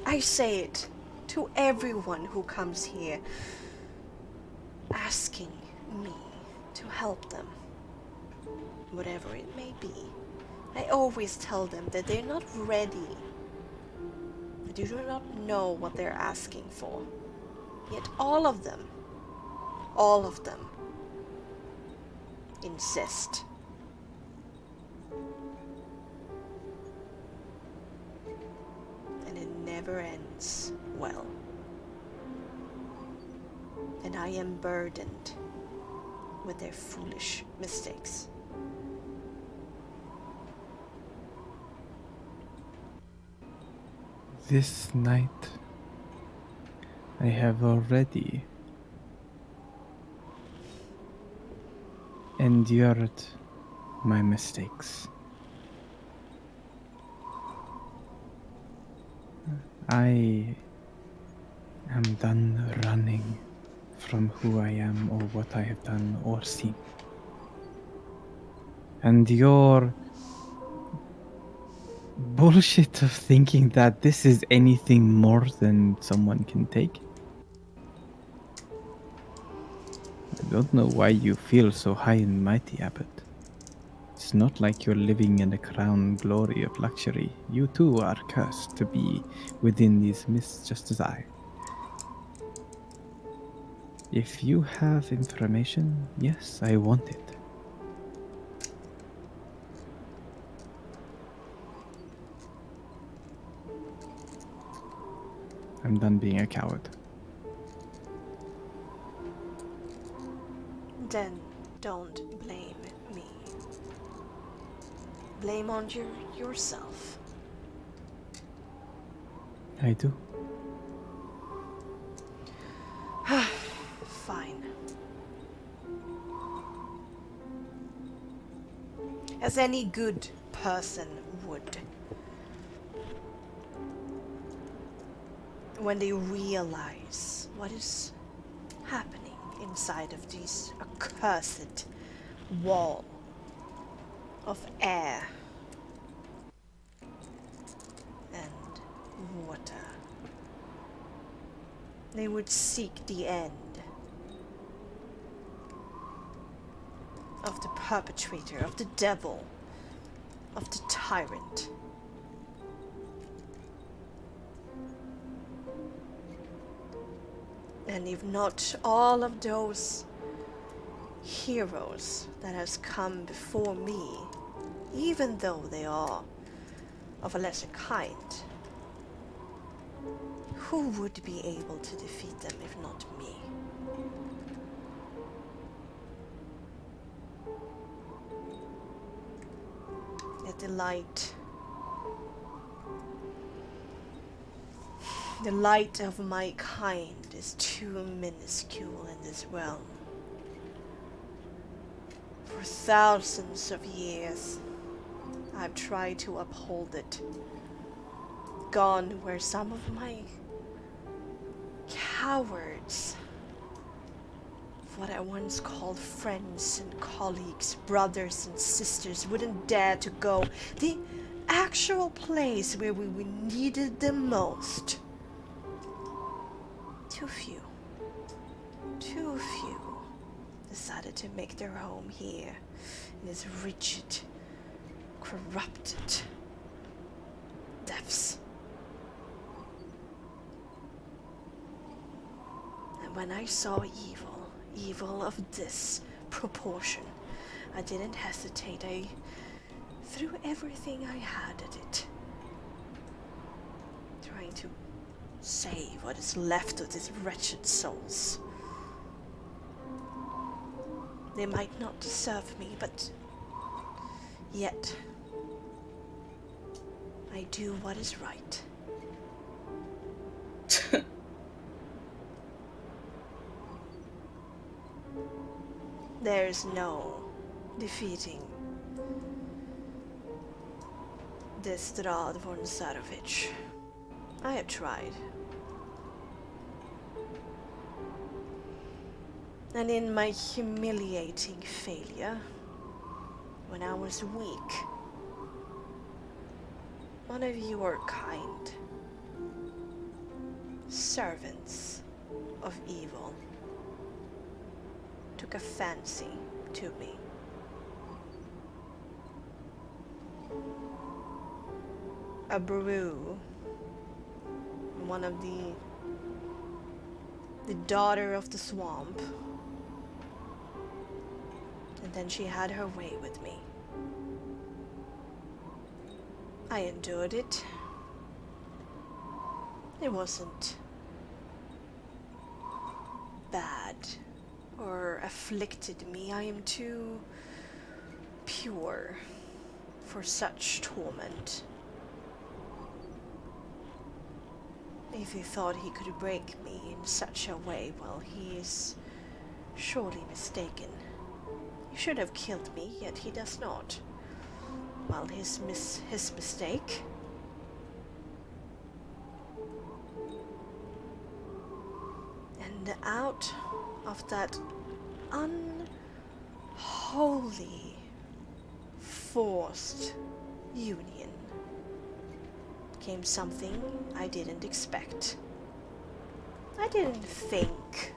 I say it to everyone who comes here asking me to help them, whatever it may be. I always tell them that they're not ready, that they do not know what they're asking for. Yet all of them insist. And it never ends well. And I am burdened with their foolish mistakes. This night, I have already endured my mistakes. I am done running from who I am or what I have done or seen. And your bullshit of thinking that this is anything more than someone can take. I don't know why you feel so high and mighty, Abbot. It's not like you're living in the crown glory of luxury. You too are cursed to be within these mists just as I. If you have information, yes, I want it. I'm done being a coward. Then don't blame me. Blame on yourself. I do. Fine. As any good person would. When they realize what is happening inside of this accursed wall of air and water, they would seek the end of the perpetrator, of the devil, of the tyrant. And if not all of those heroes that has come before me, even though they are of a lesser kind, who would be able to defeat them if not me? Yet the light of my kind is too minuscule in this realm. For thousands of years, I've tried to uphold it. Gone where some of my cowards, what I once called friends and colleagues, brothers and sisters, wouldn't dare to go. The actual place where we were needed the most. Too few decided to make their home here in this rigid, corrupted depths. And when I saw evil of this proportion, I didn't hesitate. I threw everything I had at it, trying to save what is left of these wretched souls. They might not deserve me, but yet I do what is right. There's no defeating this Strad von Sarovic. I have tried. And in my humiliating failure, when I was weak, one of your kind servants of evil took a fancy to me. A brew, one of the daughter of the swamp, and then she had her way with me. I endured it. It wasn't bad or afflicted me. I am too pure for such torment. If he thought he could break me in such a way, well, he is surely mistaken. He should have killed me, yet he does not. Well, his mistake. And out of that unholy, forced union came something I didn't expect. I didn't think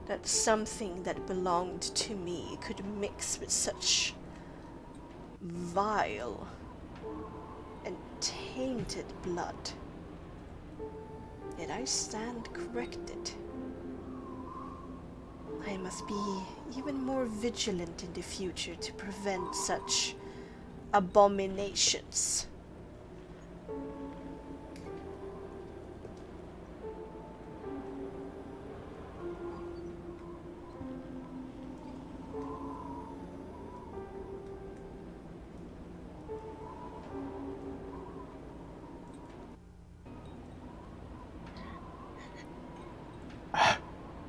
that something that belonged to me could mix with such vile and tainted blood. Yet I stand corrected. I must be even more vigilant in the future to prevent such abominations.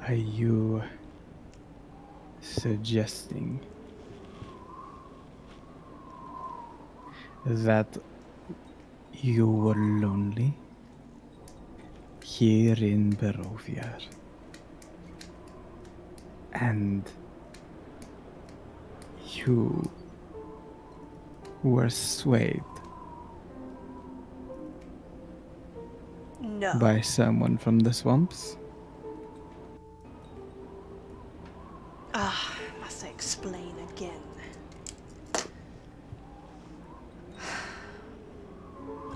Are you suggesting that you were lonely here in Barovia and you were swayed No. by someone from the swamps? Must I explain again?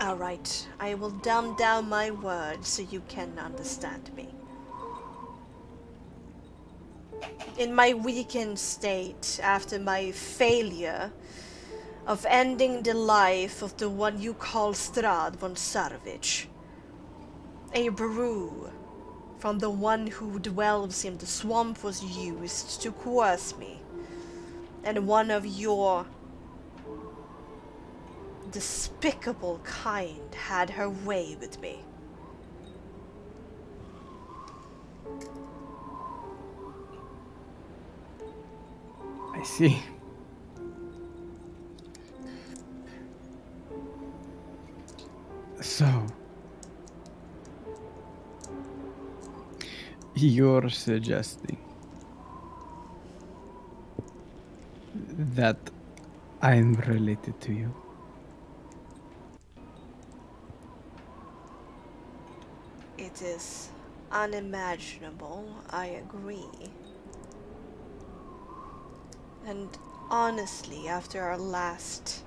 Alright, I will dumb down my words so you can understand me. In my weakened state, after my failure of ending the life of the one you call Strad von Sarovic, a brew from the one who dwells in the swamp was used to coerce me, and one of your despicable kind had her way with me. I see. So, you're suggesting that I'm related to you? It is unimaginable, I agree. And honestly, after our last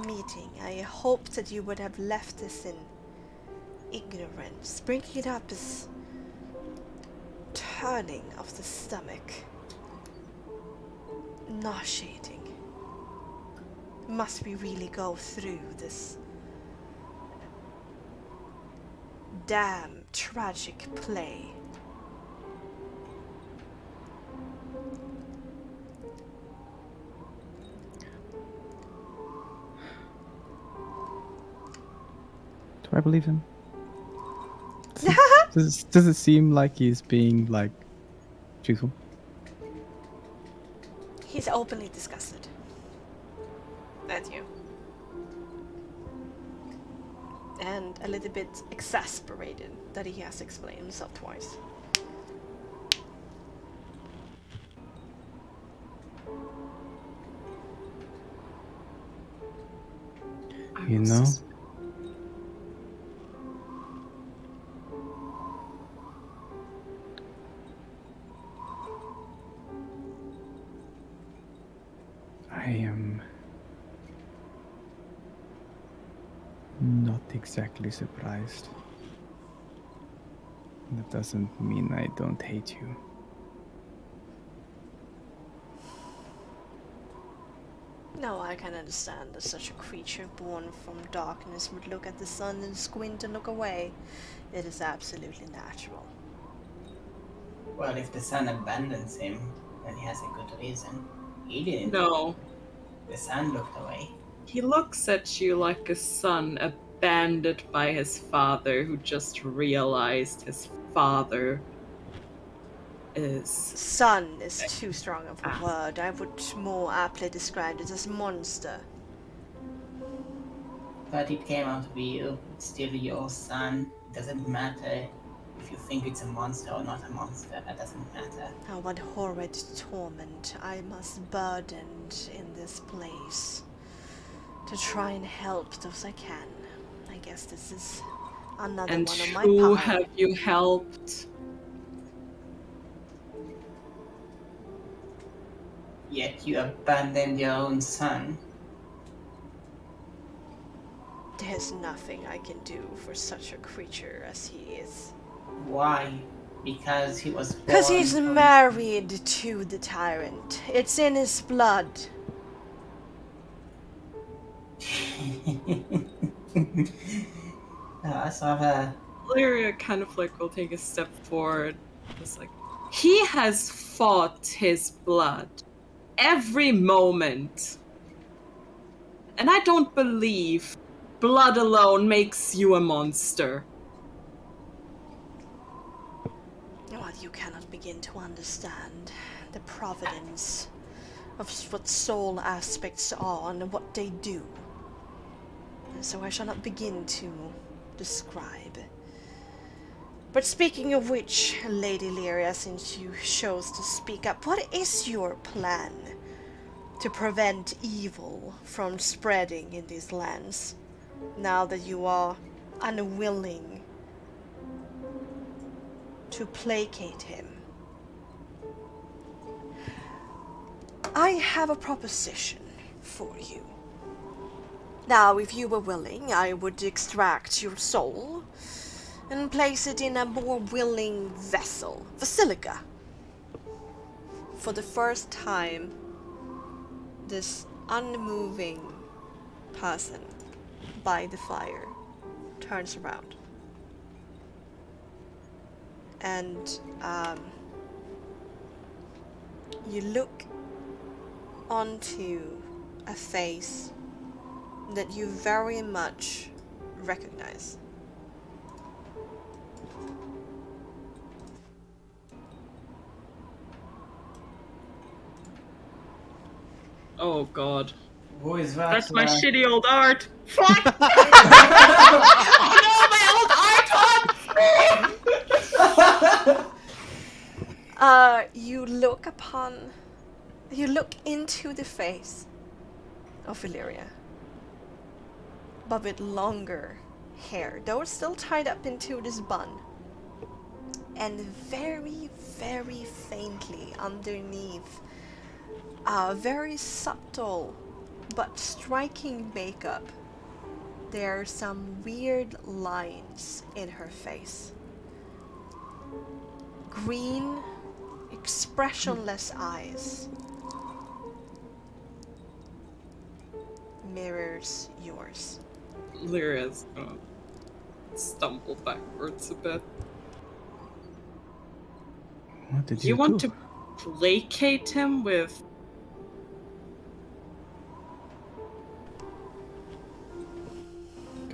meeting, I hoped that you would have left us in ignorance. Bringing it up is turning of the stomach. Nauseating. Must we really go through this damn tragic play Do I believe him? Does it seem like he's being, like, truthful? He's openly disgusted at you. And a little bit exasperated that he has explained himself twice. You know? I am not exactly surprised. That doesn't mean I don't hate you. No, I can understand that such a creature born from darkness would look at the sun and squint and look away. It is absolutely natural. Well, if the sun abandons him, then he has a good reason. He didn't. No. The sun looked away. He looks at you like a son abandoned by his father who just realized his father is... Son is too strong of a word. I would more aptly describe it as monster. But it came out to be you. It's still your son. It doesn't matter if you think it's a monster or not a monster. That doesn't matter. Oh, what horrid torment I must burden in this place to try and help those I can. I guess this is another And one of my who power. have you helped? Yet you abandoned your own son. There's nothing I can do for such a creature as he is. Why? Because he was born Because he's from- married to the tyrant. It's in his blood. I saw her. Lyria kind of like will take a step forward. It's like, he has fought his blood every moment. And I don't believe blood alone makes you a monster. Well, you cannot begin to understand the providence of what soul aspects are and what they do. And so I shall not begin to describe. But speaking of which, Lady Lyria, since you chose to speak up, what is your plan to prevent evil from spreading in these lands, now that you are unwilling to placate him? I have a proposition for you. Now, if you were willing, I would extract your soul and place it in a more willing vessel, Basilica. For the first time, this unmoving person by the fire turns around. And you look onto a face that you very much recognize. Oh god. Who is that? That's my shitty old art! Fuck! You look into the face of Illyria, but with longer hair, though it's still tied up into this bun. And very, very faintly underneath, very subtle but striking makeup, there are some weird lines in her face. Green, expressionless eyes. Mirrors yours. Lyria's gonna stumble backwards a bit. What did You you want do? to placate him with...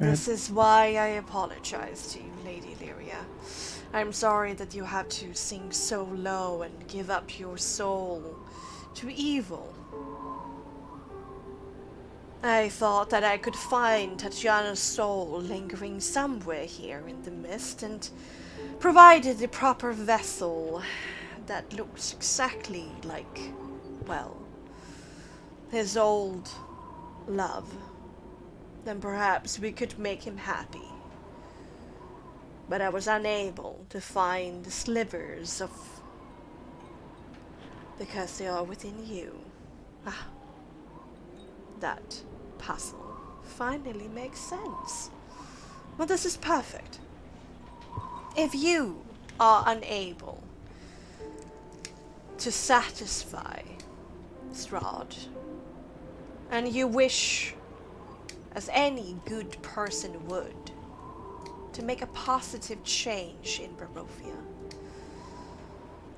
This is why I apologize to you, Lady Lyria. I'm sorry that you had to sink so low and give up your soul to evil. I thought that I could find Tatiana's soul lingering somewhere here in the mist, and provided the proper vessel that looks exactly like, well, his old love, then perhaps we could make him happy. But I was unable to find the slivers of... because they are within you. Ah, that puzzle finally makes sense. Well, this is perfect. If you are unable to satisfy Strahd, and you wish, as any good person would, to make a positive change in Barovia,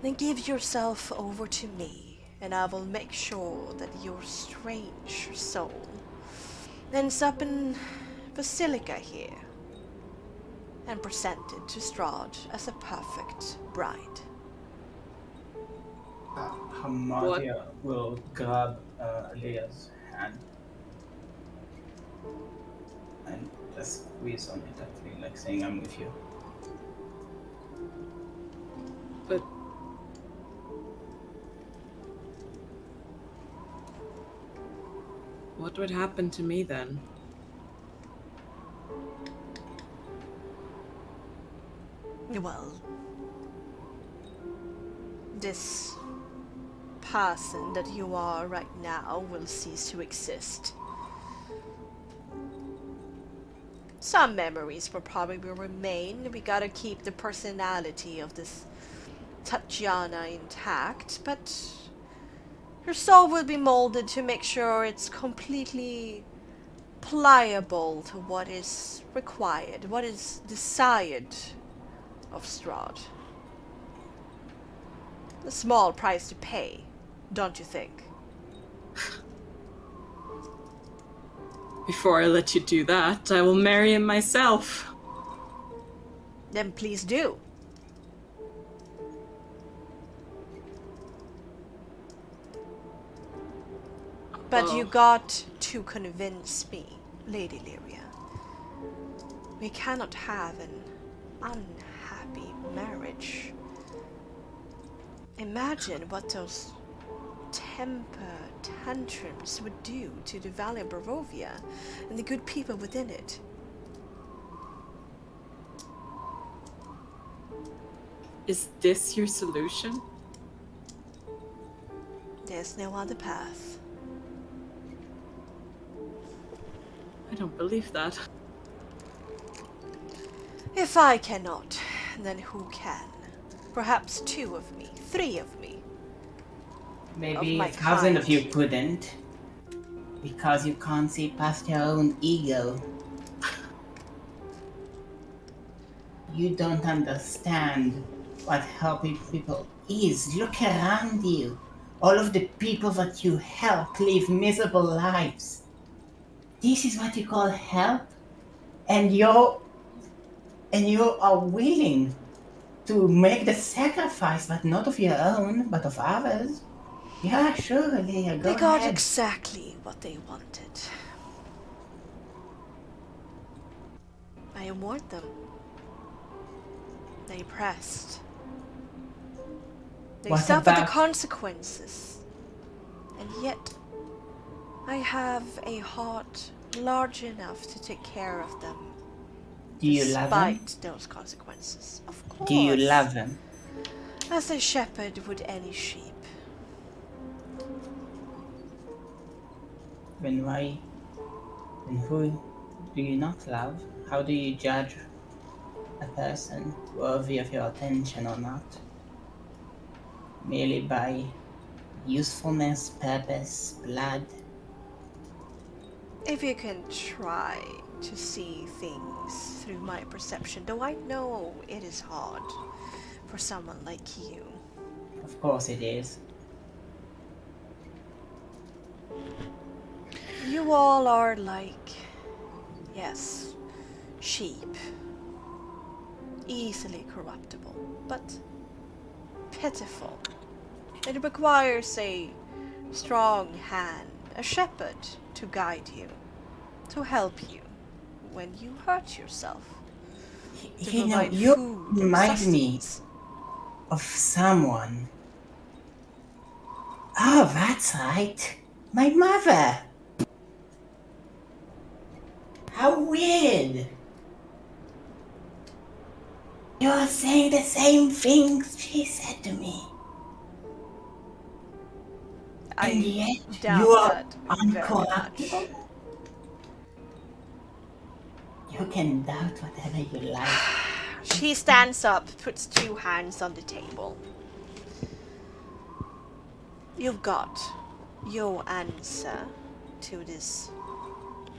then give yourself over to me, and I will make sure that your strange soul ends up in Basilica here, and presented to Strahd as a perfect bride. Hamadia will grab Leah's hand and just squeeze on it, actually, like saying, I'm with you. But what would happen to me then? Well, this person that you are right now will cease to exist. Some memories will probably remain. We gotta keep the personality of this Tatiana intact, but her soul will be molded to make sure it's completely pliable to what is required, what is desired of Strahd. A small price to pay, don't you think? Before I let you do that, I will marry him myself. Then please do. But you got to convince me, Lady Lyria. We cannot have an unhappy marriage. Imagine what those temper tantrums would do to the Valley of Barovia and the good people within it. Is this your solution? There's no other path. I don't believe that. If I cannot, then who can? Perhaps 2 of me, 3 of me. Maybe my 1,000 of kind. you couldn't. Because you can't see past your own ego. You don't understand what helping people is. Look around you. All of the people that you help live miserable lives. This is what you call help? And you are willing to make the sacrifice, but not of your own, but of others. Yeah, sure, Leah, go They got ahead. exactly what they wanted. I warned them. They pressed. They What suffered the about- consequences. And yet, I have a heart large enough to take care of them. Do you love them? Despite those consequences. Of course. Do you love them? As a shepherd would any sheep. Then why? Then who do you not love? How do you judge a person worthy of your attention or not? Merely by usefulness, purpose, blood? If you can try to see things through my perception, though I know it is hard for someone like you. Of course it is. You all are like, yes, Cheap. Easily corruptible, but pitiful. It requires a strong hand, a shepherd to guide you, to help you when you hurt yourself. To You know, provide you food and remind me sustenance. of someone. Oh, that's right. My mother. How weird. You're saying the same things she said to me. I And yet doubt you are that very much. uncorruptible. You can doubt whatever you like. She stands up, puts two hands on the table. You've got your answer to this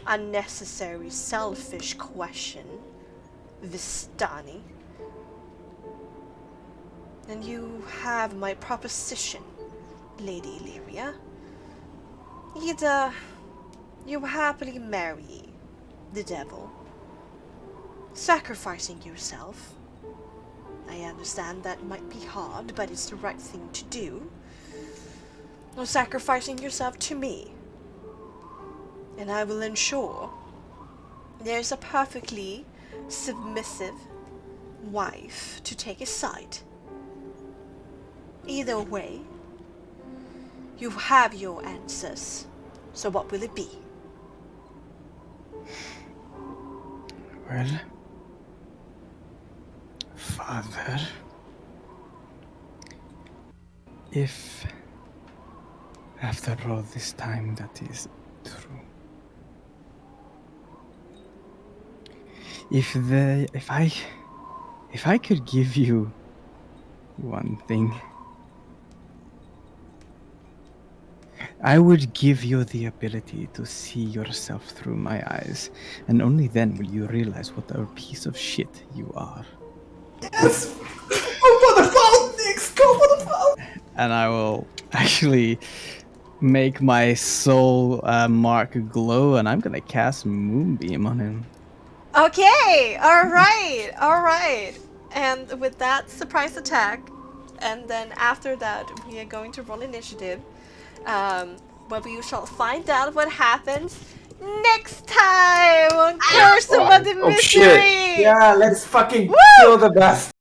unnecessary, selfish question, Vistani. And you have my proposition, Lady Illyria. Either you happily marry the devil, sacrificing yourself. I understand that might be hard, but it's the right thing to do. Or sacrificing yourself to me. And I will ensure there's a perfectly submissive wife to take his side. Either way, you have your answers. So what will it be? Well, Father, if after all this time that is true, if I could give you one thing, I would give you the ability to see yourself through my eyes, and only then will you realize what a piece of shit you are. Yes! Go for the phone, Nix! Go for the phone! And I will actually make my soul Marc glow, and I'm gonna cast Moonbeam on him. Okay, alright. And with that surprise attack, and then after that, we are going to roll initiative. But we shall find out what happens next time on Curse of the Mystery! shit. Yeah, let's fucking Woo! kill the best.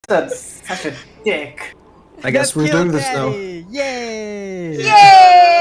That's such a dick. I guess we're doing this now. Yay! Yay!